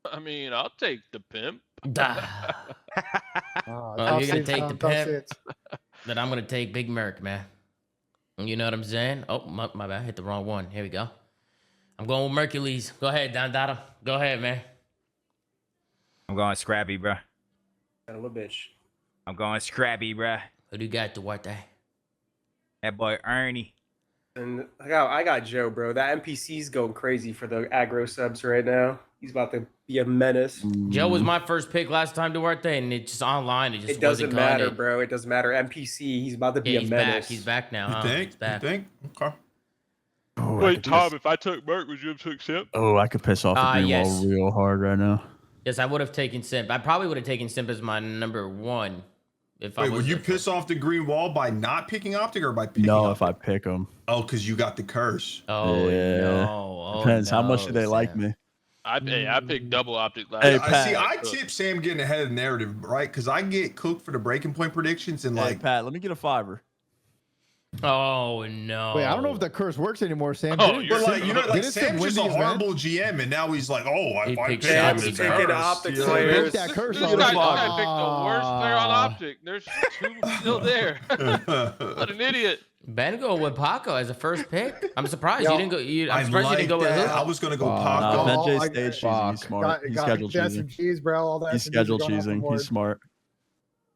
I mean, I'll take the pimp. Duh. Oh, Well, top you're gonna seats, take Tom, the top pimp. seats. Then I'm gonna take Big Merc, man. You know what I'm saying? Oh, my bad. I hit the wrong one. Here we go. I'm going with Mercules. Go ahead, Don Dada. Go ahead, man. I'm going Scrappy, bro. Son of a bitch. I'm going Scrappy, bro. Who do you got, Duarte? That boy Ernie. And I got Joe, bro. That NPC's going crazy for the aggro subs right now. He's about to be a menace. Joe was my first pick last time, Duarte, and it just online. It just It doesn't wasn't matter, cutting it. bro. It doesn't matter. NPC, he's about to be Yeah, a he's menace. back. He's back now. You Huh? think? He's back. You think? Okay. Oh, I Wait, could Tom, piss- if I took Merc, would you have took Simp? Oh, I could piss off the green yes. wall real hard right now. Yes, I would have taken Simp. I probably would have taken Simp as my #1 if I Wait, was. would you the piss off the green wall by not picking Optic or by picking No, Optic? if I pick them. Oh, because you got the curse. Oh Yeah. no! Oh, Depends. How much no, do they like Sam. me? I picked double optic last. Hey, time. Pat. I see. I took- tip Sam getting ahead of the narrative, right? Because I get cooked for the breaking point predictions and Hey, like Pat, let me get a 5er. Oh no. Wait, I don't know if that curse works anymore, Sam. Oh, Didn't- But like, you know, like didn't Sim Sam's win just a the event? horrible GM, and now he's like, oh, He if I picked pick shots this again. curse, Optic you know? players. Break that curse This already. guy picked the worst player on Optic. There's 2 still there. What an idiot. Ben go with Paco as a first pick. I'm surprised Yo, you didn't go. I'm I surprised you didn't go with that. I who? was gonna go Nah, Paco. Ben- Benj I- stage cheesing. He's smart. He's scheduled that's cheesing. some cheese, bro. All that He's some cheese scheduled going off the cheesing. board. He's smart.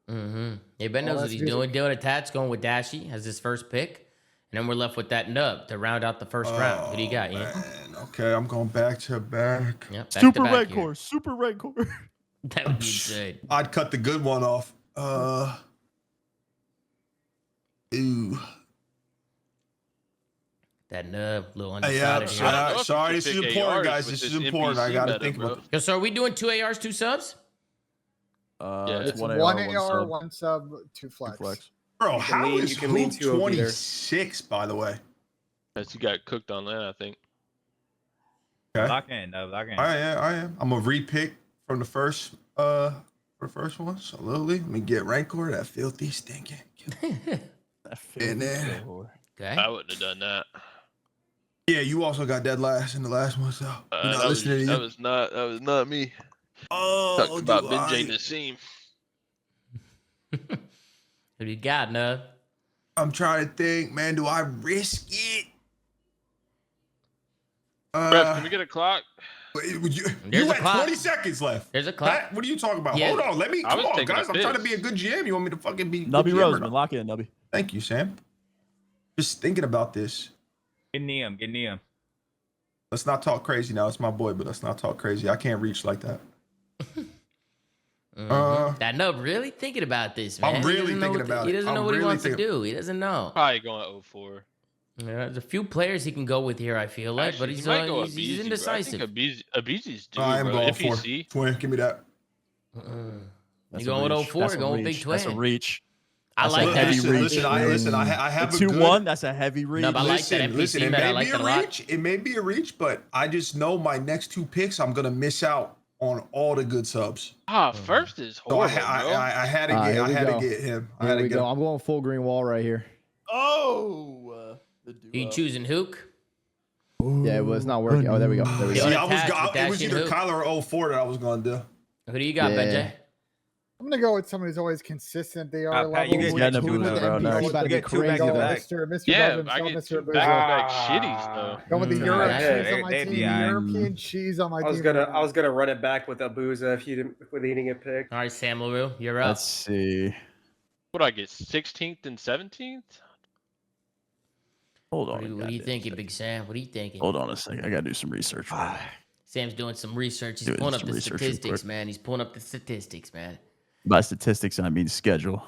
Mm-hmm. Yeah, Ben Oh, knows what that's he's music. doing. Dealing attacks, going with Dashy as his first pick, and then we're left with that nub to round out the first round. Who do you got, Ian? Man, okay, I'm going back to back. Yep, back Super to back red here. core. Super red core. That would be good. I'd cut the good one off. Ooh. That nub, little Yeah, undecided here. I don't know if sorry, you this should is pick important, ARs guys. with This this is important. I NPC gotta meta, think bro. about it. Yo, so are we doing 2 ARs, 2 subs? Yeah. It's It's one one AR, AR, one sub, two flex. flex. Bro, can how lean- is you can lean Hoop 2 OP there. 26, by the way? As you got cooked on that, I think. Okay. Lock in, lock in. I am. I'm gonna repick from the first for the first one. So literally, let me get Rancor, that filthy stinking. And then Okay. I wouldn't have done that. yeah, you also got dead last in the last one, so you're not That listening to you. was not me. Oh, Talked about do Benj I? and Nassim. Who do you got, nub? I'm trying to think, man. Do I risk it? Ref, can we get a clock? You There's a had clock. 20 seconds left. There's a clock. Matt, what are you talking about? Yeah. Hold on, let me. I Come was on, taking a guys. I'm trying to piss. be a good GM. You want me to fucking be? Nubby good GM or Roseman, not? lock in, Nubby. Thank you, Sam. Just thinking about this. Get Neum, get Neum. Let's not talk crazy now. It's my boy, but let's not talk crazy. I can't reach like that. That nub really thinking about this, man. I'm He really doesn't know thinking what the- about He it. doesn't know I'm what he really wants to thinking- do. He doesn't know. Probably going 0-4. Yeah, there's a few players he can go with here, I feel like, Actually, but he he's might go he's Abizi, bro. indecisive. I think Abizi's due, I am bro. going If for you see, twin. Give me that. That's You a going with reach. 04? That's a Going with Big reach. That's a Twin. reach. I That's like a that. heavy Listen, reach. listen. I have a 2-1. good. That's a heavy reach. No, but I like that NPC Listen, it meta. I may like be that a a lot. reach. It may be a reach, but I just know my next 2 picks, I'm gonna miss out on all the good subs. first is So horrible, bro. I had to Ah, get. here I we had go. to get him. I Here had to we get go. him. I'm going full green wall right here. Oh, You choosing Hook? Yeah, well, it's not working. Oh, there we go. There we Yeah, go. See, I was. attached with It was Dash either and Kyler or 04 that I was gonna do. Who do you got, Yeah. Benj? I'm gonna go with someone who's always consistent. They are Pat, you level. get with Yeah, two Nabucco, with bro, NPC nice. about to You be get 2 crazy, though. back-to-back. Mr. Yeah, Buzzin, I show get Mr. 2 Buzzin. back-to-back shitties, though. Going with the Mm, Europe yeah. cheese on my They team. behind. European cheese on my team. I was gonna run it back with Abuza if you didn't with eating a pick. All right, Sam LaRue, you're up. Let's see. What do I get? 16th and 17th? Hold What on. are you goddamn thinking, second. Big Sam? What are you thinking? Hold on a second. I gotta do some research. Sam's doing some research. He's Doing pulling up some the research real statistics, quick. man. He's pulling up the statistics, man. By statistics, I mean schedule.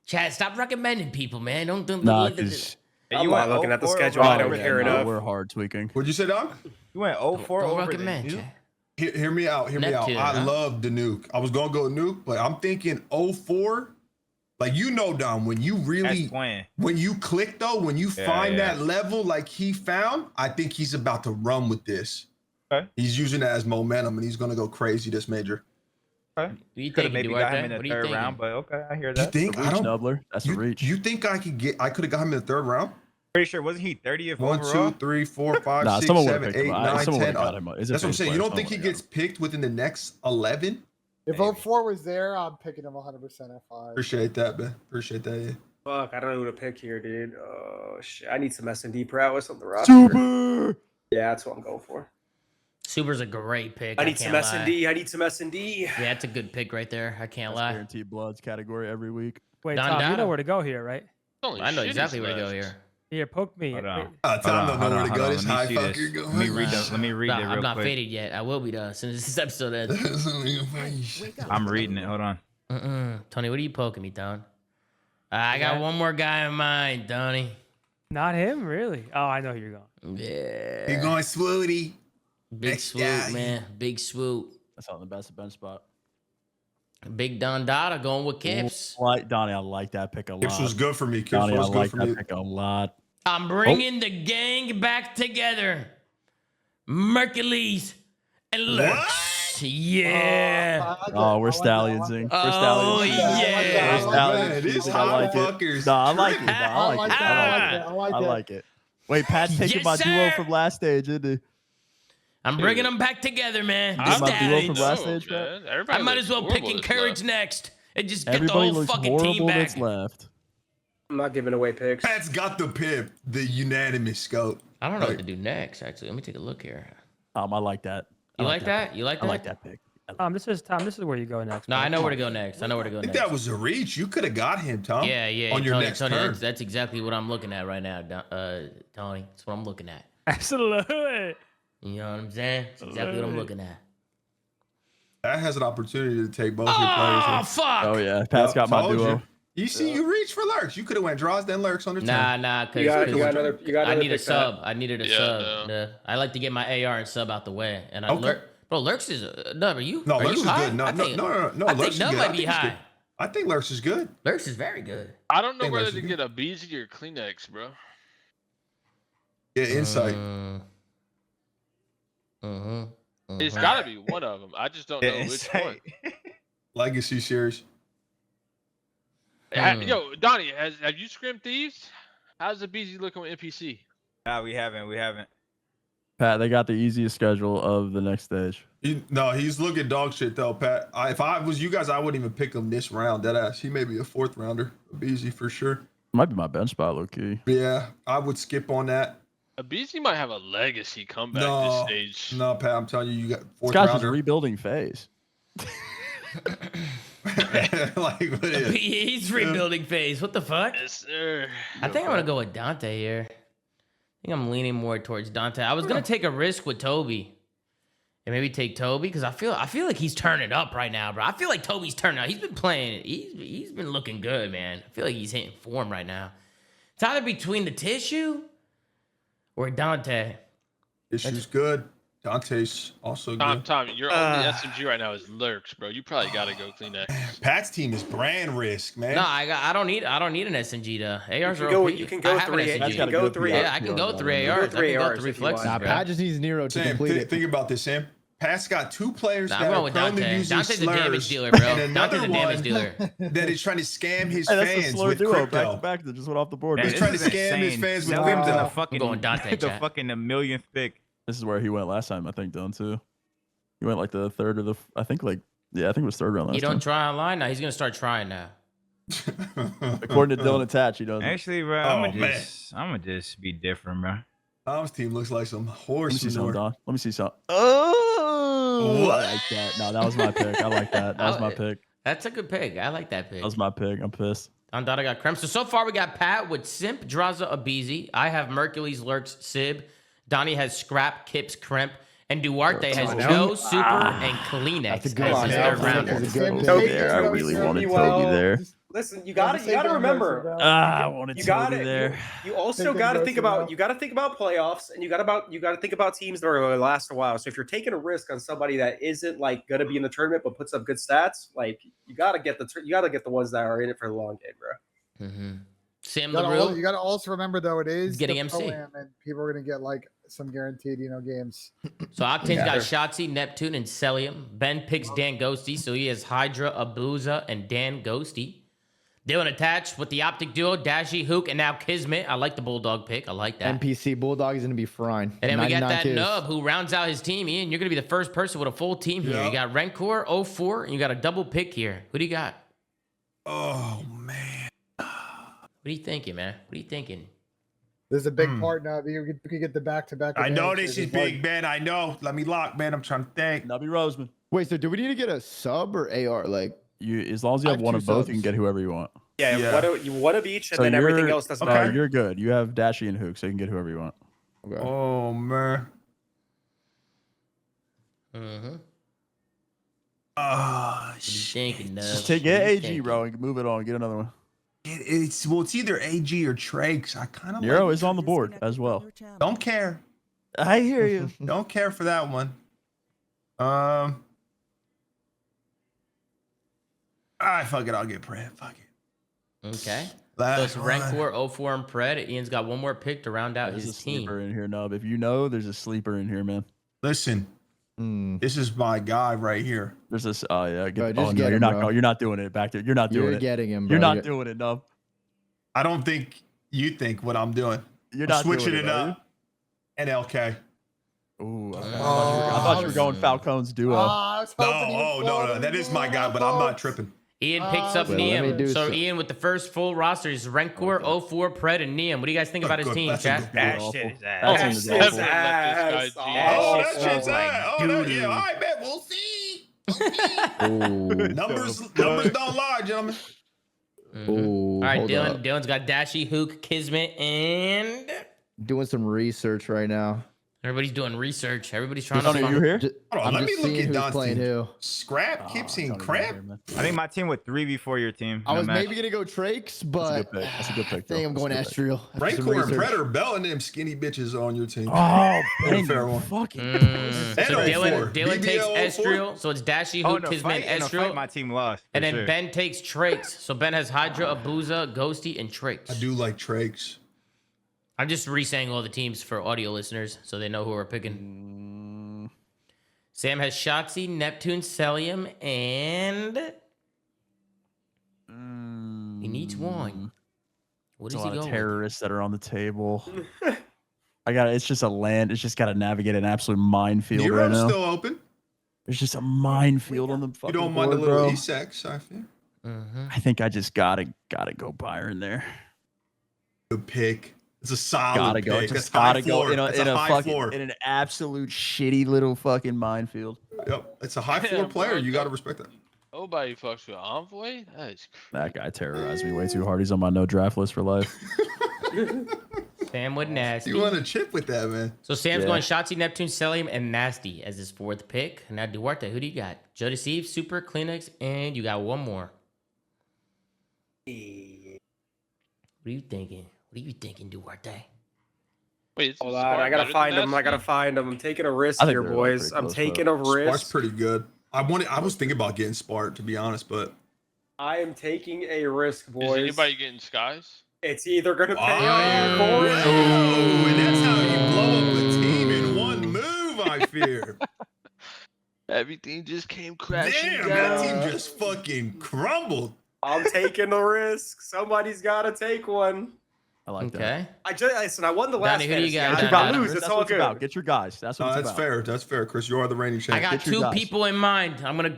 Chad, stop recommending people, man. Don't Nah, look at because Hey, I'm you not went looking at the 04 schedule. over I don't the care Nuke? enough. we're hard tweaking. What'd you say, Dom? You went 04 don't over recommend, the Chad. Nuke? Hear me out. Hear me out. Neptune, I huh? love the nuke. I was gonna go nuke, but I'm thinking 04. Like Dom, when you That's really twin. when you click though, when you Yeah, find yeah. that level like he found, I think he's about to run with this. Okay. He's using that as momentum and he's gonna go crazy this major. Okay. What do you Could have thinking, maybe got him Duarte? in the What are you third thinking? round, but okay, I hear You that. think I Reach don't doubler. That's a reach. you think I could have got him in the 3rd round? Pretty sure wasn't he 30th 1, overall? 2, 3, 4, 5, Nah, 6, someone would've 7, picked him. 8, 9, Someone 10. would've got him. It's a That's what I'm FaZe saying. player. You don't Someone think he would've gets picked within the next 11? If 04 was there, I'm picking him 100% F5. Appreciate that, man. Appreciate that. Yeah. Fuck, I don't know who to pick here, dude. Oh shit, I need some S&D prowess on the roster. Super. Yeah, that's what I'm going for. Super's a great pick. I need some can't lie. S&D. I need some S&D. Yeah, that's a good pick right there. I can't That's lie. guaranteed bloods category every week. Wait, Don Tom, you Dada. know where to go here, right? Only I know shitties exactly where to go left. here. Here, poke me. Hold on. Wait, Tom don't know where to go. This Let me high see fucker this. go. Let me read that. Let me read Nah, it real I'm not quick. faded yet. I will be though as soon as this episode ends. I'm reading it. Hold on. Tony, what are you poking me, Don? I got one more guy in mind, Tony. not him, really. Oh, I know who you're going. Yeah. You're going Swooty. Big Next swoop, guy. man. Big swoop. That's on the best bench spot. Big Don Dada going with Kips. Like Donnie, I like that pick a lot. Kips was good for me. Kips Donnie, I was good like for that me. pick a lot. I'm bringing the gang back together. Mercules and Lurks. Yeah. Oh, we're stallionsing. We're Oh, stallionsing. yeah. We're stallions. Man, this I hot like it. fuckers. No, I like it. No, I I like it. I like I it. like it. Wait, Pat's taking Yes, my duo sir. from last stage, isn't he? I'm bringing them back together, man. The I'm my duo Stallions. from last stage, man. I Everybody might looks as well horrible pick this Encourage left. next and just get Everybody the whole looks fucking team horrible back. that's left. I'm not giving away picks. Pat's got the pip, the unanimous scope. I don't know what to do next, actually. Let me take a look here. I like that. You like that? You like that? I like that pick. Tom, this is where you go next. No, bro. I know Come where to on. go next. I know where to go I think next. that was a reach. You could have got him, Tom. Yeah, yeah. On your Tony, next Tony, turn. that's exactly what I'm looking at right now, Tony. That's what I'm looking at. Absolutely. You know what I'm saying? That's exactly what I'm looking at. That has an opportunity to take both your Oh, players. fuck. Oh yeah, Pat's got my Told duo. You see, you reached for lurks. You could have went draws, then lurks on the turn. Nah, You got another. You got I another need a pick, sub. Pat. I needed a Yeah, sub. no. I like to get my AR and sub out the way. And I Okay. Lurks is no, are you? No, are Lurks you is high? good. No, I no, think, no. I Lurks think is Nub good. might I be think he's good. high. I think Lurks is good. Lurks is very good. I don't know Think whether Lurks to is get a BZ or Kleenex, bro. Yeah, insight. It's got to be one of them. I just don't know which one. Legacy series. Yo, Donnie, have you scrimmed thieves? How's the BZ looking with NPC? Nah, we haven't. Pat, they got the easiest schedule of the next stage. No, he's looking dog shit though, Pat. If I was you guys, I wouldn't even pick him this round. Deadass. He may be a 4th rounder. Easy for sure. Might be my bench spot, low key. Yeah, I would skip on that. A BZ might have a legacy comeback No, this stage. no, Pat. I'm telling you, you got 4th This guy's just rounder. rebuilding phase. Like, what is? He's rebuilding phase. What the fuck? Yes, sir. I think I'm gonna go with Dante here. I think I'm leaning more towards Dante. I was gonna take a risk with Toby. And maybe take Toby because I feel like he's turning up right now, bro. I feel like Toby's turning up. He's been playing. He's been looking good, man. I feel like he's hitting form right now. It's either between the tissue or Dante. Issue's good. Dante's also good. Tom, your only SMG right now is lurks, bro. You probably gotta go Kleenex. Pat's team is brand risk, man. No, I don't need an SMG to. ARs are go. OP. You can go I have an 3. SMG. You can go 3. Yeah, I can go 3 ARs. I can go 3 if you want. flexes, Nah, bro. Pat just needs Nero to Sam, complete it. think about this, Sam. Pat's got 2 players Nah, that I'm going are with currently Dante. using Dante's a slurs, damage dealer, bro. and Dante's another a damage one dealer. that is trying to scam his Hey, that's a fans slow with duo back crypto. to back that just went off the board. He's This trying to is scam his insane. fans with Sellers in crypto. the fucking, I'm going Dante, the chat. fucking the millionth pick. This is where he went last time, I think, Dylan, too. He went like the 3rd or the, I think it was 3rd round last You don't time. try online? Now he's gonna start trying now. According to Dylan Attach, he doesn't. Actually, bro, Oh, I'm gonna just be different, bro. Tom's team looks like some Let me horse see some, manure. Don. Let me see some. Oh, What? I like that. No, that was my pick. I like that. That was my pick. That's a good pick. I like that pick. That was my pick. I'm pissed. Andada got Krem. So far we got Pat with Simp, Draza, Abizi. I have Mercules, Lurks, Sib. Donnie has Scrap, Kips, Kremp. And Duarte has Joe, Super, and Kleenex That's a as good his one. third That's rounder. a good one. Toby, There, I really wanted you, Toby there. Listen, you got to remember. I wanted You Toby got it. there. You also got to think about playoffs, and you got to think about teams that are going to last a while. So if you're taking a risk on somebody that isn't like going to be in the tournament but puts up good stats, like you got to get the ones that are in it for the long game, bro. Mm-hmm. Sam You LaRue. got to also remember though, it is Getting the MC. Pro-Am, and people are going to get like some guaranteed, games. So Octane's got Shotzi, Neptune, and Celium. Ben picks Dan Ghosty, so he has Hydra, Abuza, and Dan Ghosty. Dylan attached with the Optic Duo, Dashy, Hook, and now Kismet. I like the Bulldog pick. I like that. NPC Bulldog is going to be frying. And then we got 99 that kills. Nub who rounds out his team. Ian, you're going to be the first person with a full team here. Yeah. You got Rencor, 04, and you got a double pick here. Who do you got? Oh man. What are you thinking, man? What are you thinking? There's a big part now. You could get the back-to-back. I know this advantages. is It's like- big, man. I know. Let me lock, man. I'm trying to think. Nubby Roseman. Wait, so do we need to get a sub or AR? Like, You, as long as you I have have one 2 of both, subs. you can get whoever you want. Yeah, Yeah. one of each, and So then everything you're- else doesn't okay. matter. You're good. You have Dashy and Hook, so you can get whoever you want. okay. Oh man. Mm-hmm. What Ah, are you thinking, Nub? Just take What are it you AG, thinking? bro, and move it on. Get another one. it's either AG or Trakes. I kind of Nero is on the board as well. don't care. I hear you. Don't care for that one. Fuck it. I'll get Pred. Fuck it. Okay. So Last it's one. Rencor, 04, and Pred. Ian's got one more pick to round out There's a his team. sleeper in here, Nub. If you know, there's a sleeper in here, man. Listen, This is my guy right here. There's this. Oh yeah. Bro, Oh just no, get you're him, not. bro. You're not doing it back there. You're not doing You're it. getting him, bro. You're not doing it, Nub. I don't think you think what I'm doing. You're I'm not switching doing it are you? up. NLK. Ooh, I thought you were going Falcons duo. No. That is my guy, but I'm not tripping. Ian picks up Well, let me Neum. do So some- Ian with the first full roster is Rencor, 04, Pred, and Neum. What do you guys think about his Good. team, That's a chat? good That awful. shit is That ass. team is That's awful. Never let this guy Oh, G. that shit's like ass. Oh, doo-doo. yeah. All right, man. We'll see. Ooh. Numbers don't lie, gentlemen. Ooh. All right, Hold Dylan. up. Dylan's got Dashy, Hook, Kismet, and Doing some research right now. everybody's doing research. Everybody's trying to Tony, find. you here? Hold on, I'm let just me look seeing at who's Don's playing team. who. Scrap keep seeing Tony's crap. not here, man. I think my team would 3 before your team. I No was match. maybe gonna go Trakes, That's a but good pick. That's a good pick. I think I'm going Astral. Rancor and Predator belting them skinny bitches on your team. Oh, Ben, fair one. fucking. So NO4, Dylan takes BBL04. Estriel. So it's Dashy, Oh, Hook, no, Kismet, fight, and in a fight, Estriel. my team lost. And for then sure. Ben takes Trakes. So Ben has Hydra, Abuza, Ghosty, and Trakes. I do like Trakes. I'm just re-saying all the teams for audio listeners so they know who we're picking. Sam has Shotzi, Neptune, Celium, and he needs one. What There's does a he lot go of with? terrorists that are on the table. It's just a land. It's just got to navigate an absolute minefield right Nero's now. still open. There's just a minefield on the You fucking don't mind board, the little bro. E-Sex, I feel. I think I just gotta go Byron there. Good pick. It's a solid Gotta pick. go. That's Just high gotta go floor. in That's a high fucking floor. in an absolute shitty little fucking minefield. Yep. It's a high floor Damn, player. bro. You got to respect that. Nobody fucks with Envoy. That is That guy terrorized me way too hard. He's on my no draft list for life. Sam with Nasty. You want to chip with that, man? So Sam's Yeah. going Shotzi, Neptune, Celium, and Nasty as his fourth pick. Now Duarte, who do you got? Joe Deceive, Super, Kleenex, and you got one more. What are you thinking? What are you thinking, Duarte? Wait, it's Hold on, I gotta find him. I gotta find him. I'm taking a risk I think here, they're, like, boys. pretty I'm close, taking a Spark's risk. pretty good. I was thinking about getting Spark, to be honest, but I am taking a risk, Is boys. anybody getting skies? It's either gonna pay wow, for it. and that's how you blow up a team in one move. I fear. Everything just came crashing Damn, down. that team just fucking crumbled. I'm taking the risk. Somebody's gotta take one. I like that. Okay. Listen. I won the last. Donnie, who do you fantasy. got? I Get your Nah, guys. nah, lose. It's That's all what it's good. about. Get your guys. That's what No, it's that's about. fair. That's fair, Chris. You are the reigning I champ. got Get your two guys. people in mind. I'm gonna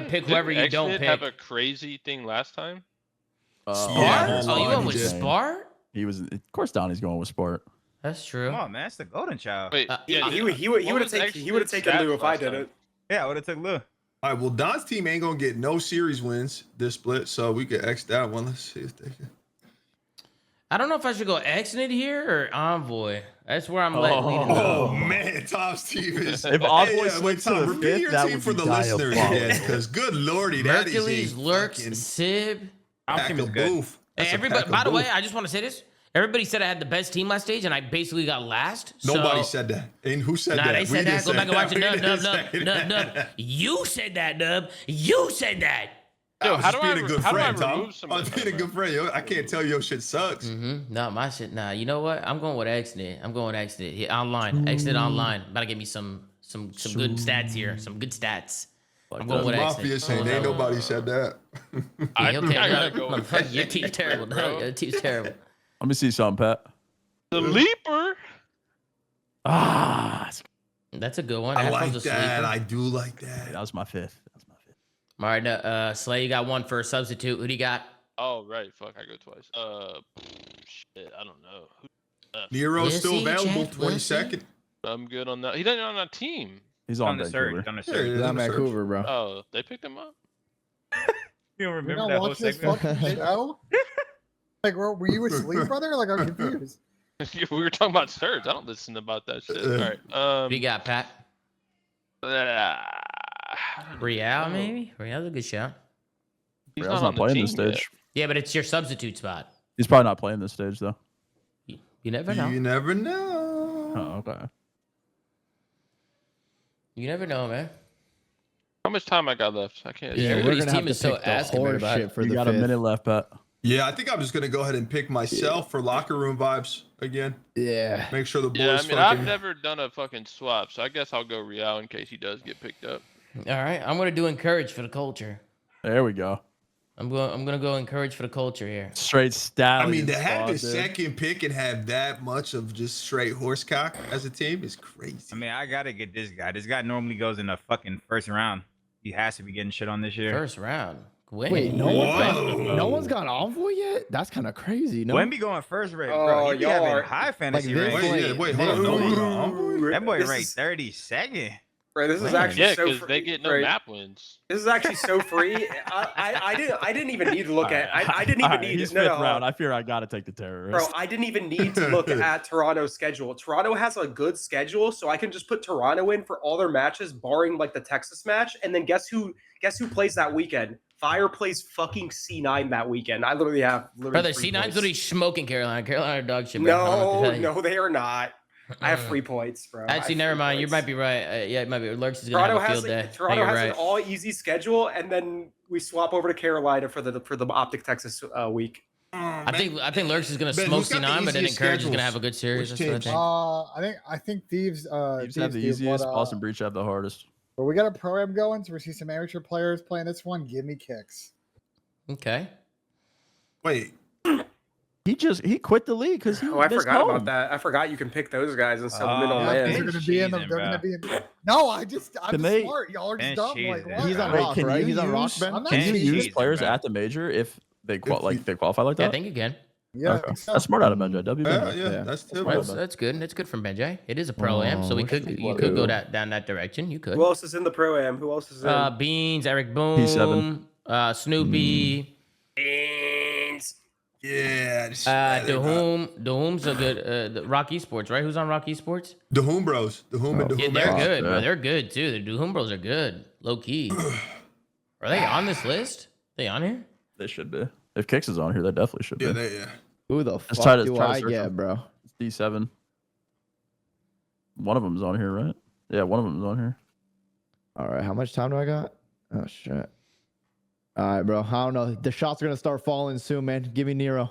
pick whoever you don't Didn't pick. have a crazy thing last time? Spart? Yeah, Oh, you went with he did. Spart? He was. Of course, Donnie's going with Spart. That's true. Come on, man. It's the golden child. Wait, He yeah, would have taken Lou if I did it. Yeah, I would have took Lou. All right, well, Don's team ain't gonna get no series wins this split, so we could X that one. Let's see if they can. I don't know if I should go Exnid here or Envoy. That's where I'm leading. Oh man, Tom's team is. If Envoy wait, slips to Tom, the repeat fifth, your that team would for be the listeners diabolical. again, because good lordy, that Hercules, is a Lurks, fucking Sib. Our pack team is of good. boof. Hey, That's a everybody. pack of By the way, boof. I just want to say this. Everybody said I had the best team last stage, and I basically got last. Nobody so... said that. And who said Nah, that? they We said didn't that. Go say back and watch that. it. We Nub, didn't nub, say nub, nub, that. nub. You said that, Nub. You said that. I was how just do I being a good how do I friend, Tom. remove I was somebody being a from good friend. Yo, I can't tell you your shit sucks. No, my shit. Nah, you know what? I'm going with Exnit. I'm going Exnit. Yeah, online. Exnit online. About to give me some good stats here. Some good stats. I'm going with Mafia Exnit. saying ain't nobody said that. Yeah, okay, I gotta Nub. go with Motherfucker, your Exnit team's terrible. bro. Nub. Your team's terrible. Let me see something, Pat. The Leaper. Ah, That's a good one. I Afro's like a that. sleeper. I do like that. that was my fifth. All right, Slay, you got one for a substitute. Who do you got? Oh right, fuck, I go twice. Shit, I don't know. Nero's We'll still see, available. Jack, we'll 22nd. I'm good on that. He doesn't on that team. He's On on the Vancouver. surge. On the Yeah, surge. yeah. I'm Let me search. Vancouver, bro. Oh, they picked him up. You don't You're remember not that whole watching this segment? fucking show? Like, were you asleep, brother? Like, I'm confused. We were talking about Surge. I don't listen about that shit. All right. Who do you got, Pat? Real, maybe? Real's a good shot. He's Real's not on not the playing team this stage. yet. Yeah, but it's your substitute spot. He's probably not playing this stage though. You never know. You never know. Oh, okay. You never know, man. How much time I got left? I can't. Yeah, Yeah, we're everybody's gonna have team to is so pick the ass compared horse to shit for You the got fifth. a minute left, Pat. Yeah, I think I'm just gonna go ahead and pick myself for locker room vibes again. Yeah. Make sure the boys. Yeah, I mean, I've never done a fucking swap, so I guess I'll go Real in case he does get picked up. All right, I'm gonna do encourage for the culture. There we go. I'm gonna go encourage for the culture here. Straight stallion. I mean, to have the dude. second pick and have that much of just straight horsecock as a team is crazy. I mean, I gotta get this guy. This guy normally goes in the fucking first round. He has to be getting shit on this year. First round. Wait, Wait, no one's got Envoy yet? That's kind of crazy. No. Wemby going first rate, Oh, bro. He be y'all having are- high fantasy this rates. Wait, hold on. No, That boy This rate is- 32nd. Bro, this is Man. actually Yeah, so because they get no right. map wins. This is actually so free. I didn't even need to look at. I didn't even All right, need. he's No, fifth no, round. I fear I gotta take the terrorist. Bro, I didn't even need to look at Toronto's schedule. Toronto has a good schedule, so I can just put Toronto in for all their matches, barring like the Texas match. And then guess who plays that weekend? Fire plays fucking C9 that weekend. I literally have brother, 3 C9's points. literally smoking Carolina. Carolina dog shit. man. I don't know what to No, tell you. no, they are not. I have 3 points, bro. I have Actually, 3 never mind. You points. might be right. Yeah, it might be. Lurks is gonna Toronto have a has field day. Toronto You're has right. an all easy schedule, and then we swap over to Carolina for the Optic Texas week. I think Lurks is gonna Ben, smoke who's got the C9, but then easiest Encourage is gonna schedules? have a good series. Which That's what I teams? think. I think Thieves. Thieves have the do, easiest. but, Boston Breach have the hardest. but we got a pro-am going, so we see some amateur players playing this one. Give me kicks. Okay. Wait, He quit the league because he. Oh, I missed forgot home. about that. I forgot you can pick those guys and sell them in on Oh, Yeah, land. they're Benj gonna be in the. cheating, They're bro. gonna be in. No, I'm Can they- smart. Y'all are just Benj dumb. cheating, Like, bro. what? He's on Wait, rock, can right? you He's on rock, use- Ben. I'm not Can you cheating, use players bro. at the major if they If you- they qualify like Yeah, I that? think you can. Yeah, I Okay. think so. That's smart out of Benj. W. yeah, Benj. yeah, that's smart. typical. That's good. That's good from Benj. It is a pro am, so we Oh, could shit, you could go what? down that direction. You could. Who else is in the pro am? Who else is in? Beans, Eric Boom, P7. Snoopy, Beans. Yeah. Dahoom's a good Rock Esports, right? Who's on Rock Esports? The Hoom Bros. The Hoom and the Yeah, Hoom they're X. good, bro. yeah. They're good too. The Dahoom Bros are good, low key. Are they on this list? They on here? They should be. If Kicks is on here, they definitely should be. Yeah. Who the Let's fuck try to do search I them. get, bro? It's D7. One of them's on here, right? Yeah, one of them's on here. All right, how much time do I got? Oh shit. All right, bro. I don't know. The shots are gonna start falling soon, man. Give me Nero.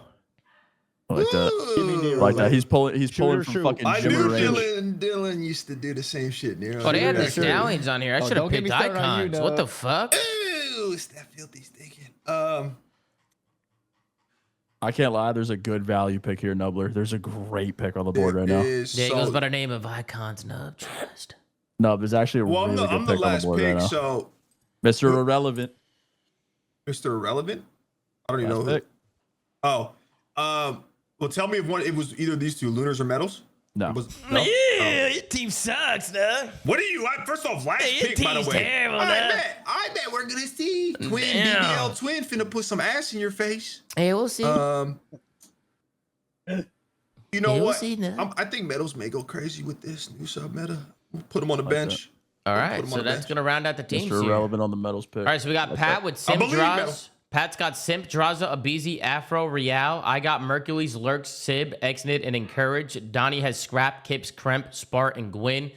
I like that. Give me Nero. Like that. man. He's pulling Shooter, from shoot. fucking I Jimmer knew range. Dylan used to do the same shit, Nero. Oh, they had the sure. Stallions on here. I Oh, should have don't get picked me started on you, Icons. What the Nub. fuck? Ooh, it's that filthy stinking. I can't lie. There's a good value pick here, Nubler. There's a great pick on the board right now. Yeah, he goes by the name of Icons Nub. Trust. No, there's actually a Well, really good I'm the pick on the last board pick, right now. so Mr. Irrelevant. Mr. Irrelevant. I don't even Last know who. pick. Oh, well, tell me if one. It was either these two, Lunars or Metals. No. It was, Yeah, your team sucks, Nub. What are you? First off, last Hey, your pick, by the team's way. terrible, I Nub. bet we're gonna see twin Damn. BBL twin finna put some ass in your face. Hey, we'll see. You know You'll what? see, Nub. I think Metals may go crazy with this new sub meta. We'll put him on the Like bench. All put right, him so on the that's bench. gonna round out the teams Mr. here. Irrelevant on the metals pick. All right, so we got Pat with Simp believe Draws. Metal. Pat's got Simp, Draza, Abizi, Afro, Real. I got Mercules, Lurks, Sib, Xnit, and Encourage. Donnie has Scrap, Kips, Kremp, Spart, and Gwyn.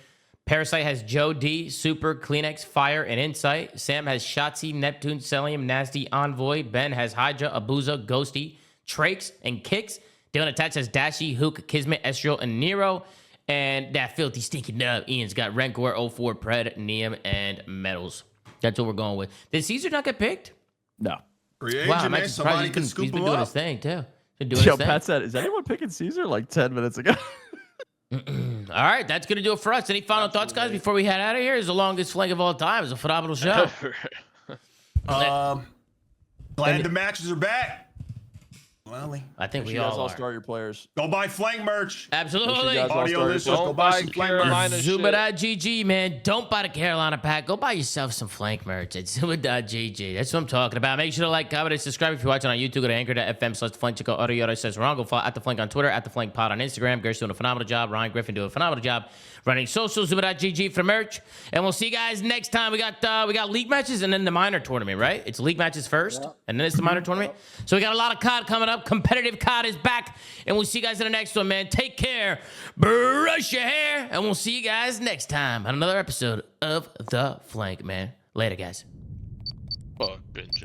Parasite has Joe D, Super, Kleenex, Fire, and Insight. Sam has Shotzi, Neptune, Celium, Nasty, Envoy. Ben has Hydra, Abuza, Ghosty, Trakes, and Kicks. Dylan Attach has Dashi, Hook, Kismet, Estriel, and Nero. And that filthy stinking nub, Ian's got Rancor, 04, Pred, Neum, and Metals. That's what we're going with. Did Caesar not get picked? No. Free Wow, agent, I'm man. actually surprised Somebody he's can been, scoop he's been him doing his up. thing, too. Been doing Yo, his thing. Pat said, is anyone picking Caesar like 10 minutes ago? All right, that's going to do it for us. Any final thoughts, guys, before we head out of here? It's the longest flank of all time. It's a phenomenal show. Glad the matches are back. Well, I think Make we sure you guys all all are. start your players. go buy flank merch. Absolutely. guys all Audio start listeners, your go Don't buy buy some flank merch. Carolina shit. Zooma.gg, man. Don't buy the Carolina pack. Go buy yourself some flank merch at Zooma.gg. That's what I'm talking about. Make sure to like, comment, and subscribe if you're watching on YouTube. Go to anchor.fm/theflank. Check out audio says wrong. Go follow at the flank on Twitter, at the flank pod on Instagram. Gert's doing a phenomenal job. Ryan Griffin doing a phenomenal job running social. Zooma.gg for merch. And we'll see you guys next time. We got league matches and then the minor tournament, right? It's league matches first, and then it's the minor tournament. So we got a lot of COD coming up. Competitive COD is back. And we'll see you guys in the next one, man. Take care. Brush your hair. And we'll see you guys next time on another episode of The Flank, man. Later, guys. Fuck, Benj.